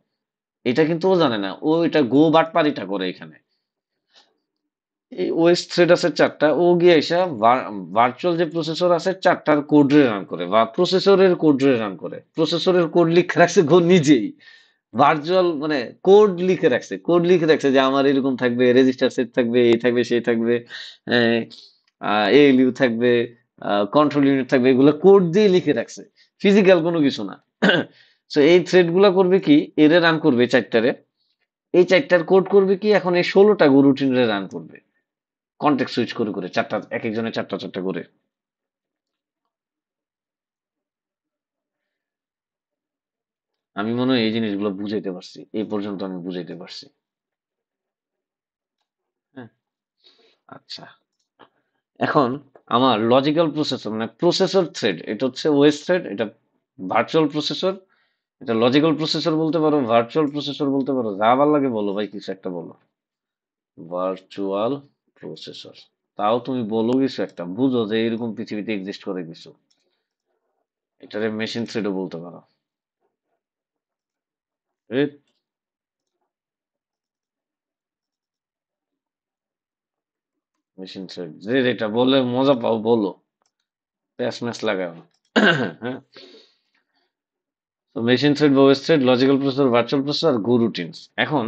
এটা কিন্তু ও জানে না, ও এটা গো বাটপারিটা করে এখানে। এই ওএস থ্রেড আছে চারটা, ও গিয়ে এসে ভার্চুয়াল যে প্রসেসর আছে চারটার কোড রে রান করে, বা প্রসেসরের কোড রে রান করে। প্রসেসরের কোড লিখে রাখছে গো নিজেই, ভার্চুয়াল মানে কোড লিখে রাখছে যে আমার এরকম থাকবে, রেজিস্টার সেট থাকবে, এই থাকবে, সেই থাকবে, এএলইউ থাকবে, কন্ট্রোল ইউনিট থাকবে, এগুলো কোড দিয়ে লিখে রাখছে, ফিজিক্যাল কোনো কিছু না। সো এই থ্রেড গুলা করবে কি, এরে রান করবে চারটারে, এই চারটার কোড করবে কি এখন এই 16টা গো রুটিন রে রান করবে, কন্টেক্সট সুইচ করে করে চারটা, এক একজনের চারটা চারটা করে। আমি মনে হয় এই জিনিসগুলো বুঝাইতে পারছি, এই পর্যন্ত আমি বুঝাইতে পারছি। হ্যাঁ, আচ্ছা। এখন আমার লজিক্যাল প্রসেসর মানে প্রসেসর থ্রেড, এটা হচ্ছে ওএস থ্রেড, এটা ভার্চুয়াল প্রসেসর, এটা লজিক্যাল প্রসেসর বলতে পারো, ভার্চুয়াল প্রসেসর বলতে পারো, যা ভালো লাগে বলো ভাই, কিছু একটা বলো। ভার্চুয়াল প্রসেসর, তাও তুমি বলো কিছু একটা, বুঝো যে এরকম পৃথিবীতে এক্সিস্ট করে কিছু। এটারে মেশিন থ্রেডও বলতে পারো। মেশিন থ্রেড, যে যেটা বলে মজা পাও বলো, প্যাস ম্যাচ লাগাও না। হ্যাঁ, তো মেশিন থ্রেড বা OS thread, logical processor, virtual processor আর গো রুটিনস। এখন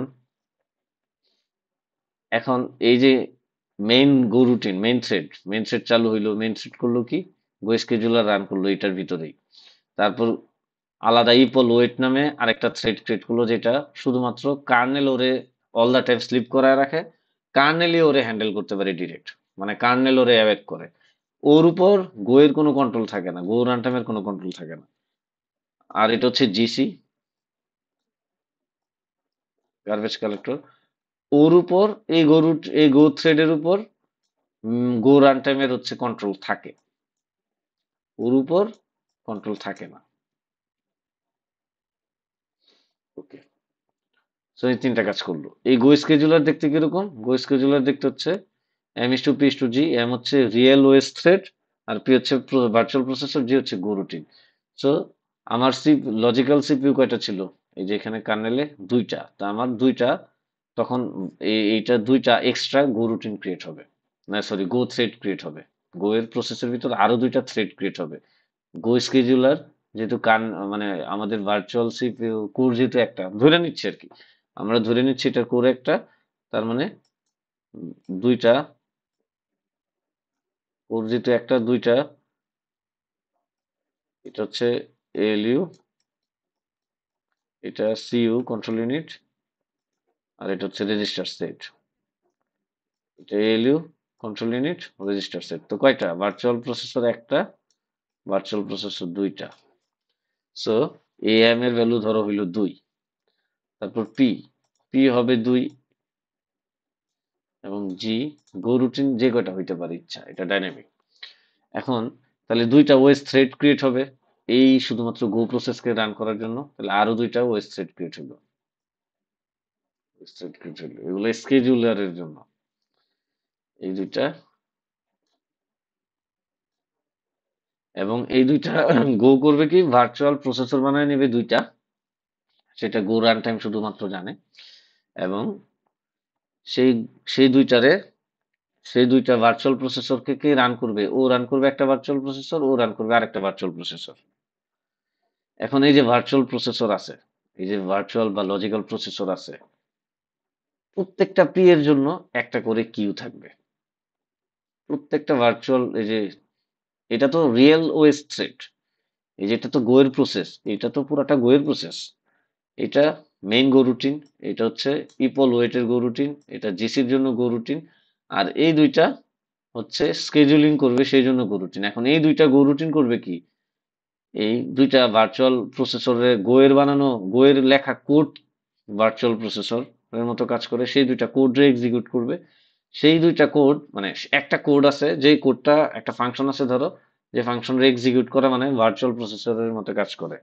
এখন এই যে main goroutine, main thread চালু হইলো, মেইন থ্রেড করলো কি, গো স্কেজুলার রান করলো এটার ভিতরেই। তারপর আলাদা ইপল ওয়েট নামে আরেকটা থ্রেড ক্রিয়েট করলো, যেটা শুধুমাত্র কার্নেল ওরে অল দা টাইম স্লিপ করায় রাখে, কার্নেলই ওরে হ্যান্ডেল করতে পারে ডিরেক্ট, মানে কার্নেল ওরে অ্যাওয়েক করে। ওর উপর গো এর কোনো কন্ট্রোল থাকে না, গো রান টাইমের কোনো কন্ট্রোল থাকে না। আর এটা হচ্ছে জিসি, গার্বেজ কালেক্টর। ওর উপর এই গো থ্রেডের উপর গো রান টাইমের হচ্ছে কন্ট্রোল থাকে, ওর উপর কন্ট্রোল থাকে না। ওকে, সো এই তিনটা কাজ করলো। এই গো স্কেজুলার দেখতে কিরকম, গো স্কেজুলার দেখতে হচ্ছে M is to P is to G, M হচ্ছে রিয়েল ওএস থ্রেড, আর পি হচ্ছে ভার্চুয়াল প্রসেসর, জি হচ্ছে গো রুটিন। সো আমার লজিক্যাল সিপিইউ কয়টা ছিল, এই যে এখানে কার্নেলে দুইটা, তা আমার দুইটা, তখন এইটা দুইটা এক্সট্রা গো রুটিন ক্রিয়েট হবে, না সরি গো থ্রেড ক্রিয়েট হবে। গো এর প্রসেসের ভিতর আরো দুইটা থ্রেড ক্রিয়েট হবে। গো স্কেজুলার, যেহেতু মানে আমাদের ভার্চুয়াল সিপিইউ কোর যেহেতু একটা ধরে নিচ্ছি আর কি, আমরা ধরে নিচ্ছি এটা কোর একটা, তার মানে দুইটা কোর যেহেতু একটা, দুইটা, এটা হচ্ছে এএলইউ, এটা সিইউ কন্ট্রোল ইউনিট, আর এটা হচ্ছে রেজিস্টার সেট। এটা ALU control unit, register set. তো কয়টা ভার্চুয়াল প্রসেসর, একটা, ভার্চুয়াল প্রসেসর দুইটা। সো এএম এর ভ্যালু ধরো হইল 2, তারপর পি, পি হবে 2, এবং জি, গো রুটিন যে কয়টা হইতে পারে ইচ্ছা, এটা ডাইনামিক। এখন তাহলে দুইটা ওএস থ্রেড ক্রিয়েট হবে এই শুধুমাত্র গো প্রসেসকে রান করার জন্য, তাহলে আরো দুইটা ওএস থ্রেড ক্রিয়েট হলো, থ্রেড ক্রিয়েট হলো, এগুলো স্কেজুলারের জন্য। এই দুইটা, এবং এই দুইটা গো করবে কি, ভার্চুয়াল প্রসেসর বানায় নেবে দুইটা, সেটা গো রান টাইম শুধুমাত্র জানে। এবং সেই সেই দুইটারে, সেই দুইটা ভার্চুয়াল প্রসেসরকে কে রান করবে, ও রান করবে একটা ভার্চুয়াল প্রসেসর, ও রান করবে আরেকটা ভার্চুয়াল প্রসেসর। এখন এই যে ভার্চুয়াল প্রসেসর আছে, এই যে ভার্চুয়াল বা লজিক্যাল প্রসেসর আছে, প্রত্যেকটা পি এর জন্য একটা করে কিউ থাকবে। প্রত্যেকটা ভার্চুয়াল, এই যে এটা তো রিয়েল ওএস থ্রেড, এই যেটা তো গোয়ের প্রসেস, এটা তো পুরাটা গোয়ের প্রসেস। এটা মেইন গো রুটিন, এটা হচ্ছে ইপল ওয়েটের গো রুটিন, এটা জিসির জন্য গো রুটিন, আর এই দুইটা হচ্ছে স্কেজুলিং করবে সেই জন্য গো রুটিন। এখন এই দুইটা গো রুটিন করবে কি, এই দুইটা ভার্চুয়াল প্রসেসরের গোয়ের বানানো, গোয়ের লেখা কোড ভার্চুয়াল প্রসেসর এর মতো কাজ করে, সেই দুইটা কোড এক্সিকিউট করবে। সেই দুইটা কোড মানে একটা কোড আছে, যেই কোডটা একটা ফাংশন আছে ধরো, যে ফাংশন এক্সিকিউট করা মানে ভার্চুয়াল প্রসেসরের মতো কাজ করে।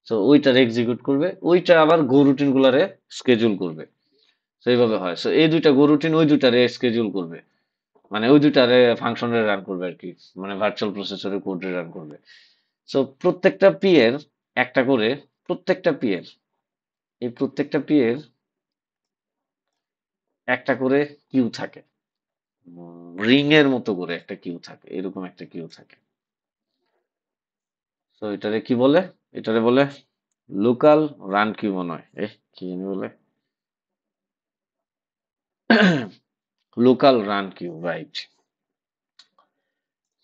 তো ওইটার এক্সিকিউট করবে, ওইটা আবার গো রুটিন গুলারে স্কেজুল করবে। তো এইভাবে হয়। সো এই দুইটা গো রুটিন ওই দুইটারে স্কেজুল করবে, মানে ওই দুইটারে ফাংশনে রান করবে আর কি, মানে ভার্চুয়াল প্রসেসরে কোড রান করবে। সো প্রত্যেকটা পি এর একটা করে, প্রত্যেকটা পি এর, এই প্রত্যেকটা পি এর একটা করে কিউ থাকে, রিং এর মতো করে একটা কিউ থাকে, এরকম একটা কিউ থাকে। তো এটারে কি বলে, এটারে বলে লোকাল রান কিউ মনে হয়, কি জানি বলে, লোকাল রান কিউ, রাইট।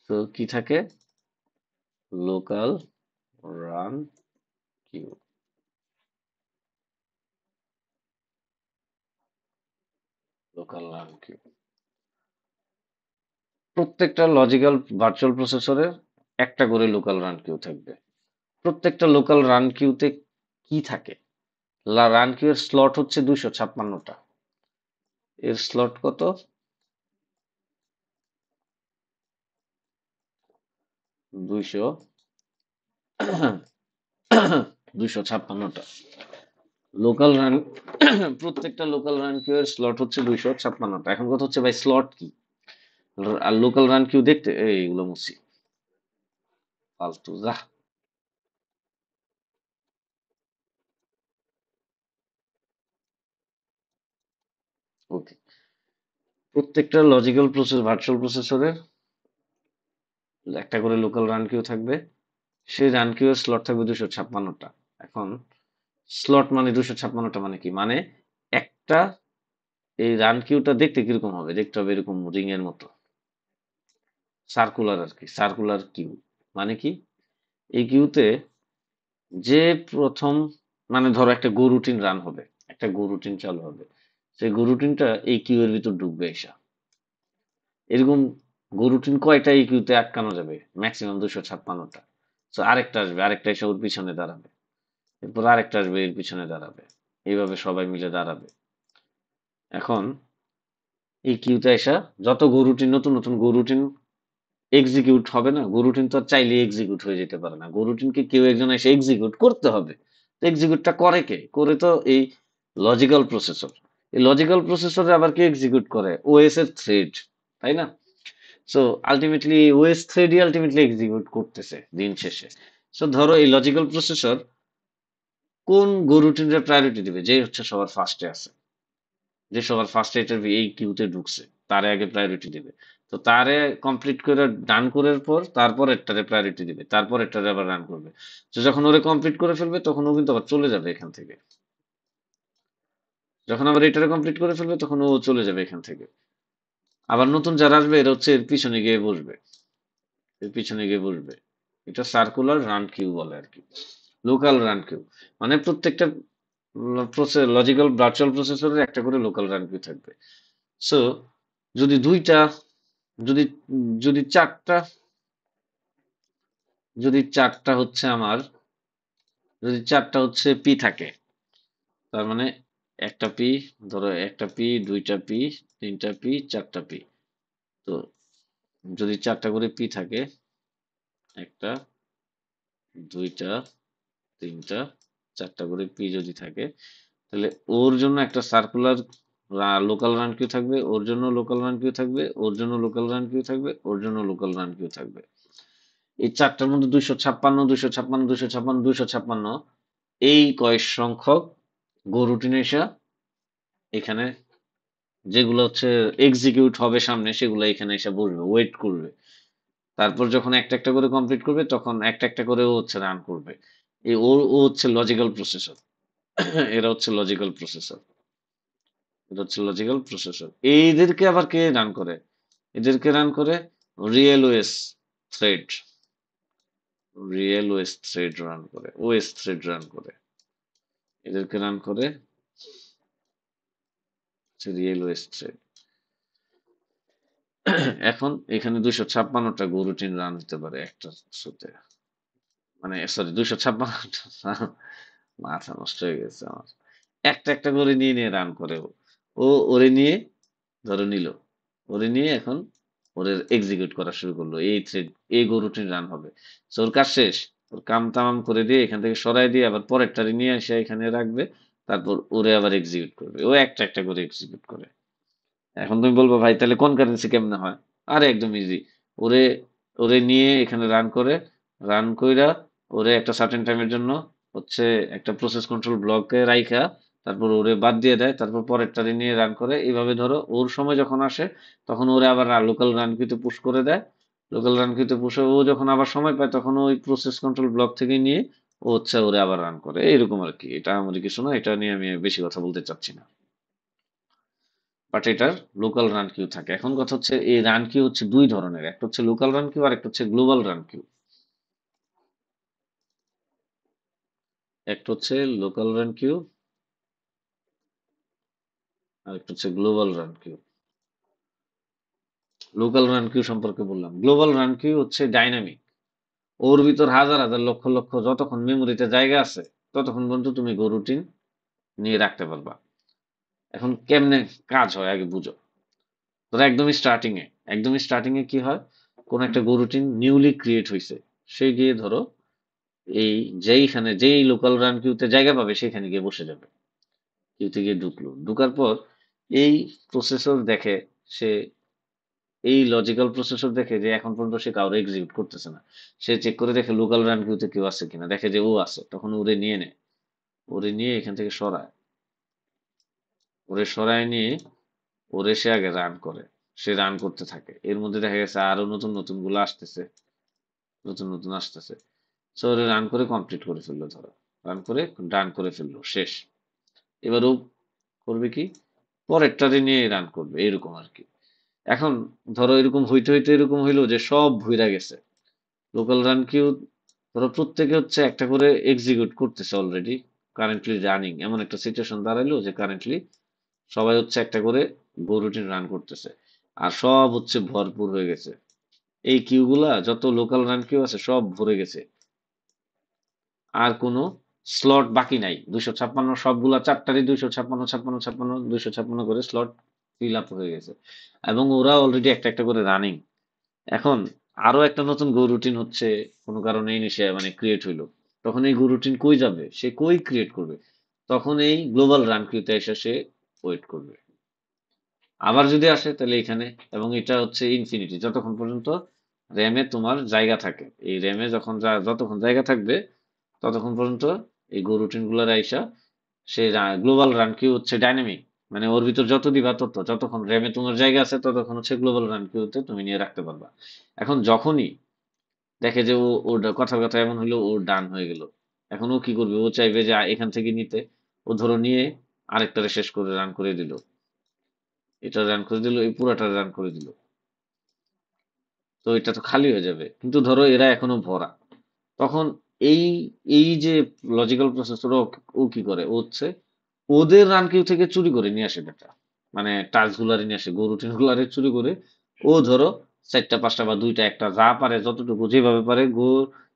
তো কি থাকে, local run queue, local run queue. প্রত্যেকটা লজিক্যাল ভার্চুয়াল প্রসেসরের একটা করে লোকাল রান কিউ থাকবে। প্রত্যেকটা লোকাল রান কিউতে কি থাকে? রান কিউ এর স্লট হচ্ছে 256টা। এর স্লট কত? 200 256টা লোকাল রান। প্রত্যেকটা লোকাল রান কিউ এর স্লট হচ্ছে 256টা। এখন কথা হচ্ছে ভাই স্লট কি? আর লোকাল রান কিউ দেখতে এইগুলো মুছি ফালতু যা। ওকে, প্রত্যেকটা লজিক্যাল প্রসেস ভার্চুয়াল প্রসেসরের একটা করে লোকাল রান কিউ থাকবে। সেই রান কিউ এর স্লট থাকবে 256টা। এখন স্লট মানে 256টা মানে কি? মানে একটা এই রান কিউটা দেখতে কিরকম হবে? দেখতে হবে এরকম রিং এর মতো, সার্কুলার আর কি, সার্কুলার কিউ। মানে কি? এই কিউতে যে প্রথম, মানে ধরো একটা গো রুটিন রান হবে, একটা গো রুটিন চালু হবে, সেই গো রুটিনটা এই কিউ এর ভিতর ঢুকবে এসা। এরকম গো রুটিন কয়টা এই কিউতে আটকানো যাবে? ম্যাক্সিমাম 256টা। তো আরেকটা আসবে, আরেকটা এসে ওর পিছনে দাঁড়াবে, এরপর আরেকটা আসবে এর পিছনে দাঁড়াবে, এইভাবে সবাই মিলে দাঁড়াবে। এখন এই কিউতে এসা যত গো রুটিন, নতুন নতুন গো রুটিন এক্সিকিউট হবে না, গো রুটিন তো আর চাইলে এক্সিকিউট হয়ে যেতে পারে না, গো রুটিনকে কেউ একজন এসে এক্সিকিউট করতে হবে। তো এক্সিকিউটটা করে কে? করে তো এই লজিক্যাল প্রসেসর। এই লজিক্যাল প্রসেসরে আবার কে এক্সিকিউট করে? ওএস এর থ্রেড, তাই না? সো আলটিমেটলি ওএস থ্রেডই আলটিমেটলি এক্সিকিউট করতেছে দিন শেষে। সো ধরো এই লজিক্যাল প্রসেসর কোন গো রুটিনের প্রায়োরিটি দিবে? যে হচ্ছে সবার ফার্স্টে আছে, যে সবার ফার্স্টে এটা এই কিউতে ঢুকছে, তারে আগে প্রায়োরিটি দিবে। তো তারে কমপ্লিট করে ডান করার পর তারপর এটারে প্রায়োরিটি দিবে, তারপর এটারে আবার রান করবে। তো যখন ওরে কমপ্লিট করে ফেলবে তখন ও কিন্তু আবার চলে যাবে এখান থেকে। যখন আবার এটারে কমপ্লিট করে ফেলবে তখন ও চলে যাবে এখান থেকে। আবার নতুন যারা আসবে এরা হচ্ছে এর পিছনে গিয়ে বসবে, এর পিছনে গিয়ে বসবে। এটা সার্কুলার রান কিউ বলে আর কি, লোকাল রান কিউ। মানে প্রত্যেকটা প্রসেস লজিক্যাল ভার্চুয়াল প্রসেসরের একটা করে লোকাল রান কিউ থাকবে। সো যদি দুইটা, যদি যদি চারটা, যদি চারটা হচ্ছে আমার, যদি চারটা হচ্ছে পি থাকে, তার মানে একটা পি, ধরো একটা পি, দুইটা পি, তিনটা পি, চারটা পি। তো যদি চারটা করে পি থাকে, একটা, দুইটা, তিনটা, চারটা করে পি যদি থাকে, তাহলে ওর জন্য একটা সার্কুলার লোকাল রান কিউ থাকবে, ওর জন্য লোকাল রান কিউ থাকবে, ওর জন্য লোকাল রান কিউ থাকবে, ওর জন্য লোকাল রান কিউ থাকবে। এই চারটার মধ্যে 256, 256, 256, 256 এই কয় সংখ্যক গো রুটিন এসা এখানে, যেগুলো হচ্ছে এক্সিকিউট হবে সামনে, সেগুলো এখানে এসে বসবে, ওয়েট করবে। তারপর যখন একটা একটা করে কমপ্লিট করবে তখন একটা একটা করে ও হচ্ছে রান করবে। এই ও হচ্ছে লজিক্যাল প্রসেসর। এরা হচ্ছে লজিক্যাল প্রসেসর, এটা হচ্ছে লজিক্যাল প্রসেসর। এইদেরকে আবার কে রান করে? এদেরকে রান করে real OS thread, real OS thread run করে, ওএস থ্রেড রান করে, এদেরকে রান করে রিয়েল ওএস থ্রেড। এখন এখানে 256টা গো রুটিন রান হতে পারে একটা শুতে, মানে সরি 256টা, মাথা নষ্ট হয়ে গেছে আমার। একটা একটা করে নিয়ে নিয়ে রান করে ও। ও ওরে নিয়ে, ধরে নিল, ওরে নিয়ে এখন ওরে এক্সিকিউট করা শুরু করলো, এই থ্রেড, এই গো রুটিন রান হবে। So ওর কাজ শেষ, ওর কাম তামাম করে দিয়ে এখান থেকে সরাই দিয়ে আবার পরেরটারে নিয়ে এসে এখানে রাখবে। তারপর ওরে আবার এক্সিকিউট করবে, ও একটা একটা করে এক্সিকিউট করে। এখন তুমি বলবো ভাই তাহলে কোন কারেন্সি কেমনে হয়? আরে একদম ইজি। ওরে ওরে নিয়ে এখানে রান করে, রান কইরা ওরে একটা সার্টেন টাইমের জন্য হচ্ছে একটা প্রসেস কন্ট্রোল ব্লকে রাইখা তারপর ওরে বাদ দিয়ে দেয়, তারপর পরেরটারে নিয়ে রান করে। এইভাবে ধরো ওর সময় যখন আসে তখন ওরে আবার লোকাল রান কিউতে পুশ করে দেয়। লোকাল রান কিউতে পুশ, ও যখন আবার সময় পায় তখন ওই প্রসেস কন্ট্রোল ব্লক থেকে নিয়ে ও হচ্ছে ওরে আবার রান করে। এরকম আর কি, এটা আমাদের কিছু না, এটা নিয়ে আমি বেশি কথা বলতে চাচ্ছি না। বাট এটার লোকাল রান কিউ থাকে। এখন কথা হচ্ছে এই রান কিউ হচ্ছে দুই ধরনের, একটা হচ্ছে লোকাল রান কিউ আর একটা হচ্ছে গ্লোবাল রান কিউ। একটা হচ্ছে লোকাল রান কিউ আর একটা হচ্ছে global run queue. Local run queue সম্পর্কে বললাম, গ্লোবাল রান কিউ হচ্ছে ডাইনামিক। ওর ভিতর হাজার হাজার লক্ষ লক্ষ যতক্ষণ মেমোরিতে জায়গা আছে ততক্ষণ পর্যন্ত তুমি গো রুটিন নিয়ে রাখতে পারবা। এখন কেমনে কাজ হয় আগে বুঝো। ধরো একদমই স্টার্টিং এ কি হয়, কোন একটা গো রুটিন নিউলি ক্রিয়েট হয়েছে, সে গিয়ে ধরো এই যেই লোকাল রান কিউতে জায়গা পাবে সেখানে গিয়ে বসে যাবে। কিউতে গিয়ে ঢুকলো, ঢুকার পর এই প্রসেসর দেখে, সে এই লজিক্যাল প্রসেসর দেখে যে এখন পর্যন্ত সে কাউরে এক্সিকিউট করতেছে না। সে চেক করে দেখে লোকাল রান কিউতে কেউ আছে কিনা, দেখে যে ও আছে, তখন ওরে নিয়ে নেয়। ওরে নিয়ে এখান থেকে সরায়, ওরে সরায় নিয়ে ওরে সে আগে রান করে। সে রান করতে থাকে, এর মধ্যে দেখা গেছে আরো নতুন নতুন গুলো আসতেছে, নতুন নতুন আসতেছে। সো ওরে রান করে কমপ্লিট করে ফেললো, ধরো রান করে ডান করে ফেললো, শেষ। এবার ও করবে কি, পরেরটারে নিয়ে রান করবে, এরকম আর কি। এখন ধরো এরকম হইতে হইতে এরকম হইলো যে সব ভুইরা গেছে লোকাল রান কিউ। ধরো প্রত্যেকে হচ্ছে একটা করে এক্সিকিউট করতেছে অলরেডি, কারেন্টলি রানিং, এমন একটা সিচুয়েশন দাঁড়াইলো যে কারেন্টলি সবাই হচ্ছে একটা করে গো রুটিন রান করতেছে, আর সব হচ্ছে ভরপুর হয়ে গেছে। এই কিউ গুলা যত লোকাল রান কিউ আছে সব ভরে গেছে, আর কোনো স্লট বাকি নাই। 256 সবগুলা চারটারই 256 করে স্লট ফিল আপ হয়ে গেছে, এবং ওরা অলরেডি একটা একটা করে রানিং। এখন আরো একটা নতুন গো রুটিন হচ্ছে কোনো কারণে সে মানে ক্রিয়েট হইলো, তখন এই গো রুটিন কই যাবে, সে কই ক্রিয়েট করবে, তখন এই গ্লোবাল রান কিউতে এসে সে ওয়েট করবে। আবার যদি আসে তাহলে এখানে, এবং এটা হচ্ছে ইনফিনিটি, যতক্ষণ পর্যন্ত র্যামে তোমার জায়গা থাকে। এই র্যামে যতক্ষণ জায়গা থাকবে ততক্ষণ পর্যন্ত এই গো রুটিন গুলার আইসা সে গ্লোবাল রান কিউ হচ্ছে ডাইনামিক, মানে ওর ভিতর যত দিবা তত, যতক্ষণ র্যামে তোমার জায়গা আছে ততক্ষণ হচ্ছে গ্লোবাল রান কিউতে তুমি নিয়ে রাখতে পারবা। এখন যখনই দেখে যে ওর কথা কথা এমন হলো ও ডান হয়ে গেল, এখন ও কি করবে, ও চাইবে যে এখান থেকে নিতে। ও ধরো নিয়ে আরেকটারে শেষ করে রান করে দিল, এটা রান করে দিল, এই পুরাটা রান করে দিল, তো এটা তো খালি হয়ে যাবে, কিন্তু ধরো এরা এখনো ভরা। তখন এই এই যে লজিক্যাল প্রসেসর, ও কি করে, ও হচ্ছে ওদের রান কিউ থেকে চুরি করে নিয়ে আসে ডেটা, মানে টাস্ক গুলারে নিয়ে আসে, গো রুটিন গুলারে চুরি করে। ও ধরো চারটা পাঁচটা বা দুইটা একটা যা পারে, যতটুকু যেভাবে পারে, গো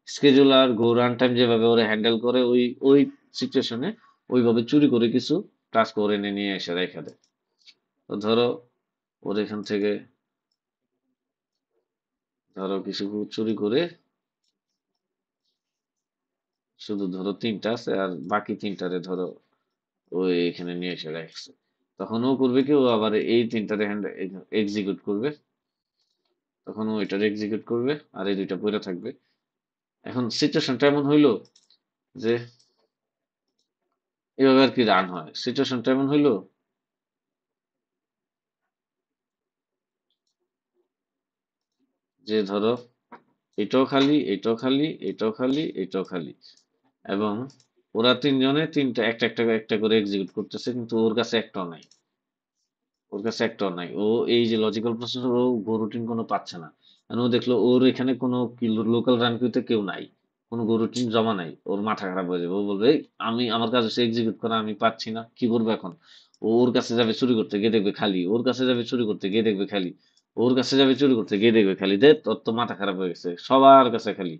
স্কেজুলার গো রান টাইম যেভাবে ওরা হ্যান্ডেল করে, ওই ওই সিচুয়েশনে ওইভাবে চুরি করে কিছু টাস্ক ওরে এনে নিয়ে এসে রেখে দেয়। তো ধরো ওর এখান থেকে ধরো কিছু চুরি করে, শুধু ধরো তিনটা আছে আর বাকি তিনটারে ধরো ওই এখানে নিয়ে এসে রাখছে। তখন ও করবে কি, ও আবার এই তিনটারে হ্যান্ড এক্সিকিউট করবে, তখন ও এটার এক্সিকিউট করবে আর এই দুইটা পড়ে থাকবে। এখন সিচুয়েশনটা এমন হইলো যে এভাবে আর কি রান হয়, সিচুয়েশনটা এমন হইলো যে ধরো এটাও খালি, এটাও খালি, এটাও খালি, এটাও খালি, এবং ওরা তিনজনে তিনটা একটা একটা একটা করে এক্সিকিউট করতেছে, কিন্তু ওর কাছে একটাও নাই। ওর কাছে একটাও নাই। ও এই যে লজিক্যাল প্রসেসর, ও গো রুটিন কোনো পাচ্ছে না। আর ও দেখলো ওর এখানে কোনো লোকাল রান কিউতে কেউ নাই, কোনো গো রুটিন জমা নাই, ওর মাথা খারাপ হয়ে যাবে। ও বলবে, "এই, আমি আমার কাজ হচ্ছে এক্সিকিউট করা, আমি পাচ্ছি না, কি করবো এখন?" ও ওর কাছে যাবে চুরি করতে, গিয়ে দেখবে খালি, ওর কাছে যাবে চুরি করতে, গিয়ে দেখবে খালি, ওর কাছে যাবে চুরি করতে, গিয়ে দেখবে খালি। দে, তোর তো মাথা খারাপ হয়ে গেছে, সবার কাছে খালি।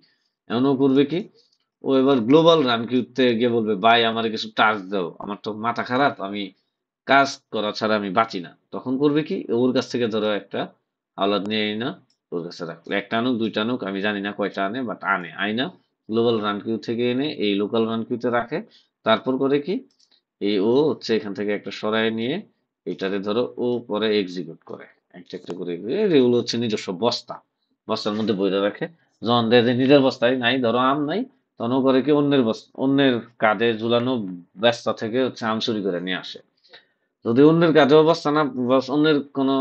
এমন ও করবে কি, ও এবার গ্লোবাল রান কিউতে গিয়ে বলবে, ভাই আমার কিছু টাস্ক দাও, আমার তো মাথা খারাপ, আমি কাজ করা ছাড়া আমি বাঁচি না। তখন করবে কি, ওর কাছ থেকে ধরো একটা আওলাদ নিয়ে আইনা ওর কাছে রাখলো, একটা আনুক দুইটা আনুক আমি জানি না কয়টা আনে, বাট আনে, আইনা গ্লোবাল রান কিউ থেকে এনে এই লোকাল রান কিউতে রাখে। তারপর করে কি, এই ও হচ্ছে এখান থেকে একটা সরায় নিয়ে এটারে ধরো ও পরে এক্সিকিউট করে, একটা একটা করে এগুলো হচ্ছে নিজস্ব বস্তা, বস্তার মধ্যে বইরা রাখে। যখন দেখে যে নিজের বস্তায় নাই, ধরো আম নাই, তখন ও করে কি অন্যের বস্তা, অন্যের কাঁধে ঝুলানো বস্তা থেকে হচ্ছে আম চুরি করে নিয়ে আসে। যদি অন্যের কাছে অবস্থা না, অন্যের কোনো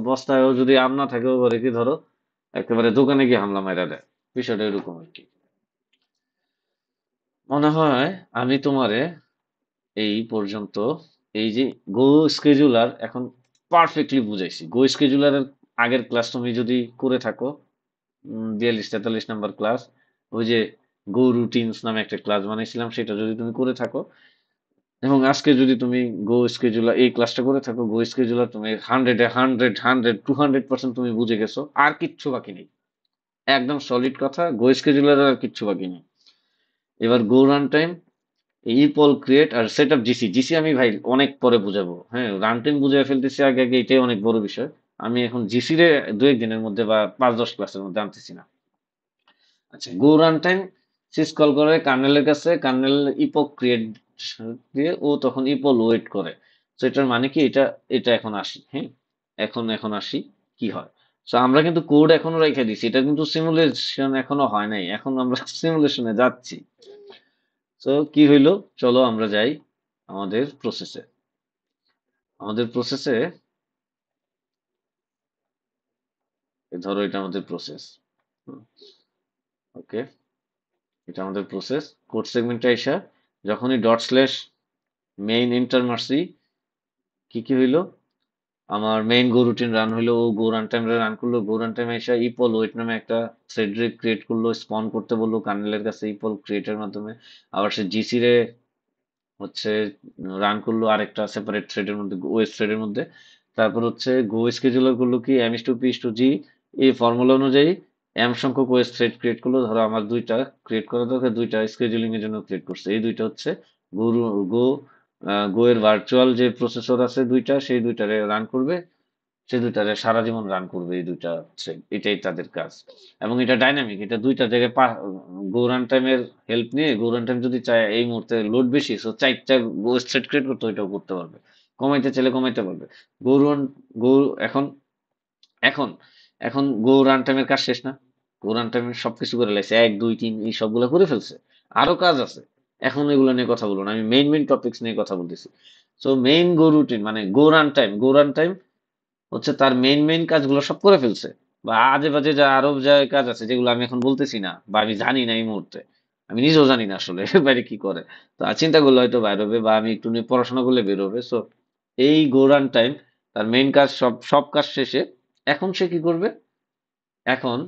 বস্তায়ও যদি আম না থাকে, ও করে কি, ধরো একেবারে দোকানে গিয়ে হামলা মাইরা দেয়। বিষয়টা এরকম আর কি। মনে হয় আমি তোমারে এই পর্যন্ত এই যে গো স্কেজুলার এখন পারফেক্টলি বুঝাইছি। গো স্কেজুলারের আগের ক্লাস তুমি যদি করে থাকো, 42-43 নাম্বার ক্লাস, ওই যে গো রুটিনস নামে একটা ক্লাস বানাইছিলাম, সেটা যদি তুমি করে থাকো, এবং আজকে যদি তুমি গো স্কেজুলার এই ক্লাসটা করে থাকো, গো স্কেজুলার তুমি 200% তুমি বুঝে গেছো, আর কিচ্ছু বাকি নেই। একদম সলিড কথা, গো স্কেজুলার আর কিচ্ছু বাকি নেই। এবার গো রান টাইম, ইপল ক্রিয়েট আর সেট আপ জিসি জিসি আমি ভাই অনেক পরে বুঝাবো, হ্যাঁ রান টাইম বুঝে ফেলতেছি আগে আগে, এটাই অনেক বড় বিষয়। আমি এখন জিসি রে 2-1 দিনের মধ্যে বা 5-10 ক্লাসের মধ্যে আনতেছি না। আচ্ছা, গো রান টাইম সিস কল করে কার্নেলের কাছে, কার্নেল ইপক ক্রিয়েট দিয়ে ও তখন ইপল ওয়েট করে। তো এটার মানে কি, এটা এটা এখন আসি, হ্যাঁ এখন আসি কি হয়। তো আমরা কিন্তু কোড এখনো রেখে দিছি, এটা কিন্তু সিমুলেশন এখনো হয় নাই, এখন আমরা সিমুলেশনে যাচ্ছি। তো কি হইলো, চলো আমরা যাই আমাদের প্রসেসে। আমাদের প্রসেসে ধরো এটা আমাদের প্রসেস, ওকে, এটা আমাদের প্রসেস। কোড সেগমেন্টে আইসা যখনই ডট স্ল্যাশ মেইন এন্টার মারছি, কি কি হইলো, আমার মেইন গো রুটিন রান হইলো, ও গো রান টাইম রান করলো, গো রান টাইম এসে ইপল ওয়েট নামে একটা থ্রেড ক্রিয়েট করলো, স্পন করতে বললো কার্নেলের কাছে ইপল ক্রিয়েটের মাধ্যমে। আবার সে জিসি রে হচ্ছে রান করলো আরেকটা সেপারেট থ্রেডের মধ্যে, ওএস থ্রেডের মধ্যে। তারপর হচ্ছে গো স্কেজুলার করলো কি M is to P is to G, এই ফর্মুলা অনুযায়ী এম সংখ্যক ওএস থ্রেড ক্রিয়েট করলো। ধরো আমার দুইটা ক্রিয়েট করা দরকার, দুইটা স্কেজুলিং এর জন্য ক্রিয়েট করছে, এই দুইটা হচ্ছে গো গো গো এর ভার্চুয়াল যে প্রসেসর আছে দুইটা, সেই দুইটারে রান করবে, সে দুইটারে সারা জীবন রান করবে এই দুইটা থ্রেড, এটাই তাদের কাজ। এবং এটা ডাইনামিক, এটা দুইটা জায়গায় গো রান টাইমের হেল্প নিয়ে গো রান টাইম যদি চায় এই মুহূর্তে লোড বেশি, সো চারটা গো থ্রেড ক্রিয়েট করতে, ওইটাও করতে পারবে, কমাইতে চাইলে কমাইতে পারবে। গো রান গো এখন এখন এখন গো রান টাইমের কাজ শেষ না, গো রান টাইমের সবকিছু করে লাইছে, 1 2 3 এই সবগুলো করে ফেলছে, আরো কাজ আছে। এখন এগুলো নিয়ে কথা বলবো না, আমি মেইন টপিকস নিয়ে কথা বলতেছি। সো মেইন গো রুটিন মানে গো রান টাইম হচ্ছে তার মেইন কাজগুলো সব করে ফেলছে, বা আজে বাজে যা আরো যা কাজ আছে যেগুলো আমি এখন বলতেছি না বা আমি জানি না এই মুহূর্তে, আমি নিজেও জানি না আসলে এর বাইরে কি করে। তো চিন্তা করলে হয়তো বাইর হবে, বা আমি একটু নিয়ে পড়াশোনা করলে বের হবে। সো এই গোরান টাইম তার মেইন কাজ, সব সব কাজ শেষে এখন সে কি করবে, এখন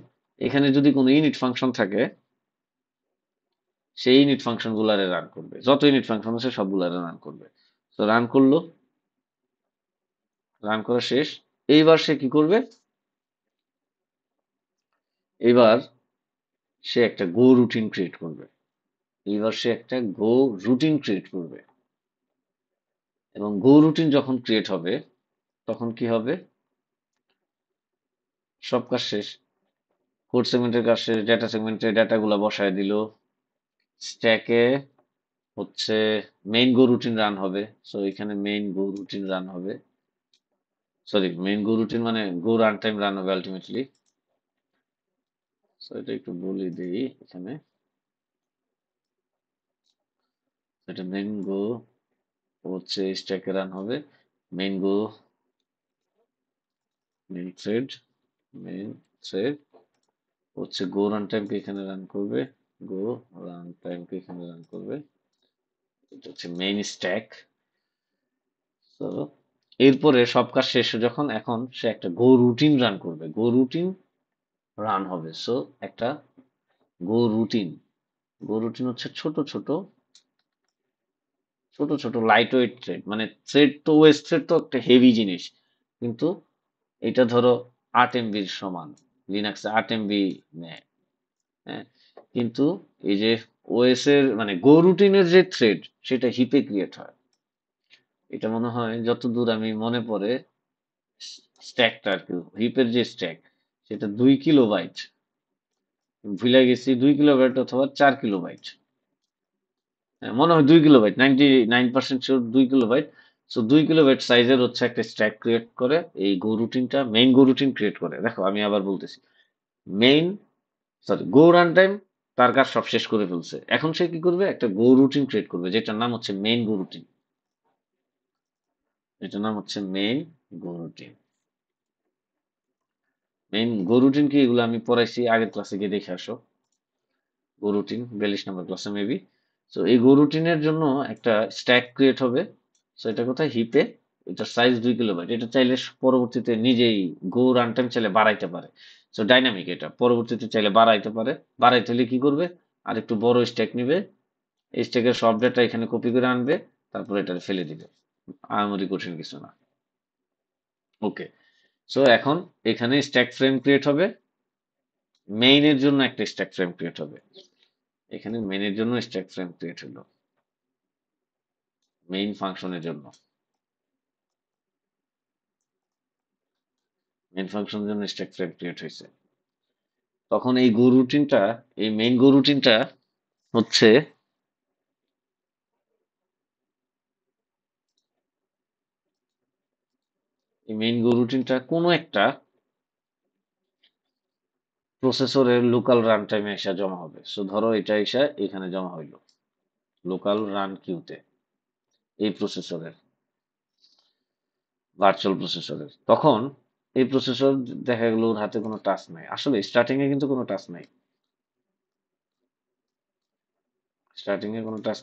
এখানে যদি কোনো ইউনিট ফাংশন থাকে, সেই ইউনিট ফাংশন গুলারে রান করবে, যত ইউনিট ফাংশন আছে সবগুলারে রান করবে। তো রান করলো, রান করা শেষ। এইবার সে কি করবে, এবার সে একটা গো রুটিন ক্রিয়েট করবে। এইবার সে একটা গো রুটিন ক্রিয়েট করবে, এবং গো রুটিন যখন ক্রিয়েট হবে তখন কি হবে, সব কাজ শেষ, কোড সেগমেন্টের কাজ শেষ, ডেটা সেগমেন্টে ডেটাগুলো বসায় দিল, স্ট্যাকে হচ্ছে মেইন গো রুটিন রান হবে। সো এখানে মেইন গো রুটিন রান হবে, সরি মেইন গো রুটিন মানে গো রান টাইম রান হবে আলটিমেটলি। সো এটা একটু বলে দিই এখানে, এটা মেইন গো হচ্ছে স্ট্যাকে রান হবে, মেইন গো মেইন থ্রেড, মেইন থ্রেড হচ্ছে গো রান টাইমকে এখানে রান করবে, গো রান টাইমকে এখানে রান করবে, এটা হচ্ছে মেইন স্ট্যাক। তো এরপরে সব কাজ শেষ যখন, এখন সে একটা গো রুটিন রান করবে, গো রুটিন রান হবে। সো একটা গো রুটিন, গো রুটিন হচ্ছে ছোট ছোট লাইট ওয়েট থ্রেড, মানে থ্রেড তো ওয়েস থ্রেড তো একটা হেভি জিনিস, কিন্তু এটা ধরো 8 MB সমান, লিনাক্সে 8 MB নেয়, হ্যাঁ, কিন্তু এই যে ওএস এর মানে গো রুটিনের যে থ্রেড সেটা হিপে ক্রিয়েট হয়। এটা মনে হয় যতদূর আমি মনে পড়ে, স্ট্যাকটা আর কি, হিপের যে স্ট্যাক সেটা 2 কিলোবাইট, ভুলে গেছি 2 কিলোবাইট অথবা 4 কিলোবাইট, মনে হয় 2 kilobyte, 99% sure 2 kilobyte. So 2 kilobyte সাইজের হচ্ছে একটা স্ট্যাক ক্রিয়েট করে এই গো রুটিনটা, মেইন গো রুটিন ক্রিয়েট করে। দেখো আমি আবার বলতেছি, মেইন সরি গো রান টাইম তার কাজ সব শেষ করে ফেলছে, এখন সে কি করবে, একটা গো রুটিন ক্রিয়েট করবে যেটার নাম হচ্ছে মেইন গো রুটিন, এটার নাম হচ্ছে মেইন গো রুটিন। মেইন গো রুটিন কি, এগুলো আমি পড়াইছি আগের ক্লাসে, গিয়ে দেখে আসো, গো রুটিন 42 নম্বর ক্লাসে মেবি। তো এই গো রুটিনের জন্য একটা স্ট্যাক ক্রিয়েট হবে। তো এটা কোথায়, হিপে, এটার সাইজ 2 কিলোবাইট, এটা চাইলে পরবর্তীতে নিজেই গো রান টাইম চাইলে বাড়াইতে পারে। তো ডাইনামিক, এটা পরবর্তীতে চাইলে বাড়াইতে পারে, বাড়াইতে হলে কি করবে, আর একটু বড় স্ট্যাক নিবে, এই স্ট্যাকের সব ডেটা এখানে কপি করে আনবে, তারপর এটা ফেলে দিবে, আহামরি কঠিন কিছু না। ওকে, সো এখন এখানে স্ট্যাক ফ্রেম ক্রিয়েট হবে, মেইনের জন্য একটা স্ট্যাক ফ্রেম ক্রিয়েট হবে, এখানে মেইনের জন্য স্ট্যাক ফ্রেম ক্রিয়েট হলো। মেইন ফাংশনের জন্য স্ট্যাক ফ্রেম ক্রিয়েট হয়েছে। তখন এই গো রুটিনটা, এই মেইন গো রুটিনটা হচ্ছে কোনো একটা প্রসেসরের লোকাল রান টাইমে এসে জমা হবে। সো ধরো এটা এসে এখানে জমা হইলো লোকাল রান কিউতে, এই প্রসেসরের, ভার্চুয়াল প্রসেসরের। তখন এই প্রসেসর দেখা গেল ওর হাতে কোনো টাস্ক নাই, আসলে স্টার্টিং এ কিন্তু কোনো টাস্ক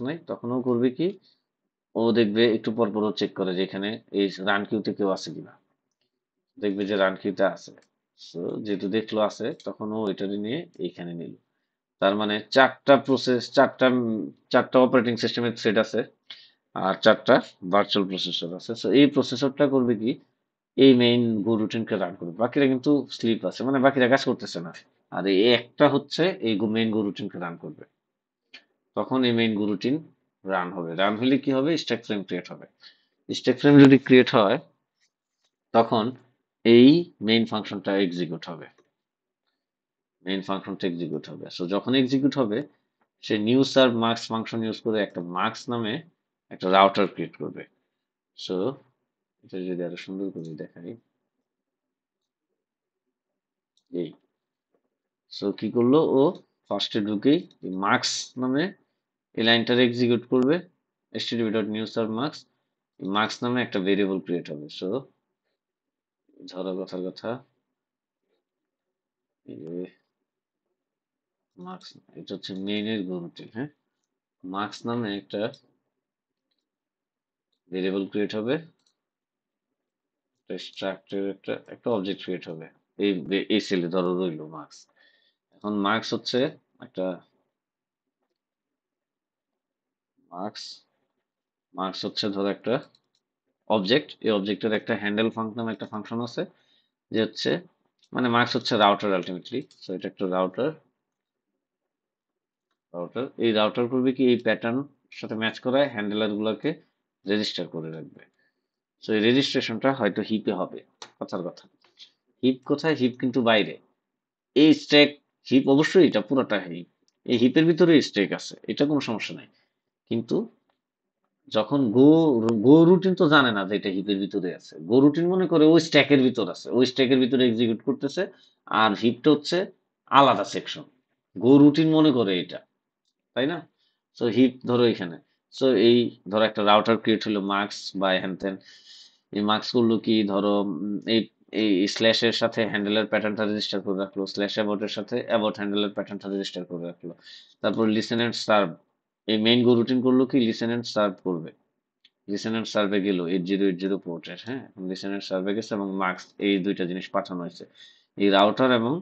নাই, তখন ও করবে কি, ও দেখবে একটু পর পর চেক করে যে এখানে এই রান কিউতে কেউ আছে কিনা, দেখবে যে রান কিউতে আছে। সো যেহেতু দেখলো আছে, তখন ও এটারে নিয়ে এইখানে নিল। তার মানে চারটা অপারেটিং সিস্টেমের থ্রেড আছে, আর চারটা ভার্চুয়াল প্রসেসর আছে। সো এই প্রসেসরটা করবে কি, এই মেইন গো রুটিনকে রান করবে, বাকিরা কিন্তু স্লিপ আছে, মানে বাকিরা কাজ করতেছে না। আর এই একটা হচ্ছে এই মেইন গো রুটিনকে রান করবে। তখন এই মেইন গো রুটিন রান হবে, রান হলে কি হবে, স্ট্যাক ফ্রেম ক্রিয়েট হবে। স্ট্যাক ফ্রেম যদি ক্রিয়েট হয়, তখন এই মেইন ফাংশনটা এক্সিকিউট হবে, সো যখন এক্সিকিউট হবে, সে new serve mux function use করে একটা মার্কস নামে একটা রাউটার ক্রিয়েট করবে। সো এটা যদি আরো সুন্দর করে দেখাই, এই, সো কি করলো ও, ফার্স্টে ঢুকেই মার্কস নামে এই লাইনটার এক্সিকিউট করবে, http dot new serve marks, marks নামে একটা ভেরিয়েবল ক্রিয়েট হবে। সো ধরো কথার কথা, মার্কস, এটা হচ্ছে মেইনের গরুটি, হ্যাঁ, মার্কস নামে একটা ভেরিয়েবল ক্রিয়েট হবে, একটা স্ট্রাকচার, একটা অবজেক্ট ক্রিয়েট হবে। এই এই সেলে ধরো রইলো মার্কস। এখন মার্কস হচ্ছে একটা মার্কস মার্কস হচ্ছে ধরো একটা অবজেক্ট, এই অবজেক্টের একটা হ্যান্ডেল ফাংশন নামে একটা ফাংশন আছে, যে হচ্ছে, মানে মার্কস হচ্ছে রাউটার আলটিমেটলি। সো এটা একটা রাউটার এই রাউটার করবে কি, এই প্যাটার্ন সাথে ম্যাচ করায় হ্যান্ডেলার গুলোকে রেজিস্টার করে রাখবে। সো এই রেজিস্ট্রেশনটা হয়তো হিপে হবে, কথার কথা। হিপ কোথায়, হিপ কিন্তু বাইরে। এই স্ট্যাক, হিপ অবশ্যই এটা পুরোটা হিপ, এই হিপের ভিতরে স্ট্যাক আছে, এটা কোনো সমস্যা নাই। কিন্তু যখন গো রুটিন তো জানে না যে এটা হিপের ভিতরে আছে, গো রুটিন মনে করে ওই স্ট্যাকের ভিতর আছে, ওই স্ট্যাকের ভিতরে এক্সিকিউট করতেছে, আর হিপটা হচ্ছে আলাদা সেকশন। গো রুটিন মনে করে এটা, তাই না? সো হিপ ধরো এখানে, সো এই ধরো একটা রাউটার ক্রিয়েট হলো মার্কস বা হ্যান ত্যান, এই মার্কস গুলো কি ধরো, এই এই স্ল্যাশের সাথে হ্যান্ডেলের প্যাটার্নটা রেজিস্টার করে রাখলো, স্ল্যাশ অ্যাবাউটের সাথে অ্যাবাউট হ্যান্ডেলের প্যাটার্নটা রেজিস্টার করে রাখলো। তারপর লিসেন এন্ড সার্ভ, এই মেইন গো রুটিন করলো কি, লিসেন এন্ড সার্ভ করবে। লিসেন এন্ড সার্ভে গেল 8080 পোর্টের, হ্যাঁ, লিসেন এন্ড সার্ভে গেছে এবং মার্কস, এই দুইটা জিনিস পাঠানো হয়েছে। এই রাউটার এবং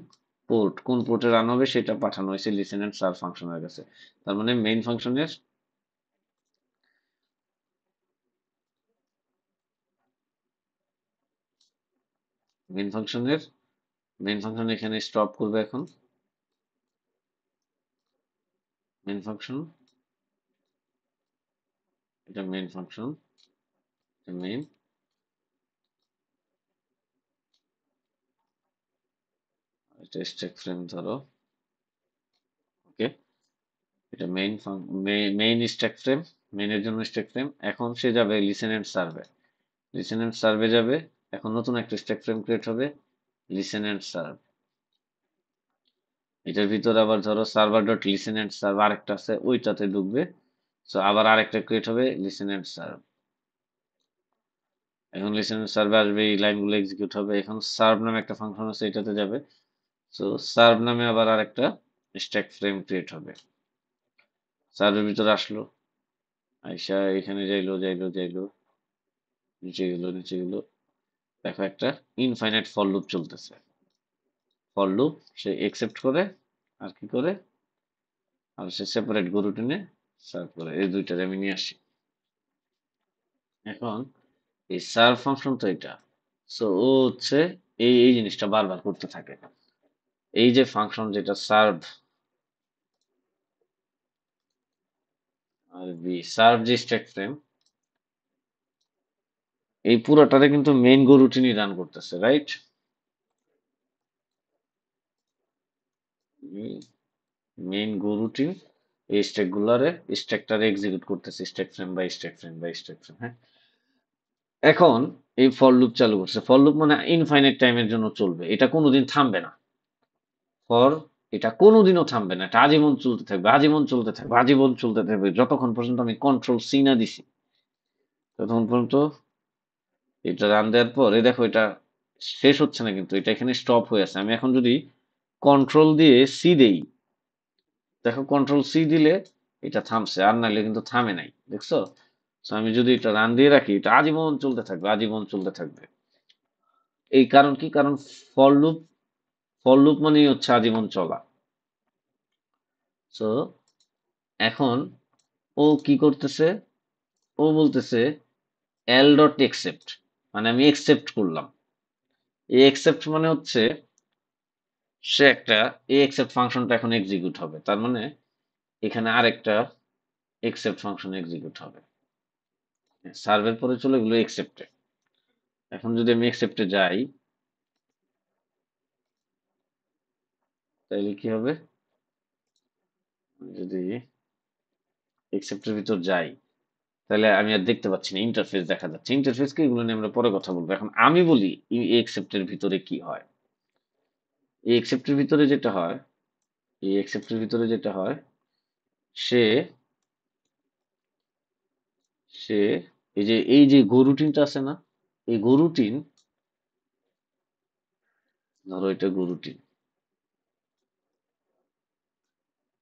পোর্ট কোন পোর্টে রান হবে সেটা পাঠানো হয়েছে লিসেন এন্ড সার্ভ ফাংশনের কাছে। তার মানে মেইন ফাংশনের মেইন ফাংশন এখানে স্টপ করবে এখন। মেইন ফাংশন, এটা মেইন ফাংশন, এটা মেইন, এটা স্ট্যাক ফ্রেম ধরো, ওকে, এটা মেইন স্ট্যাক ফ্রেম, মেইনের জন্য স্ট্যাক ফ্রেম। এখন সে যাবে লিসেন এন্ড সার্ভে যাবে। এখন নতুন একটা স্ট্যাক ফ্রেম ক্রিয়েট হবে, লিসেন এন্ড সার্ভ। এটার ভিতরে আবার ধরো server dot listen and serve আরেকটা আছে, ওইটাতে ঢুকবে। সো আবার আরেকটা ক্রিয়েট হবে, লিসেন এন্ড সার্ভ। এখন লিসেন এন্ড সার্ভে আসবে, এই লাইনগুলো এক্সিকিউট হবে। এখন সার্ভ নামে একটা ফাংশন আছে, এটাতে যাবে। সো সার্ভ নামে আবার আরেকটা স্ট্যাক ফ্রেম ক্রিয়েট হবে, সার্ভের ভিতরে আসলো, আইসা এখানে যাইলো, নিচে গেলো। দেখো একটা ইনফাইনাইট ফর লুপ চলতেছে। ফর লুপ সে একসেপ্ট করে, আর কি করে, আর সে সেপারেট গো রুটিনে সার্ভ করে। এই দুইটার আমি নিয়ে আসি। এখন এই সার্ভ ফাংশন তো এটা, সো ও হচ্ছে এই জিনিসটা বারবার করতে থাকে। এই যে ফাংশন যেটা সার্ভ, আর বি সার্ভ যে স্ট্যাক ফ্রেম, এই পুরোটারে কিন্তু মেইন গো রুটিনই রান করতেছে, রাইট? মেইন গো রুটিন এই স্ট্যাক গুলারে স্ট্যাকটারে এক্সিকিউট করতেছে stack frame by stack frame by stack frame. হ্যাঁ, এখন এই ফর লুপ চালু করছে। ফর লুপ মানে ইনফাইনাইট টাইমের জন্য চলবে, এটা কোনোদিন থামবে না। ফর এটা কোনোদিনও থামবে না, এটা আজীবন চলতে থাকবে, আজীবন চলতে থাকবে, আজীবন চলতে থাকবে, যতক্ষণ পর্যন্ত আমি কন্ট্রোল সি না দিছি ততক্ষণ পর্যন্ত। এটা রান দেওয়ার পর এই দেখো এটা শেষ হচ্ছে না, কিন্তু এটা এখানে স্টপ হয়ে আছে। আমি এখন যদি কন্ট্রোল দিয়ে সি দেই, দেখো কন্ট্রোল সি দিলে এটা থামছে, আর নাহলে কিন্তু থামে নাই, দেখছো? So আমি যদি এটা রান দিয়ে রাখি এটা আজীবন চলতে থাকবে, আজীবন চলতে থাকবে। এই কারণ কি? কারণ ফর লুপ, ফর লুপ মানেই হচ্ছে আজীবন চলা। সো এখন ও কি করতেছে? ও বলতেছে এল ডট একসেপ্ট, মানে আমি একসেপ্ট করলাম। এই একসেপ্ট মানে হচ্ছে সে একটা, এই একসেপ্ট ফাংশনটা এখন এক্সিকিউট হবে, তার মানে এখানে আরেকটা একসেপ্ট ফাংশন এক্সিকিউট হবে। সার্ভের পরে চলে গেলো একসেপ্টে। এখন যদি আমি একসেপ্টে যাই তাহলে কি হবে? যদি একসেপ্টের ভিতর যাই তাহলে আমি আর দেখতে পাচ্ছি না, ইন্টারফেস দেখা যাচ্ছে। ইন্টারফেস কি, এগুলো নিয়ে আমরা পরে কথা বলবো। এখন আমি বলি এই একসেপ্টের ভিতরে কি হয়। এই একসেপ্টের ভিতরে যেটা হয়, এই একসেপ্টের ভিতরে যেটা হয়, সে সে এই যে গো রুটিনটা আছে না, এই গো রুটিন, ধরো এটা গো রুটিন,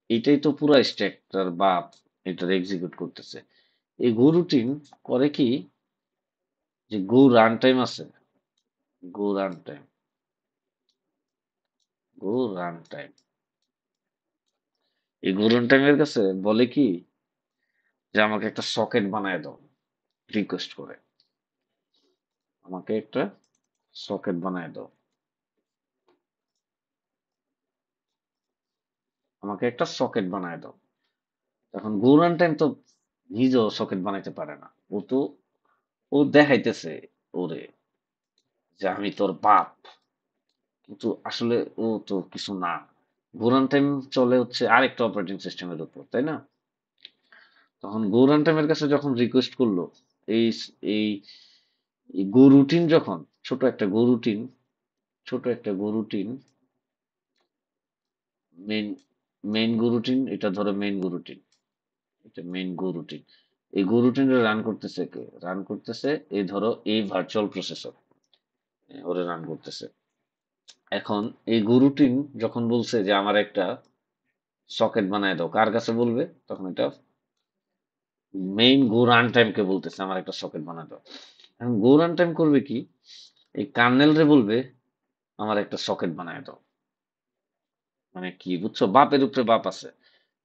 এটাই তো পুরো স্ট্যাকটার বাপ, এটার এক্সিকিউট করতেছে। এই গো রুটিন করে কি, যে গো রান টাইম আছে, গো রান টাইম, গো রান টাইম, এই গো রান টাইমের কাছে বলে কি, যে আমাকে একটা সকেট বানায় দাও, রিকোয়েস্ট করে আমাকে একটা সকেট বানায় দাও, আমাকে একটা সকেট বানায় দাও। এখন গো রান টাইম তো নিজেও সকেট বানাইতে পারে না। ও তো, ও দেখাইতেছে ওরে যে আমি তোর বাপ, কিন্তু আসলে ও তো কিছু না। গো রান টাইম চলে হচ্ছে আরেকটা অপারেটিং সিস্টেমের উপর, তাই না? তখন গো রান টাইমের কাছে যখন রিকোয়েস্ট করলো, এই এই গো রুটিন যখন, ছোট একটা গো রুটিন, ছোট একটা গো রুটিন, মেইন মেইন গো রুটিন, এটা ধরো মেইন গো রুটিন, এটা মেইন গো রুটিন। এই গো রুটিনটা রান করতেছে কে? রান করতেছে এই ধরো এই ভার্চুয়াল প্রসেসর, ওরে রান করতেছে। এখন এই গো রুটিন যখন বলছে যে আমার একটা সকেট বানায় দাও, কার কাছে বলবে? তখন এটা মেইন গো রান টাইমকে বলতেছে আমার একটা সকেট বানায় দাও। এখন গো রান টাইম করবে কি, এই কার্নেল রে বলবে আমার একটা সকেট বানায় দাও। মানে কি বুঝছো? বাপের উপরে বাপ আছে।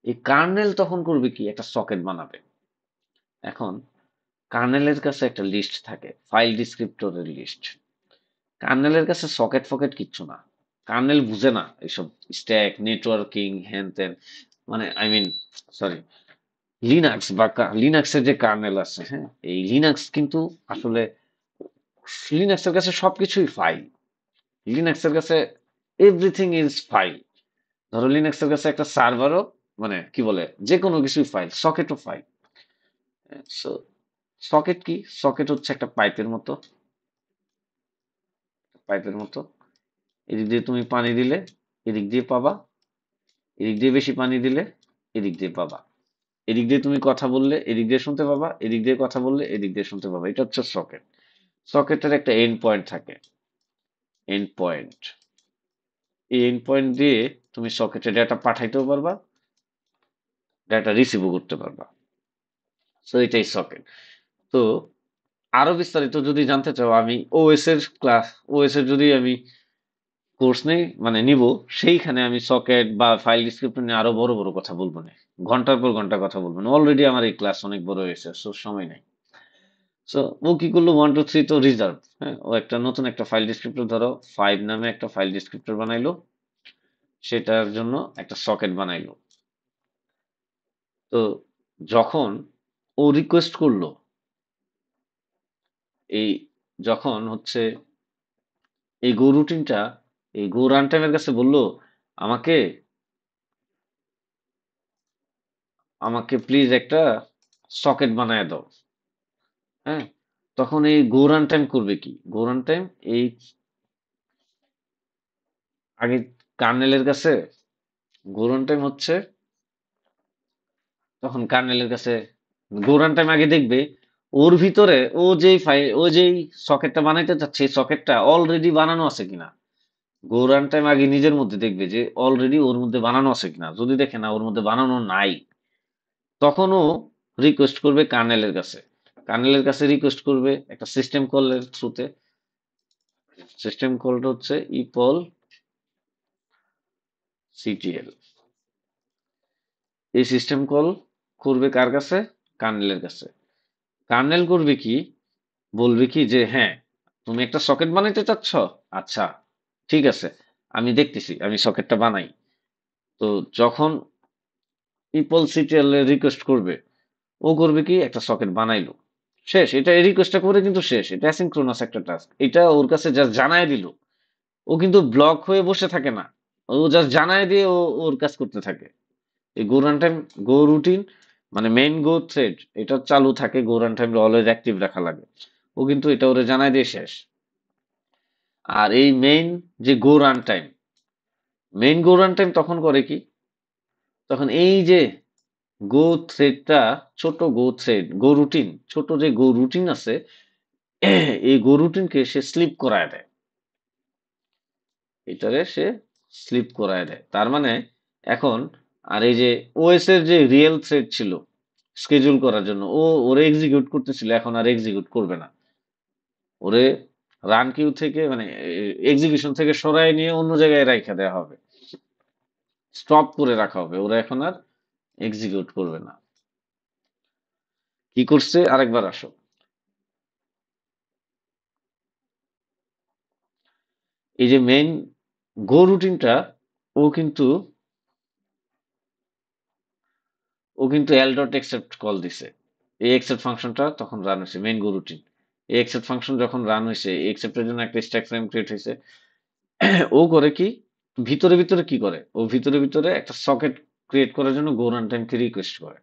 এই কার্নেল তখন করবে কি, একটা সকেট বানাবে। এখন কার্নেলের কাছে একটা লিস্ট থাকে, ফাইল ডিসক্রিপ্টরের লিস্ট। কার্নেলের কাছে সকেট ফকেট কিচ্ছু না। কার্নেল বুঝে না এইসব স্ট্যাক নেটওয়ার্কিং হ্যান ত্যান। মানে আই মিন, সরি, লিনাক্স বা লিনাক্সের যে কার্নেল আছে, হ্যাঁ, এই লিনাক্স কিন্তু আসলে লিনাক্সের কাছে সবকিছুই ফাইল। লিনাক্সের কাছে এভরিথিং ইজ ফাইল। ধরো লিনাক্সের কাছে একটা সার্ভারও, মানে কি বলে, যে কোনো কিছুই ফাইল, সকেটও ফাইল। সো সকেট কি? সকেট হচ্ছে একটা পাইপের মতো, পাইপের মতো। এদিক দিয়ে তুমি পানি দিলে এদিক দিয়ে পাবা, এদিক দিয়ে বেশি পানি দিলে এদিক দিয়ে পাবা। এদিক দিয়ে তুমি কথা বললে এদিক দিয়ে শুনতে পাবা, এদিক দিয়ে কথা বললে এদিক দিয়ে শুনতে পাবা। এটা হচ্ছে সকেট। সকেটের একটা এন্ড পয়েন্ট থাকে, এন্ড পয়েন্ট। এই এন্ড পয়েন্ট দিয়ে তুমি সকেটে ডেটা পাঠাইতেও পারবা, ডেটা রিসিভও করতে পারবা। সো এটাই সকেট। তো আরো বিস্তারিত যদি জানতে চাও, আমি ওএস এর ক্লাস, ওএস এর যদি আমি কোর্স নেই মানে নিব, সেইখানে আমি সকেট বা ফাইল ডিসক্রিপ্টর নিয়ে আরো বড় বড় কথা বলবো না, ঘন্টার পর ঘন্টা কথা বলবো না। অলরেডি আমার এই ক্লাস অনেক বড় হয়েছে, সো সময় নাই। সো ও কি করলো, 1 2 3 তো রিজার্ভ। হ্যাঁ, ও একটা নতুন একটা ফাইল ডিসক্রিপ্টর, ধরো 5 নামে একটা ফাইল ডিসক্রিপ্টর বানাইলো, সেটার জন্য একটা সকেট বানাইলো। তো যখন ও রিকোয়েস্ট করলো, এই যখন হচ্ছে এই গো রুটিনটা এই গো রান টাইমের কাছে বলল আমাকে আমাকে প্লিজ একটা সকেট বানায় দাও। হ্যাঁ, তখন এই গো রান টাইম করবে কি, গো রান টাইম এই আগে কার্নেলের কাছে গো রান টাইম হচ্ছে তখন কার্নেলের কাছে গো রান টাইম আগে দেখবে ওর ভিতরে ও যেই সকেটটা বানাইতে চাচ্ছে এই সকেটটা অলরেডি বানানো আছে কিনা। গো রান টাইম আগে নিজের মধ্যে দেখবে যে অলরেডি ওর মধ্যে বানানো আছে কিনা, যদি দেখে না ওর মধ্যে বানানো নাই তখন ও রিকোয়েস্ট করবে কার্নেলের কাছে। কার্নেলের কাছে রিকোয়েস্ট করবে একটা সিস্টেম কলের থ্রুতে। সিস্টেম কলটা হচ্ছে ইপল সিটিএল। এই সিস্টেম কল করবে কার কাছে, কার্নেলের কাছে। কার্নেল করবে কি, বলবে কি যে হ্যাঁ তুমি একটা সকেট বানাইতে চাচ্ছ, আচ্ছা ঠিক আছে আমি দেখতেছি, আমি সকেটটা বানাই। তো যখন ইপল সিটিএল রিকোয়েস্ট করবে ও করবে কি একটা সকেট বানাইলো, শেষ। এটা এই রিকোয়েস্টটা করে কিন্তু শেষ, এটা অ্যাসিনক্রোনাস একটা টাস্ক, এটা ওর কাছে জাস্ট জানায় দিল। ও কিন্তু ব্লক হয়ে বসে থাকে না, ও জাস্ট জানায় দিয়ে ও ওর কাজ করতে থাকে। এই গো রান টাইম, গো রুটিন মানে মেইন গো থ্রেড এটা চালু থাকে, গো রান টাইম অলওয়েজ অ্যাক্টিভ রাখা লাগে। ও কিন্তু এটা ওরে জানায় দিয়ে শেষ। আর এই মেইন যে গো রান টাইম, মেইন গো রান টাইম তখন করে কি, তখন এই যে গো থ্রেডটা, ছোট গো থ্রেড গো রুটিন, ছোট যে গো রুটিন আছে এই গো রুটিনকে সে স্লিপ করায় দেয়। এটারে সে স্লিপ করায় দেয়, তার মানে এখন আর এই যে ওএস এর যে রিয়েল থ্রেড ছিল স্কেডিউল করার জন্য, ওরে এক্সিকিউট করতেছিল, এখন আর এক্সিকিউট করবে না। ওরে রান কিউ থেকে মানে এক্সিকিউশন থেকে সরায় নিয়ে অন্য জায়গায় রাখা দেওয়া হবে, স্টপ করে রাখা হবে, ওরা এখন আর এক্সিকিউট করবে না। কি করছে আরেকবার আসো। এই যে মেইন গো রুটিনটা, ও কিন্তু ও কিন্তু এল ডট একসেপ্ট কল দিছে। এই একসেপ্ট ফাংশনটা তখন রান হয়েছে মেইন গো রুটিন। এই একসেপ্ট ফাংশন যখন রান হয়েছে, এই একসেপ্টের জন্য একটা স্ট্যাক ফ্রেম ক্রিয়েট হয়েছে। ও করে কি, ভিতরে ভিতরে কি করে, ও ভিতরে ভিতরে একটা সকেট ক্রিয়েট করার জন্য গো রান টাইমকে রিকোয়েস্ট করে।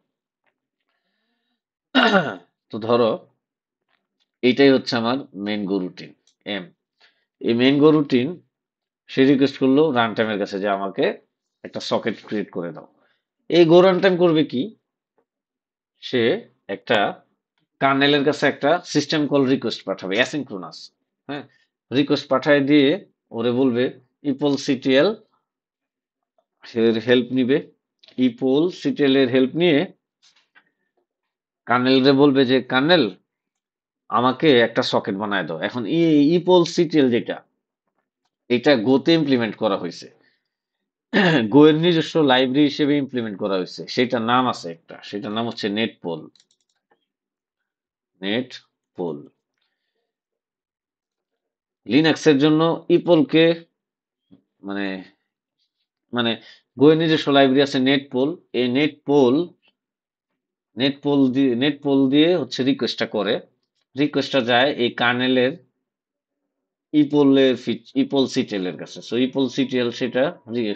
তো ধরো এইটাই হচ্ছে আমার মেইন গো রুটিন এম। এই মেইন গো রুটিন সে রিকোয়েস্ট করলো রান টাইমের কাছে যে আমাকে একটা সকেট ক্রিয়েট করে দাও। এই গো রান টাইম করবে কি, সে একটা কার্নেলের কাছে একটা সিস্টেম কল রিকোয়েস্ট পাঠাবে অ্যাসিনক্রোনাস। হ্যাঁ, রিকোয়েস্ট পাঠায় দিয়ে ওরে বলবে ইপল সিটিএল এর হেল্প নিবে। ইপল সিটিএল এর হেল্প নিয়ে কার্নেলরে বলবে যে কার্নেল আমাকে একটা সকেট বানায় দাও। এখন ইপল সিটিএল যেটা, এটা গোতে ইমপ্লিমেন্ট করা হয়েছে, গো এর নিজস্ব লাইব্রেরি হিসেবে ইমপ্লিমেন্ট করা হয়েছে। সেটার নাম আছে একটা, সেটার নাম হচ্ছে নেটপোল। নেটপোল লিনাক্সের জন্য ইপলকে মানে মানে গো এর নিজস্ব লাইব্রেরি আছে নেটপোল। এই নেটপোল দিয়ে হচ্ছে রিকোয়েস্টটা করে, রিকোয়েস্টটা যায় এই কার্নেলের ইপল সিটিএল এর কাছে। সো ইপল সিটিএল সেটা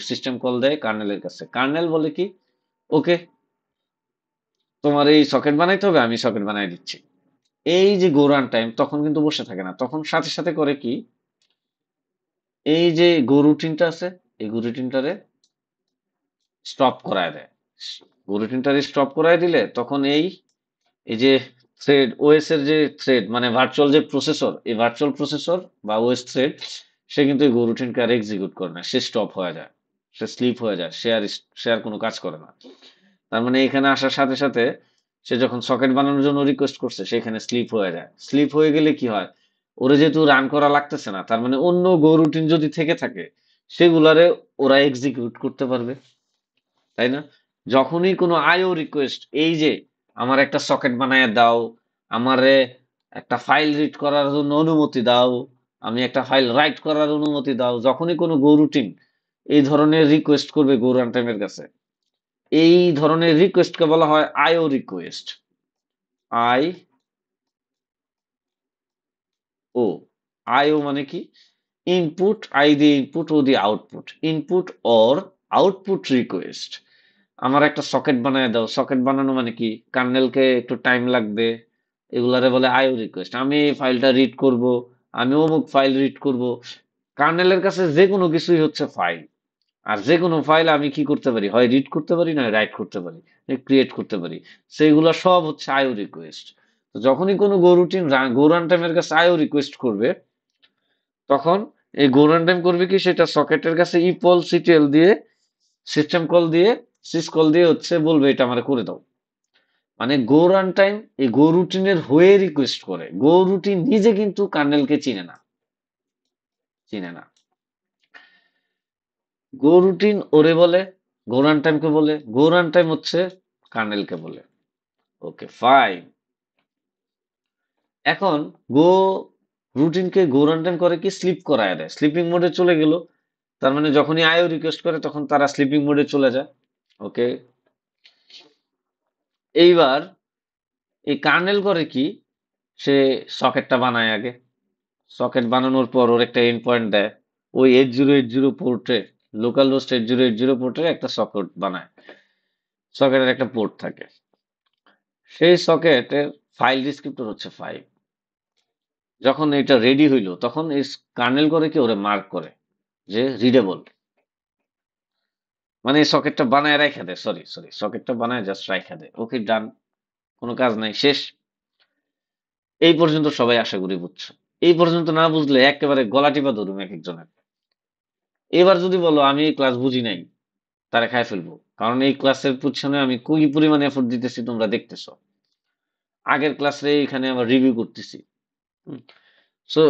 সিস্টেম কল দেয় কার্নেলের কাছে। কার্নেল বলে কি, ওকে তোমার এই সকেট বানাইতে হবে, আমি সকেট বানাই দিচ্ছি। এই যে গো রান টাইম তখন কিন্তু বসে থাকে না, তখন সাথে সাথে করে কি, এই যে গো রুটিনটা আছে এই গো রুটিনটারে স্টপ করায় দেয়। গো রুটিনটারে স্টপ করায় দিলে তখন এই এই যে থ্রেড ওএস এর যে থ্রেড মানে ভার্চুয়াল যে প্রসেসর, এই ভার্চুয়াল প্রসেসর বা ওএস থ্রেড সে কিন্তু এই গো রুটিনকে আর এক্সিকিউট করে না, সে স্টপ হয়ে যায়, সে স্লিপ হয়ে যায়, সে আর কোনো কাজ করে না। তার মানে এখানে আসার সাথে সাথে সে যখন সকেট বানানোর জন্য রিকোয়েস্ট করছে সেখানে স্লিপ হয়ে যায়। স্লিপ হয়ে গেলে কি হয়, ওরা যেহেতু রান করা লাগতেছে না, তার মানে অন্য গো রুটিন যদি থেকে থাকে সেগুলারে ওরা এক্সিকিউট করতে পারবে, তাই না? যখনই কোনো আইও রিকোয়েস্ট, এই যে আমার একটা সকেট বানায় দাও, আমারে একটা ফাইল রিড করার জন্য অনুমতি দাও, আমি একটা ফাইল রাইট করার অনুমতি দাও, যখনই কোনো গো রুটিন এই ধরনের রিকোয়েস্ট করবে গো রান টাইমের কাছে, এই ধরনের রিকোয়েস্টকে বলা হয় আইও রিকোয়েস্ট। আই ও আইও মানে কি? ইনপুট, আই দিয়ে ইনপুট, ও দিয়ে output. Input or output request. আমার একটা সকেট বানায় দাও। সকেট বানানো মানে কি? কার্নেলকে একটু টাইম লাগবে, এগুলারে বলে আইও রিকোয়েস্ট। আমি এই ফাইলটা রিড করব, আমি অমুক ফাইল রিড করব। কার্নেলের কাছে যে কোনো কিছুই হচ্ছে ফাইল। আর যে কোনো ফাইল আমি কি করতে পারি? হয় রিড করতে পারি, নয় রাইট করতে পারি, ক্রিয়েট করতে পারি। সেইগুলা সব হচ্ছে আইও রিকোয়েস্ট। তো যখনই কোনো গো রুটিন গো রান টাইমের কাছে আইও রিকোয়েস্ট করবে, তখন এই গো রান টাইম করবে কি? সেটা সকেটের কাছে ইপল সিটিএল দিয়ে, সিস্টেম কল দিয়ে, সিস কল দিয়ে হচ্ছে বলবে এটা আমার করে দাও। মানে গো রান টাইম এই গো রুটিনের হয়ে রিকোয়েস্ট করে। গো রুটিন নিজে কিন্তু কার্নেলকে চিনে না, চিনে না। গো রুটিন ওরে বলে, গো রান টাইমকে বলে, গো রান টাইম হচ্ছে কার্নেলকে বলে। Okay fine. এখন গো রুটিনকে গো রান টাইম করে কি? স্লিপ করায় দেয়, স্লিপিং মোডে চলে গেল। তার মানে যখনই আইও রিকোয়েস্ট করে তখন তারা স্লিপিং মোডে চলে যায়। ওকে, এইবার এই কার্নেল করে কি? সে সকেটটা বানায় আগে। সকেট বানানোর পর ওর একটা এন্ড পয়েন্ট দেয়। ওই 8080 পোর্টে, লোকাল হোস্ট 8080 পোর্টের একটা সকেট বানায়। সকেটের একটা পোর্ট থাকে। সেই সকেটের ফাইল ডিসক্রিপ্টর হচ্ছে 5। যখন এটা রেডি হইলো তখন এই কার্নেল করে কি? ওরে মার্ক করে যে রিডেবল। মানে এই সকেটটা বানায় রাখা দেয়, সরি সরি, সকেটটা বানায় জাস্ট রাখা দেয়। ওকে ডান, কোনো কাজ নাই, শেষ। এই পর্যন্ত সবাই আশা করি বুঝছো। এই পর্যন্ত না বুঝলে একেবারে গলা টিপা ধরুম এক একজনের। এবার যদি বলো আমি এই ক্লাস বুঝি নাই, তারা খায় ফেলবো। কারণ এই ক্লাসের পিছনে আমি কি পরিমাণ এফোর্ট দিতেছি তোমরা দেখতেছো। আগের ক্লাসে এখানে আবার রিভিউ করতেছি। সো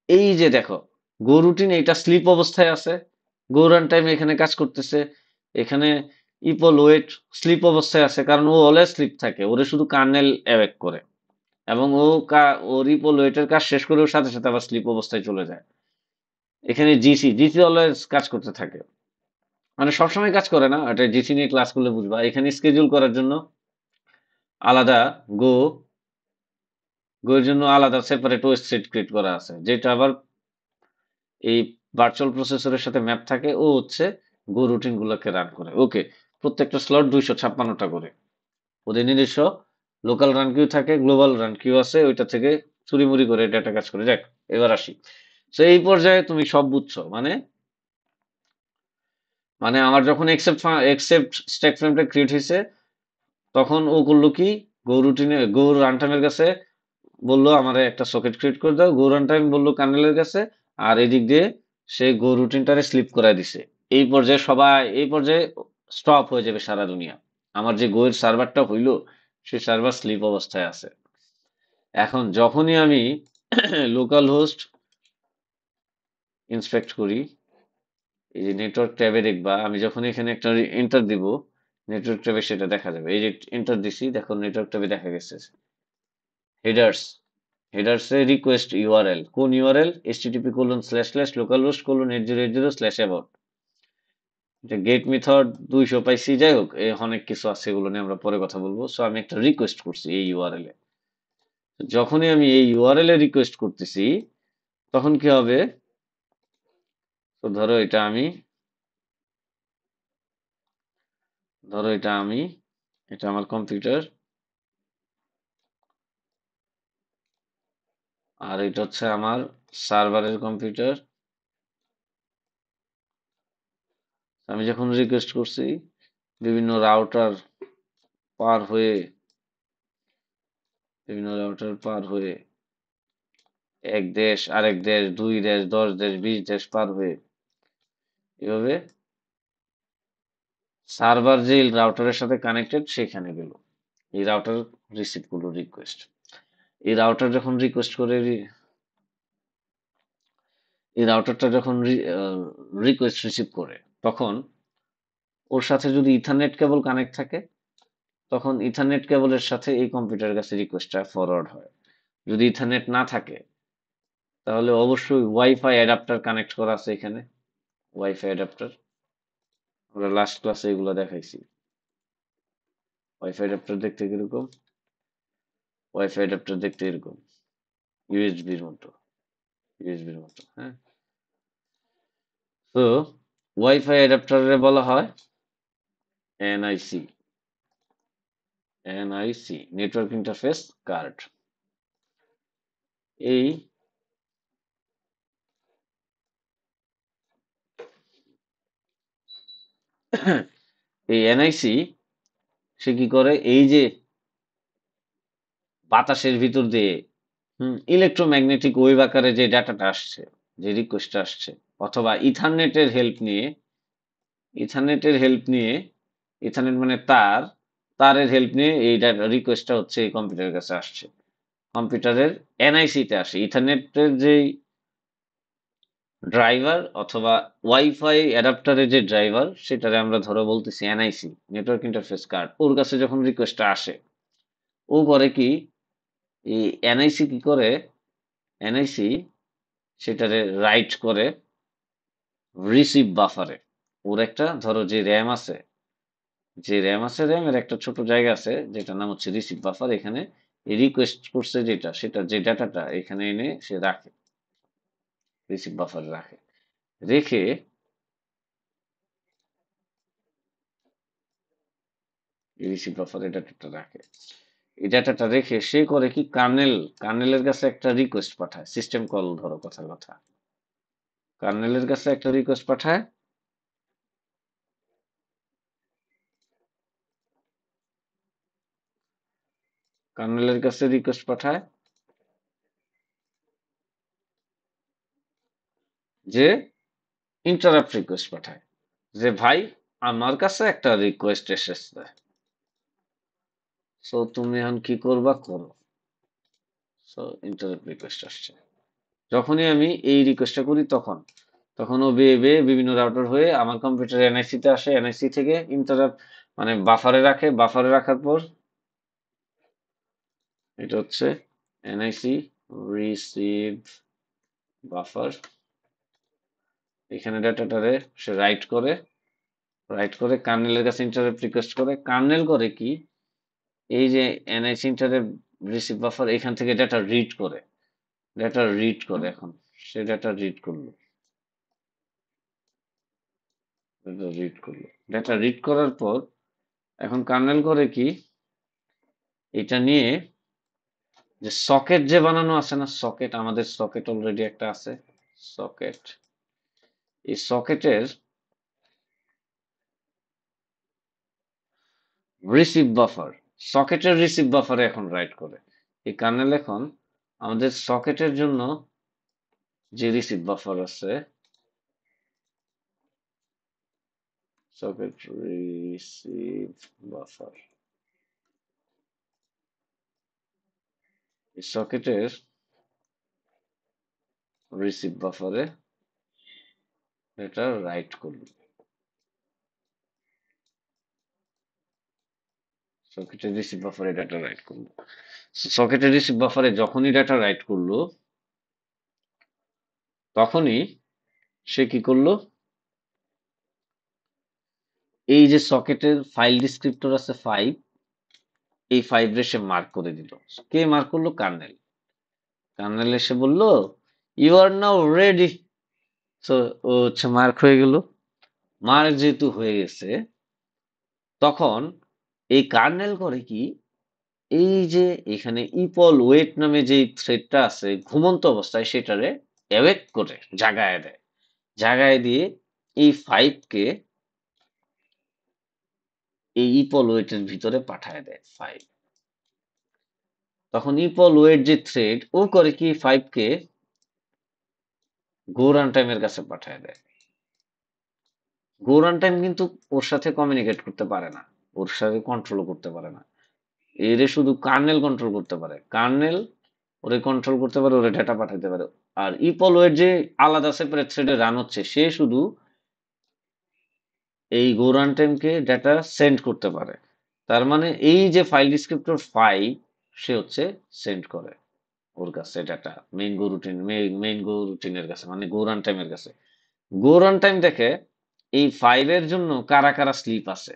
এই যে দেখো, গো রুটিন এটা স্লিপ অবস্থায় আছে, গো রান টাইম এখানে কাজ করতেছে। এখানে ইপল ওয়েট স্লিপ অবস্থায় আছে, কারণ ও অলওয়েজ স্লিপ থাকে, ওরে শুধু কার্নেল অ্যাওয়েক করে। এবং ওর ইপল ওয়েটের কাজ শেষ করে ওর সাথে সাথে আবার স্লিপ অবস্থায় চলে যায়। এখানে জিসি জিসি অলওয়েজ কাজ করতে থাকে। মানে সবসময় কাজ করে না, এটা জিসি নিয়ে ক্লাস করলে বুঝবা। এখানে স্কেডিউল করার জন্য আলাদা গো গো এর জন্য আলাদা সেপারেট ওয়েস্ট সেট ক্রিয়েট করা আছে, যেটা আবার এই ভার্চুয়াল প্রসেসরের সাথে ম্যাপ থাকে। ও হচ্ছে গো রুটিন গুলোকে রান করে। ওকে, প্রত্যেকটা স্লট 256টা করে। ওদের নিজস্ব লোকাল রান কিউ থাকে, গ্লোবাল রান কিউ আছে, ওইটা থেকে চুরিমুরি করে ডেটা কাজ করে। দেখ, এবার আসি। তো এই পর্যায়ে তুমি সব বুঝছো। মানে মানে আমার যখন একসেপ্ট স্ট্যাক ফ্রেমটা ক্রিয়েট হয়েছে, তখন ও করলো কি? গো রুটিনে গো রান টাইমের কাছে বললো আমার একটা সকেট ক্রিয়েট করে দাও। গো রান টাইম বললো কার্নেলের কাছে। আর এদিক দিয়ে সে গো রুটিনটারে স্লিপ করায় দিছে। এই পর্যায়ে স্টপ হয়ে যাবে সারা দুনিয়া। আমার যে গো এর সার্ভারটা হইলো, সে সার্ভার স্লিপ অবস্থায় আছে। এখন যখনই আমি লোকাল হোস্ট ইন্সপেক্ট করি, এই যে নেটওয়ার্ক ট্যাবে দেখবা, আমি যখন এখানে একটা এন্টার দিব, নেটওয়ার্ক ট্যাবে সেটা দেখা যাবে। এই যে এন্টার দিছি, দেখো নেটওয়ার্ক ট্যাবে দেখা গেছে হেডার্স। হেডার্সে রিকোয়েস্ট ইউআরএল, কোন ইউআরএল? http://localhost:8080/about। গেট মেথড 200 পাইছি, যাই হোক, অনেক কিছু আছে, এগুলো নিয়ে আমরা পরে কথা বলবো। সো আমি একটা রিকোয়েস্ট করছি এই ইউআরএল এ। যখনই আমি এই ইউআরএল এ রিকোয়েস্ট করতেছি, তখন কি হবে? তো ধরো এটা আমার কম্পিউটার, আর এটা হচ্ছে আমার সার্ভারের কম্পিউটার। আমি যখন রিকোয়েস্ট করছি, বিভিন্ন রাউটার পার হয়ে বিভিন্ন রাউটার পার হয়ে এক দেশ, আরেক দেশ, 2 দেশ, 10 দেশ, 20 দেশ পার হয়ে, এভাবে সার্ভার যে রাউটারের সাথে কানেক্টেড সেখানে গেল। এই রাউটার রিসিভ করলো রিকোয়েস্ট। এই রাউটার যখন রিকোয়েস্ট করে, এই রাউটারটা যখন রিকোয়েস্ট রিসিভ করে, তখন ওর সাথে যদি ইথারনেট কেবল কানেক্ট থাকে, তখন ইথারনেট কেবলের সাথে এই কম্পিউটারের কাছে রিকোয়েস্টটা ফরওয়ার্ড হয়। যদি ইথারনেট না থাকে, তাহলে অবশ্যই ওয়াইফাই অ্যাডাপ্টার কানেক্ট করা আছে এখানে। ওয়াইফাই অ্যাডাপ্টার আমরা লাস্ট ক্লাসে এগুলো দেখাইছি। ওয়াইফাই অ্যাডাপ্টার দেখতে কিরকম? ওয়াইফাই অ্যাডাপ্টার দেখতে এরকম। ইউএসবির মতো, হ্যাঁ। তো ওয়াইফাই অ্যাডাপ্টারে বলা হয় এনআইসি, নেটওয়ার্ক ইন্টারফেস কার্ড। এই এনআইসি সে কি করে, এই যে বাতাসের ভিতর দিয়ে ইলেকট্রোম্যাগনেটিক ওয়েভ আকারে যে ডাটাটা আসছে, যে রিকোয়েস্টটা আসছে, অথবা ইথারনেটের হেল্প নিয়ে, ইথারনেট মানে তারের হেল্প নিয়ে এই রিকোয়েস্টটা হচ্ছে এই কম্পিউটারের কাছে আসছে, কম্পিউটারের এনআইসি তে আসে। ইথারনেটের যে ড্রাইভার অথবা ওয়াইফাই অ্যাডাপ্টারের যে ড্রাইভার, সেটারে আমরা ধরো বলতেছি এনআইসি, নেটওয়ার্ক ইন্টারফেস কার্ড। ওর কাছে যখন রিকোয়েস্টটা আসে, ও করে কি, এই এনআইসি কি করে, এনআইসি সেটারে রাইট করে রিসিভ বাফারে। ওর একটা ধরো যে র্যাম আছে, র্যামের একটা ছোট জায়গা আছে যেটার নাম হচ্ছে রিসিভ বাফার। এখানে রিকোয়েস্ট করছে যেটা, সেটা যে ডাটাটা এখানে এনে সে রাখে, রিসিভ বাফারে রাখে। রেখে রিসিভ বাফারে ডাটাটা রাখে। এই ডাটাটা রেখে সে করে কি, কার্নেলের কাছে একটা রিকোয়েস্ট পাঠায়, সিস্টেম কল ধরো কথার কথা, কার্নেলের কাছে একটা রিকোয়েস্ট পাঠায়। কার্নেলের কাছে রিকোয়েস্ট পাঠায় যে ইন্টারাপ্ট রিকোয়েস্ট পাঠায়, যে ভাই আমার কাছে একটা রিকোয়েস্ট এসেছে, সো তুমি এখন কি করবা করো। সো ইন্টারাপ্ট রিকোয়েস্ট আসছে, যখনই আমি এই রিকোয়েস্টটা করি তখন তখন ও বেয়ে বেয়ে বিভিন্ন রাউটার হয়ে আমার কম্পিউটার এনআইসি তে আসে, এনআইসি থেকে ইন্টারাপ্ট মানে বাফারে রাখে, বাফারে রাখার পর এটা হচ্ছে এনআইসি রিসিভ বাফার। এখানে ডাটাটারে সে রাইট করে কার্নেলের কাছে ইন্টারাপ্ট রিকোয়েস্ট করে। কার্নেল করে কি, এই যে এনআইসি ইন্টারাপ্ট রিসিভ বাফার, এখান থেকে ডাটা রিড করে এখন সে ডাটা রিড করার পর এখন কার্নেল করে কি, এটা নিয়ে যে সকেট যে বানানো আছে না, সকেট, আমাদের সকেট অলরেডি একটা আছে, সকেট, এই রিসিভ বাফার সকেটের রিসিভ বাফারে এখন রাইট করে। এই কার্নেল এখন আমাদের সকেটের জন্য যে রিসিভ বাফার আছে, সকেট রিসিভ বাফার, এই সকেটের রিসিভ বাফারে এটা রাইট করবে, সকেটের রিসিভ বাফারে ডাটা রাইট করলো। সকেটের রিসিভ বাফারে যখনই ডাটা রাইট করলো, তখনই সে কি করলো, এই যে সকেটের ফাইল ডিসক্রিপ্টর আছে 5, এই 5 রে সে মার্ক করে দিল। কে মার্ক করলো? কার্নেল। কার্নেল এসে বলল ইউ আর নাও রেডি। তো ও হচ্ছে মার্ক হয়ে গেল। মার্ক যেহেতু হয়ে গেছে, তখন এই কার্নেল করে কি, এই যে এখানে ইপল ওয়েট নামে যে থ্রেডটা আছে ঘুমন্ত অবস্থায়, সেটারে অ্যাওয়েক করে জাগায় দেয়। জাগায় দিয়ে এই 5 কে এই ইপল ওয়েটের ভিতরে পাঠায় দেয় 5। তখন ইপল ওয়েট যে থ্রেড, ও করে কি 5 কে গো রান টাইমের কাছে পাঠায় দেয়। গো রান টাইম কিন্তু ওর সাথে কমিউনিকেট করতে পারে না, ওর সাথে কন্ট্রোল করতে পারে না। এরে শুধু কার্নেল কন্ট্রোল করতে পারে, কার্নেল ওরে কন্ট্রোল করতে পারে, ওরে ডেটা পাঠাতে পারে। আর ইপল ওয়েট যে আলাদা সেপারেট থ্রেডে রান হচ্ছে, সে শুধু এই গো রান টাইমকে ডেটা সেন্ড করতে পারে। তার মানে এই যে ফাইল ডিসক্রিপ্টর 5, সে হচ্ছে সেন্ড করে ওর কাছে ডাটা মেইন গো রুটিনের কাছে, মানে গো রান টাইমের কাছে। গো রান টাইম দেখে এই 5 এর জন্য কারা কারা স্লিপ আছে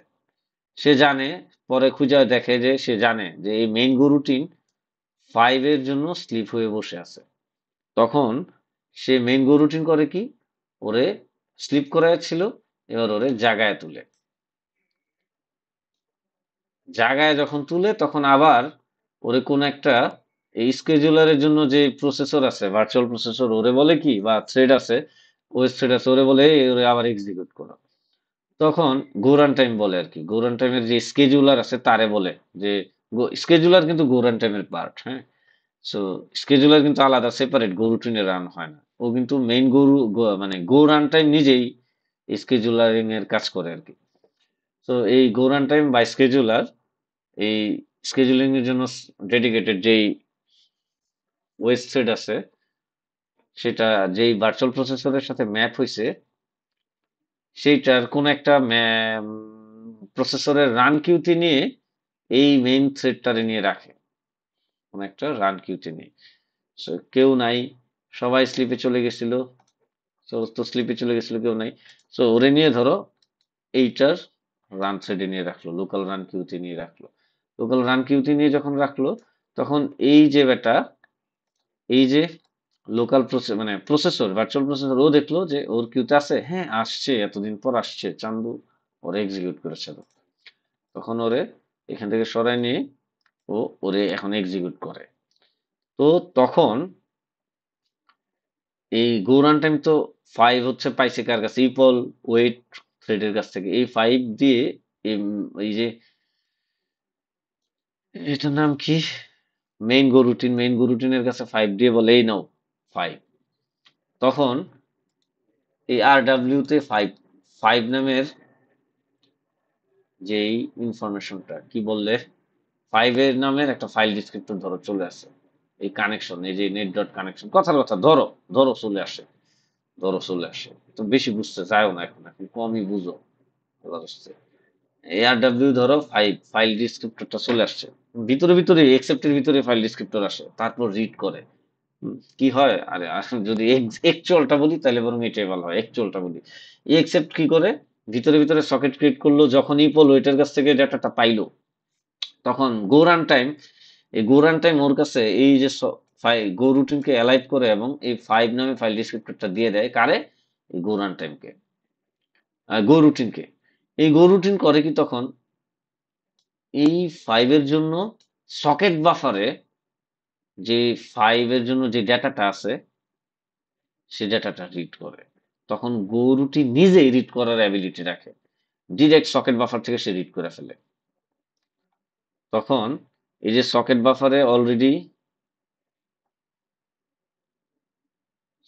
সে জানে। পরে খুঁজে দেখে যে সে জানে যে এই মেইন গো রুটিন 5 এর জন্য স্লিপ হয়ে বসে আছে। তখন সে মেইন গো রুটিন করে কি, ওরে স্লিপ করায় ছিল, এবার ওরে জাগায় তুলে। জাগায় যখন তুলে তখন আবার ওরে কোন একটা এই স্কেজুলারের জন্য যে প্রসেসর আছে, ভার্চুয়াল প্রসেসর, ওরে বলে কি, বা থ্রেড আছে, ওএস থ্রেড আছে, ওরে বলে "এই, ওরে আবার এক্সিকিউট করো"। তখন গো রান টাইম বলে আর কি, গো রান টাইমের যে স্কেজুলার আছে তারে বলে যে, স্কেজুলার কিন্তু গো রান টাইমের পার্ট, হ্যাঁ। সো স্কেজুলার কিন্তু আলাদা সেপারেট গো রুটিনে রান হয় না, ও কিন্তু মেইন মানে গো রান টাইম নিজেই স্কেজুলারিং এর কাজ করে আর কি। তো এই গো রান টাইম বা স্কেজুলার এই স্কেজুলিং এর জন্য ডেডিকেটেড যেই ওএস থ্রেড আছে, সেটা যেই ভার্চুয়াল প্রসেসরের সাথে ম্যাপ হইছে, সেইটার কোন একটা প্রসেসরের রান কিউতে নিয়ে এই মেইন থ্রেডটারে নিয়ে রাখে, কোন একটা রান কিউতে নিয়ে। সো কেউ নাই, সবাই স্লিপে চলে গেছিল, সমস্ত স্লিপে চলে গেছিল, কেউ নাই। সো ওরে নিয়ে ধরো এইটার রান থ্রেডে নিয়ে রাখলো, লোকাল রান কিউতে নিয়ে রাখলো। লোকাল রান কিউতে নিয়ে যখন রাখলো, তখন এই যে বেটা, এই যে লোকাল মানে প্রসেসর, ভার্চুয়াল প্রসেসর, ও দেখলো যে ওর কিউতে আছে, হ্যাঁ আসছে, এতদিন পর আসছে চান্দু, ওরে এক্সিকিউট করেছে। তখন ওরে এখান থেকে সরায় নিয়ে ও ওরে এখন এক্সিকিউট করে। তো তখন এই গো রান টাইম তো 5 হচ্ছে পাইছে কার কাছে, ইপল ওয়েট থ্রেডের কাছ থেকে। এই 5 দিয়ে এই যে এটার নাম কি, মেইন গো রুটিনের কাছে 5 দিয়ে বলে এই নাও 5। তখন এই আর ডাব্লিউ তে 5 5 নামের যেই ইনফরমেশনটা কি বললে, 5 এর নামের একটা ফাইল ডিসক্রিপ্টর ধরো চলে আসে, এই কানেকশন, এই যে নেট ডট কানেকশন, কথার কথা ধরো, ধরো চলে আসে, ধরো চলে আসে। তো বেশি বুঝতে চাইও না, এখন এখন কমই বুঝো, এবার হচ্ছে ARW ধরো 5 ফাইল ডিসক্রিপ্টরটা চলে আসছে, ভিতরে ভিতরে এক্সেপ্টের ভিতরে ফাইল ডিসক্রিপ্টর আসে, তারপর রিড করে। কি হয়, আরে যদি একচুয়ালটা বলি তাহলে বরং এটাই ভালো হয়, একচুয়ালটা বলি। এক্সেপ্ট কি করে, ভিতরে ভিতরে সকেট ক্রিয়েট করলো, যখন ইপল ওয়েটের কাছ থেকে ডাটাটা পাইলো, তখন গো রান টাইম, এই গো রান টাইম ওর কাছে এই যে গো রুটিনকে অ্যালাইভ করে এবং এই 5 নামে ফাইল ডিসক্রিপ্টরটা দিয়ে দেয় কারে, এই গো রান টাইমকে, গো রুটিনকে। এই গো রুটিন করে কি তখন, এই 5 এর জন্য সকেট বাফারে যে 5 এর জন্য যে ডেটাটা আছে, সে ডেটাটা রিড করে। তখন গো রুটিন নিজেই রিড করার অ্যাবিলিটি রাখে, ডিরেক্ট সকেট বাফার থেকে সে রিড করে ফেলে। তখন এই যে সকেট বাফারে অলরেডি,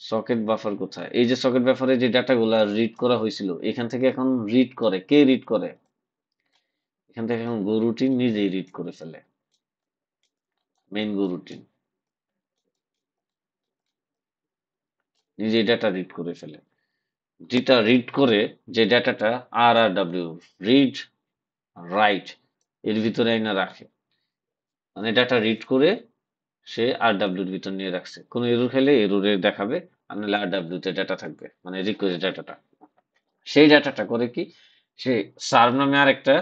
সকেট বাফার কোথায়, এই যে সকেট বাফারে যে ডাটাগুলা রিড করা হয়েছিল, এখান থেকে এখন রিড করে কে, রিড করে এখান থেকে এখন গো রুটিন নিজেই রিড করে ফেলে, মেইন গো রুটিন নিজেই ডাটা রিড করে ফেলে। যেটা রিড করে, যে ডাটাটা আর আর ডাব্লিউ, রিড রাইট, এর ভিতরে আইনা রাখে, মানে ডাটা রিড করে সে আর ডাব্লিউর ভিতর নিয়ে রাখছে, কোনো এরর খেলে এররে দেখাবে, আর নাহলে আর ডাব্লিউতে ডাটা থাকবে, মানে রিকোয়েস্ট ডাটাটা। সেই ডাটাটা করে কি, সে সার্ভ নামে আর একটা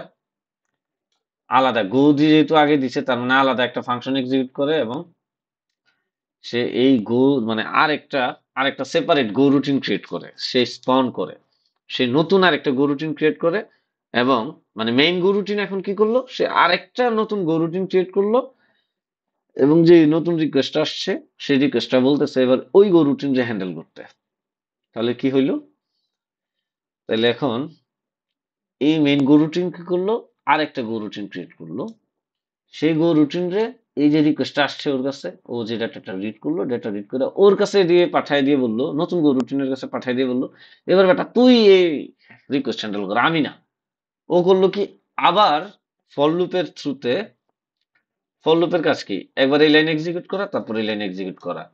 আলাদা গো দিয়ে যেহেতু আগে দিছে, তার মানে আলাদা একটা ফাংশন এক্সিকিউট করে, এবং সে এই গো মানে আরেকটা সেপারেট গো রুটিন ক্রিয়েট করে, সে স্পন করে, সে নতুন আরেকটা গো রুটিন ক্রিয়েট করে। এবং মানে মেইন গো রুটিন এখন কি করলো, সে আরেকটা নতুন গো রুটিন ক্রিয়েট করলো, এবং যে নতুন রিকোয়েস্ট আসছে, সেই রিকোয়েস্টটা বলতেছে এবার ওই গো রুটিন যে হ্যান্ডেল করতে। তাহলে কি হইলো, তাহলে এখন এই মেইন গো রুটিন কি করলো, আরেকটা গো রুটিন ক্রিয়েট করলো, সেই গো রুটিন রে এই যে রিকোয়েস্ট আসছে ওর কাছে, ও যে ডাটাটা রিড করলো, ডাটা রিড করে ওর কাছে দিয়ে পাঠায় দিয়ে বললো, নতুন গো রুটিনের কাছে পাঠায় দিয়ে বললো, এবার বেটা তুই এই রিকোয়েস্ট হ্যান্ডেল কর, আমি না। ও করলো কি, আবার ফর লুপের থ্রুতে, ফর লুপের কাজ কি, একবার এই লাইন এক্সিকিউট করা, তারপর এই লাইন এক্সিকিউট করা,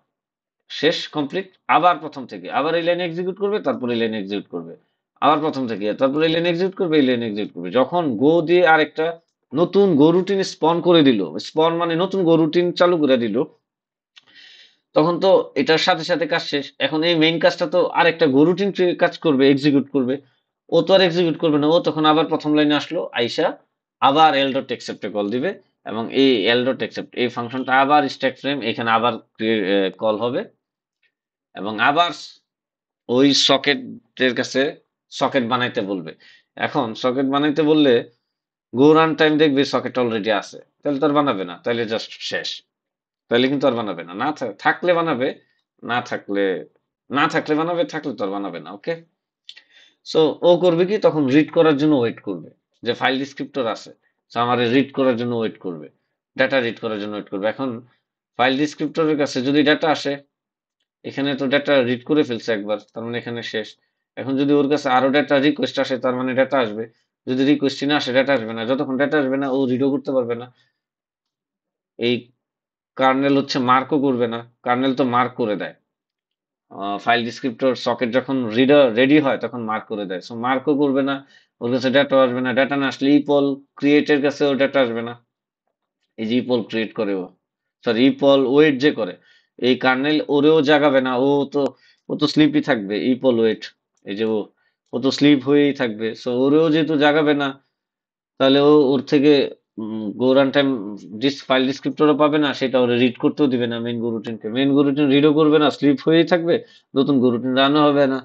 শেষ কমপ্লিট, আবার প্রথম থেকে, আবার এই লাইন এক্সিকিউট করবে, তারপর এই লাইন এক্সিকিউট করবে, আবার প্রথম থেকে, তারপর এই লাইন এক্সিকিউট করবে, এই লাইন এক্সিকিউট করবে। যখন গো দিয়ে আরেকটা নতুন গো রুটিন স্পন করে দিল, স্পন মানে নতুন গো রুটিন চালু করে দিল, তখন তো এটার সাথে সাথে কাজ শেষ। এখন এই মেইন কাজটা তো আরেকটা গো রুটিন কাজ করবে, এক্সিকিউট করবে। ও তো আর এক্সিকিউট করবে না, ও তখন আবার প্রথম লাইনে আসলো, আইসা আবার এল ডট এক্সেপ্টে কল দিবে, এবং এই এল ডট অ্যাকসেপ্ট এই ফাংশনটা আবার স্ট্যাক ফ্রেম এখানে আবার কল হবে এবং আবার ওই সকেটের কাছে সকেট বানাইতে বলবে। এখন সকেট বানাইতে বললে গো রান টাইম দেখবে সকেট অলরেডি আছে, তাহলে তো আর বানাবে না, তাহলে জাস্ট শেষ। তাহলে কিন্তু আর বানাবে না, থাকলে বানাবে, না থাকলে বানাবে, থাকলে তো আর বানাবে না। ওকে, সো ও করবে কি, তখন রিড করার জন্য ওয়েট করবে, যে ফাইল ডিসক্রিপ্টর আছে, সো আমার রিড করার জন্য ওয়েট করবে, ডাটা রিড করার জন্য ওয়েট করবে। এখন ফাইল ডিসক্রিপ্টরের কাছে যদি ডাটা আসে, এখানে তো ডাটা রিড করে ফেলছে একবার, তার মানে এখানে শেষ। এখন যদি ওর কাছে আরো ডাটা রিকোয়েস্ট আসে, তার মানে ডাটা আসবে। যদি রিকোয়েস্ট না আসে, ডাটা আসবে না। যতক্ষণ ডাটা আসবে না, ও রিডও করতে পারবে না। এই কার্নেল হচ্ছে মার্কও করবে না, কার্নেল তো মার্ক করে দেয়। ফাইল ডিসক্রিপ্টর সকেট যখন রিডার রেডি হয় তখন মার্ক করে দেয়, সো মার্কও করবে না, ওর কাছে ডাটা আসবে না। ডাটা না আসলে ইপল ক্রিয়েটের কাছেও ডাটা আসবে না। এই যে ইপল ক্রিয়েট করে ও, সরি ইপল ওয়েট যে করে, এই কার্নেল ওরেও জাগাবে না, ও তো স্লিপই থাকবে। ইপল ওয়েট, এই যে ও তো স্লিপ হয়েই থাকবে, সো ওরেও যেহেতু জাগাবে না, তাহলে ও ওর থেকে গো রান টাইম ফাইল ডিসক্রিপ্টরও পাবে না, সেটা ওরা রিড করতেও দিবে না। মেইন গো রুটিনকে মেইন গো রুটিন রিডও করবে না, স্লিপ হয়েই থাকবে, নতুন গো রুটিন রানও হবে না।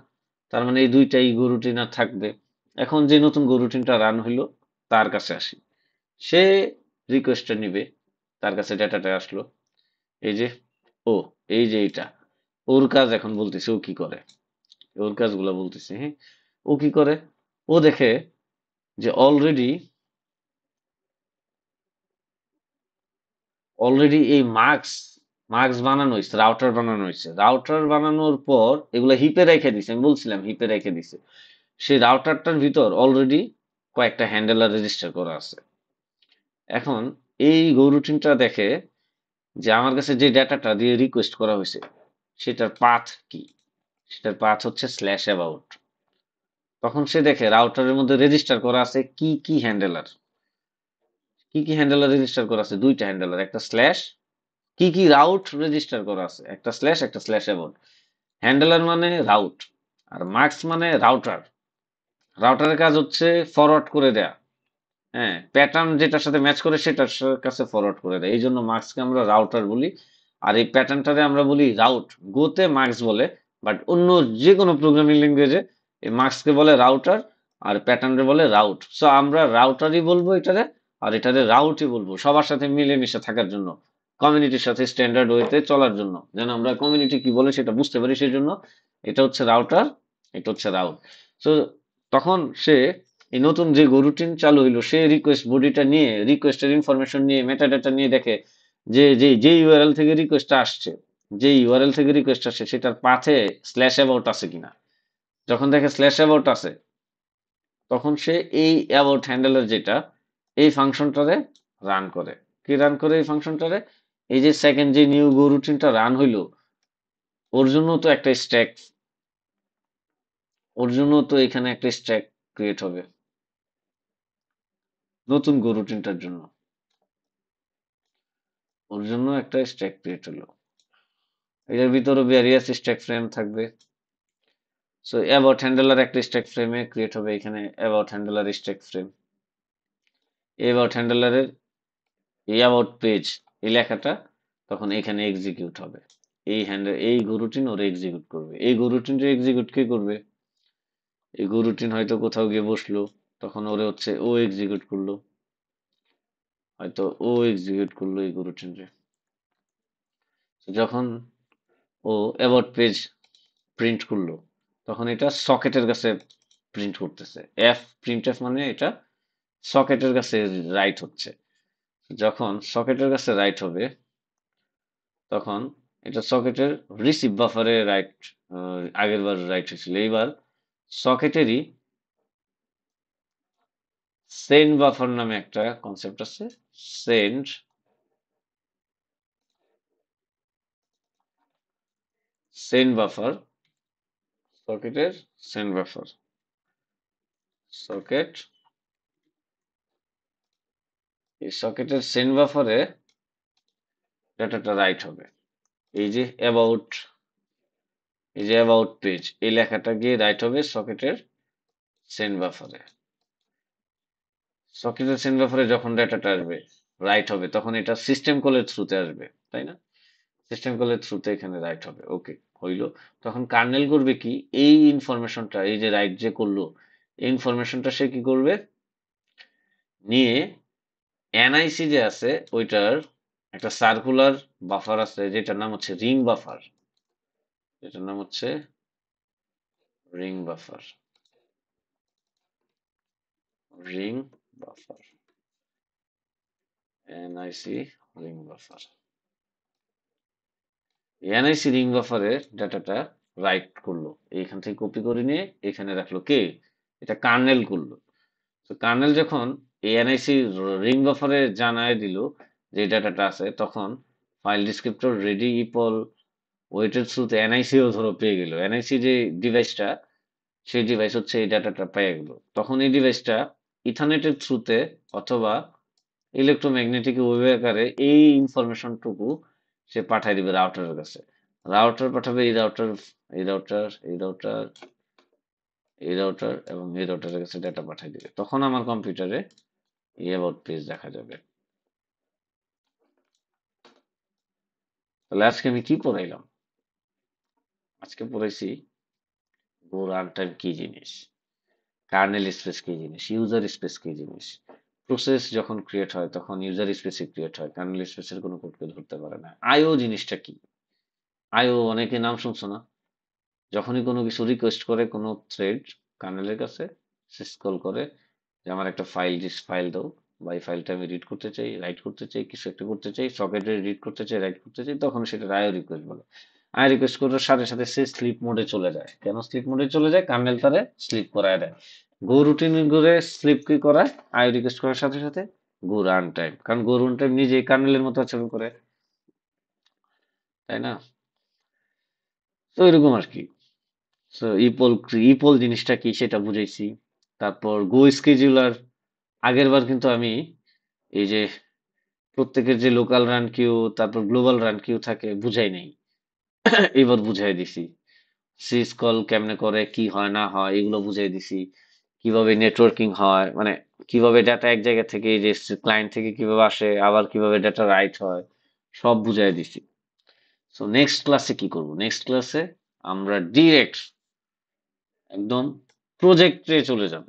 তার মানে এই দুইটাই গো রুটিন আর থাকবে। এখন যে নতুন গো রুটিনটা রান হইলো, তার কাছে আসি। সে রিকোয়েস্টটা নিবে, তার কাছে ডাটাটা আসলো, এই যে ও, এই যে এটা ওর কাজ। এখন বলতেছে ও কি করে, ওর কাজগুলা বলতেছে। হ্যাঁ, ও কি করে, ও দেখে যে অলরেডি এই মার্কস বানানো হয়েছে, রাউটার বানানো হয়েছে। রাউটার বানানোর পর এগুলা হিপে রেখে দিছে, আমি বলছিলাম হিপে রেখে দিছে। সেই রাউটারটার ভিতর অলরেডি কয়েকটা হ্যান্ডেলার রেজিস্টার করা আছে। এখন এই গো রুটিনটা দেখে যে আমার কাছে যে ডেটাটা দিয়ে রিকোয়েস্ট করা হয়েছে, সেটার পাথ কি, সেটার পাথ হচ্ছে স্ল্যাশ অ্যাবাউট। তখন সে দেখে রাউটারের মধ্যে রেজিস্টার করা আছে কি কি হ্যান্ডেলার, কি কি হ্যান্ডেলার রেজিস্টার করা আছে, দুইটা হ্যান্ডেলার, একটা স্ল্যাশ, কি কি রাউট রেজিস্টার করা আছে, একটা স্ল্যাশ অ্যাবাউট। হ্যান্ডেলার মানে রাউট, আর মার্কস মানে রাউটার। রাউটারের কাজ হচ্ছে ফরওয়ার্ড করে দেয়া, হ্যাঁ, প্যাটার্ন যেটার সাথে ম্যাচ করে সেটার কাছে ফরওয়ার্ড করে দেয়, এই জন্য মার্কসকে আমরা রাউটার বলি। আর এই প্যাটার্নটারে আমরা বলি রাউট। গোতে মার্কস বলে, বাট অন্য যে কোনো প্রোগ্রামিং ল্যাঙ্গুয়েজে এই মার্কসকে বলে রাউটার, আর প্যাটার্নরে বলে রাউট। সো আমরা রাউটারই বলবো এটারে, আর এটারে রাউটই বলবো, সবার সাথে মিলেমিশে থাকার জন্য, কমিউনিটির সাথে স্ট্যান্ডার্ড ওয়েতে চলার জন্য, যেন আমরা কমিউনিটি কি বলে সেটা বুঝতে পারি, সেই জন্য এটা হচ্ছে রাউটার, এটা হচ্ছে রাউট। সো তখন সে এই নতুন যে গরুটিন চালু হইলো, সে রিকোয়েস্ট বডিটা নিয়ে, রিকোয়েস্টের ইনফরমেশন নিয়ে, মেটাডাটা নিয়ে দেখে যে ইউআরএল থেকে রিকোয়েস্টটা আসছে, যে ইউআরএল থেকে রিকোয়েস্ট আসছে সেটার পাথে স্ল্যাশ অ্যাবাউট আছে কিনা। যখন দেখে স্ল্যাশ অ্যাবাউট আছে, তখন সে এই অ্যাবাউট হ্যান্ডেলের যেটা, এই ফাংশনটারে রান করে। কি রান করে এই ফাংশনটারে, এই যে সেকেন্ড যে নিউ গো রুটিনটা রান হইলো, ওর জন্য তো একটা স্ট্যাক, ওর জন্য তো এখানে একটা স্ট্যাক ক্রিয়েট হবে নতুন গো রুটিনটার জন্য, ওর জন্য একটা স্ট্যাক ক্রিয়েট হলো। এটার ভিতরে ভ্যারিয়াস স্ট্যাক ফ্রেম থাকবে। সো অ্যাবাউট হ্যান্ডেলার একটা স্ট্যাক ফ্রেমে ক্রিয়েট হবে, এখানে about handler stack frame. About হ্যান্ডেলারের এই অ্যাবাউট পেজ, এই লেখাটা তখন এখানে এক্সিকিউট হবে। এই গরুটিন ওরা এক্সিকিউট করবে। এই গরুটিনটা এক্সিকিউট কে করবে, এই গরুটিন হয়তো কোথাও গিয়ে বসলো, তখন ওরে হচ্ছে ও এক্সিকিউট করলো, হয়তো ও এক্সিকিউট করলো এই গরুটিনটা। যখন ও অ্যাবাউট পেজ প্রিন্ট করলো, তখন এটা সকেটের কাছে প্রিন্ট করতেছে। প্রিন্ট এফ মানে এটা সকেটের কাছে রাইট হচ্ছে। যখন সকেটের কাছে রাইট হবে, তখন এটা সকেটের রিসিভ বাফারে রাইট, আগের বার রাইট হয়েছিল, এইবার সকেটেরই সেন্ড বাফার নামে একটা কনসেপ্ট আছে। সেন্ড সেন্ড বাফার, সকেটের সেন্ড বাফার, সকেট, এই সকেটের সেন্ড বাফারে ডাটাটা রাইট হবে। এই যে অ্যাবাউট, এই যে অ্যাবাউট পেজ, এই লেখাটা গিয়ে রাইট হবে সকেটের সেন্ড বাফারে। সকেটের সেন্ড বাফারে যখন ডাটাটা আসবে, রাইট হবে, তখন এটা সিস্টেম কলের থ্রুতে আসবে, তাই না? সিস্টেম কলের থ্রুতে এখানে রাইট হবে। ওকে, হইলো। তখন কার্নেল করবে কি, এই ইনফরমেশনটা, এই যে রাইট যে করলো, এই ইনফরমেশনটা সে কি করবে, নিয়ে এনআইসি যে আছে ওইটার একটা সার্কুলার বাফার আছে যেটার নাম হচ্ছে রিং বাফার, যেটার নাম হচ্ছে ring buffer, ring buffer, NIC ring buffer. NIC ring বাফারের ডাটাটা রাইট করলো, এইখান থেকে কপি করে নিয়ে এখানে রাখলো কে, এটা কার্নেল করলো। তো কার্নেল যখন এনআইসি রিং বাফারে জানায় দিল যে ডাটাটা আছে, তখন ফাইল ডিসক্রিপ্টর রেডি ইপল ওয়েটের থ্রুতে এনআইসিও ধরো পেয়ে গেল, এনআইসি যে ডিভাইসটা, সেই ডিভাইস হচ্ছে এই ডাটাটা পেয়ে গেল। তখন এই ডিভাইসটা ইথারনেটের থ্রুতে অথবা ইলেকট্রোম্যাগনেটিক ওয়েভ আকারে এই ইনফরমেশনটুকু সে পাঠায় দিবে রাউটারের কাছে। রাউটার পাঠাবে এই রাউটার, এই রাউটার, এই রাউটার, এই রাউটার এবং এই রাউটারের কাছে ডাটা পাঠিয়ে দিবে। তখন আমার কম্পিউটারে এই অ্যাবাউট পেজ দেখা যাবে। তাহলে আজকে আমি কি পড়াইলাম? আজকে পড়াইছি গো রান টাইম কি জিনিস, কার্নেল স্পেস কি জিনিস, ইউজার স্পেস কি জিনিস। প্রসেস যখন ক্রিয়েট হয় তখন ইউজার স্পেসে ক্রিয়েট হয়, কার্নেল স্পেসের কোনো কোডকে ধরতে পারে না। আইও জিনিসটা কি, আইও অনেকে নাম শুনছো না? যখনই কোনো কিছু রিকোয়েস্ট করে কোনো থ্রেড কার্নেলের কাছে, সে কল করে যে আমার একটা ফাইল, ফাইল দাও, বা এই ফাইলটা আমি রিড করতে চাই, রাইট করতে চাই, কিছু একটা করতে চাই, সকেটে রিড করতে চাই, রাইট করতে চাই, তখন সেটা আইও রিকোয়েস্ট বলে। আই রিকোয়েস্ট করার সাথে সাথে সে স্লিপ মোডে চলে যায়। কেন স্লিপ মোডে চলে যায়? কার্নেল তারে স্লিপ করায় দেয়। গো রুটিন করে স্লিপ কি করায়, আই রিকোয়েস্ট করার সাথে সাথে গো রান টাইম, কারণ গো রান টাইম নিজেই কার্নেলের মতো আচরণ করে, তাই না? তো এরকম আর কি। সো ইপল, ইপল জিনিসটা কি সেটা বুঝাইছি। তারপর গো স্কেজুলার, আগের বার কিন্তু আমি এই যে প্রত্যেকের যে লোকাল রান কিউ তারপর গ্লোবাল রান কিউ থাকে বুঝাই নেই, এবার বুঝাই দিছি। সিস কল কেমনে করে, কি হয় না হয় এগুলো বুঝাই দিছি। কিভাবে নেটওয়ার্কিং হয়, মানে কিভাবে ডাটা এক জায়গা থেকে, এই যে ক্লায়েন্ট থেকে কিভাবে আসে, আবার কিভাবে ডাটা রাইট হয়, সব বুঝাই দিছি। সো নেক্সট ক্লাসে কি করব, নেক্সট ক্লাসে আমরা ডিরেক্ট একদম প্রজেক্টে চলে যাব,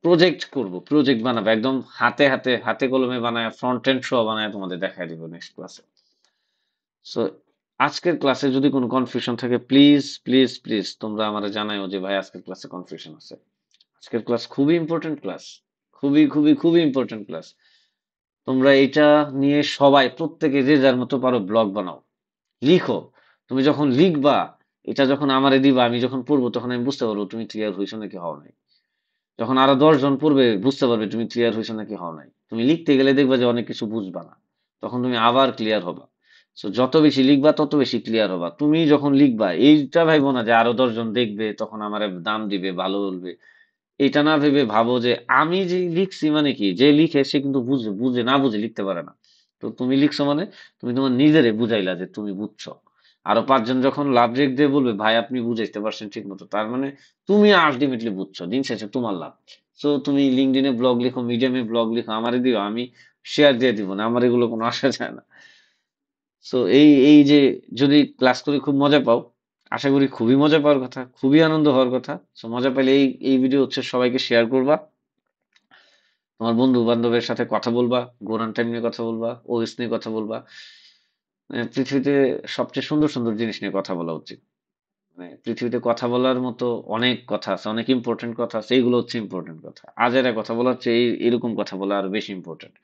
প্রজেক্ট করব, প্রজেক্ট বানাবো, একদম হাতে হাতে হাতে কলমে বানায় ফ্রন্ট এন্ড সহ বানায় তোমাদের দেখাই দিব নেক্সট ক্লাসে। সো আজকের ক্লাসে যদি কোনো কনফিউশন থাকে প্লিজ প্লিজ প্লিজ তোমরা আমারে জানাও যে ভাই আজকের ক্লাসে কনফিউশন আছে। আজকের ক্লাস খুবই ইম্পর্টেন্ট ক্লাস, খুবই খুবই খুবই ইম্পর্টেন্ট ক্লাস। তোমরা এটা নিয়ে সবাই প্রত্যেকে যে যার মতো পারো ব্লগ বানাও, লিখো। তুমি যখন লিখবা, এটা যখন আমারে দিবা, আমি যখন পড়বো তখন আমি বুঝতে পারবো তুমি ক্লিয়ার হয়েছো নাকি হও নাই। যখন আরো 10 জন পড়বে বুঝতে পারবে তুমি ক্লিয়ার হয়েছো নাকি হও নাই। তুমি লিখতে গেলে দেখবা যে অনেক কিছু বুঝবা না, তখন তুমি আবার ক্লিয়ার হবা। সো যত বেশি লিখবা তত বেশি ক্লিয়ার হবা। তুমি যখন লিখবা এইটা ভাইবো না যে আরো 10 জন দেখবে তখন আমার দাম দিবে ভালো বলবে, এটা না ভেবে ভাবো যে আমি যে লিখছি মানে কি, যে লিখে সে কিন্তু বুঝে, বুঝে না বুঝে লিখতে পারে না। তো তুমি লিখছো মানে তুমি তোমার নিজেরে বুঝাইলা যে তুমি বুঝছো। আরো 5 জন যখন লাভ রেখ দিয়ে বলবে ভাই আপনি বুঝাইতে পারছেন ঠিক মতো, তার মানে তুমি আলটিমেটলি বুঝছো, দিন শেষে তোমার লাভ। তো তুমি লিঙ্কডইনে ব্লগ লিখো, মিডিয়ামে ব্লগ লিখো, আমারে দিও, আমি শেয়ার দিয়ে দিব না, আমার এগুলো কোনো আসা যায় না। সো এই এই যে যদি ক্লাস করে খুব মজা পাও, আশা করি খুবই মজা পাওয়ার কথা, খুবই আনন্দ হওয়ার কথা। সো মজা পাইলে এই এই ভিডিও হচ্ছে সবাইকে শেয়ার করবা, তোমার বন্ধু বান্ধবের সাথে কথা বলবা, গোরান টাইম নিয়ে কথা বলবা, ওএস নিয়ে কথা বলবা। পৃথিবীতে সবচেয়ে সুন্দর সুন্দর জিনিস নিয়ে কথা বলা উচিত। পৃথিবীতে কথা বলার মতো অনেক কথা আছে, অনেক ইম্পর্টেন্ট কথা আছে, এইগুলো হচ্ছে ইম্পর্টেন্ট কথা। আজেরা কথা বলার চেয়ে এরকম কথা বলা আরো বেশি ইম্পর্টেন্ট।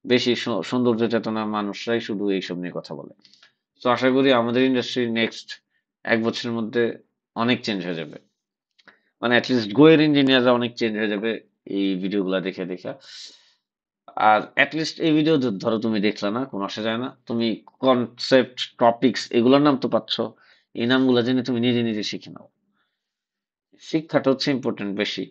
বেশি সৌন্দর্য চেতনা মানুষরাই শুধু এইসব নিয়ে কথা বলে। তো আশা করি আমাদের ইন্ডাস্ট্রি নেক্সট 1 বছরের মধ্যে অনেক চেঞ্জ হয়ে যাবে, মানে অ্যাটলিস্ট গোয়ের ইঞ্জিনিয়াররা অনেক চেঞ্জ হয়ে যাবে এই ভিডিওগুলো দেখে দেখে। আর অ্যাটলিস্ট এই ভিডিও ধরো তুমি দেখলা না, কোনো আসা যায় না, তুমি কনসেপ্ট টপিকস এগুলোর নাম তো পাচ্ছ, এই নামগুলো জেনে তুমি নিজে নিজে শিখে নাও। শিক্ষাটা হচ্ছে ইম্পর্টেন্ট বেশি।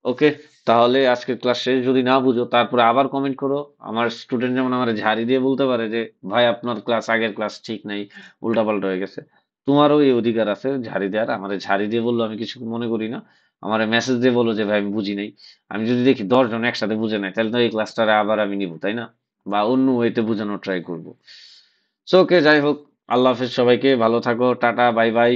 ওকে, তাহলে আজকের ক্লাস শেষ। যদি না বুঝো তারপরে আবার কমেন্ট করো। আমার স্টুডেন্ট যেমন আমার ঝাড়ি দিয়ে বলতে পারে যে ভাই আপনার ক্লাস, আগের ক্লাস ঠিক নাই, উল্টাপাল্টা হয়ে গেছে, তোমারও এই অধিকার আছে ঝাড়ি দেওয়ার। আমার ঝাড়ি দিয়ে বললো আমি কিছু মনে করি না, আমার মেসেজ দিয়ে বলো যে ভাই আমি বুঝি নাই। আমি যদি দেখি 10 জন একসাথে বুঝে নাই, তাহলে তো এই ক্লাসটারে আবার আমি নিব, তাই না? বা অন্য ওয়েতে বোঝানোর ট্রাই করবো। সো ওকে, যাই হোক, আল্লাহ হাফেজ সবাইকে, ভালো থাকো, টাটা, বাই বাই।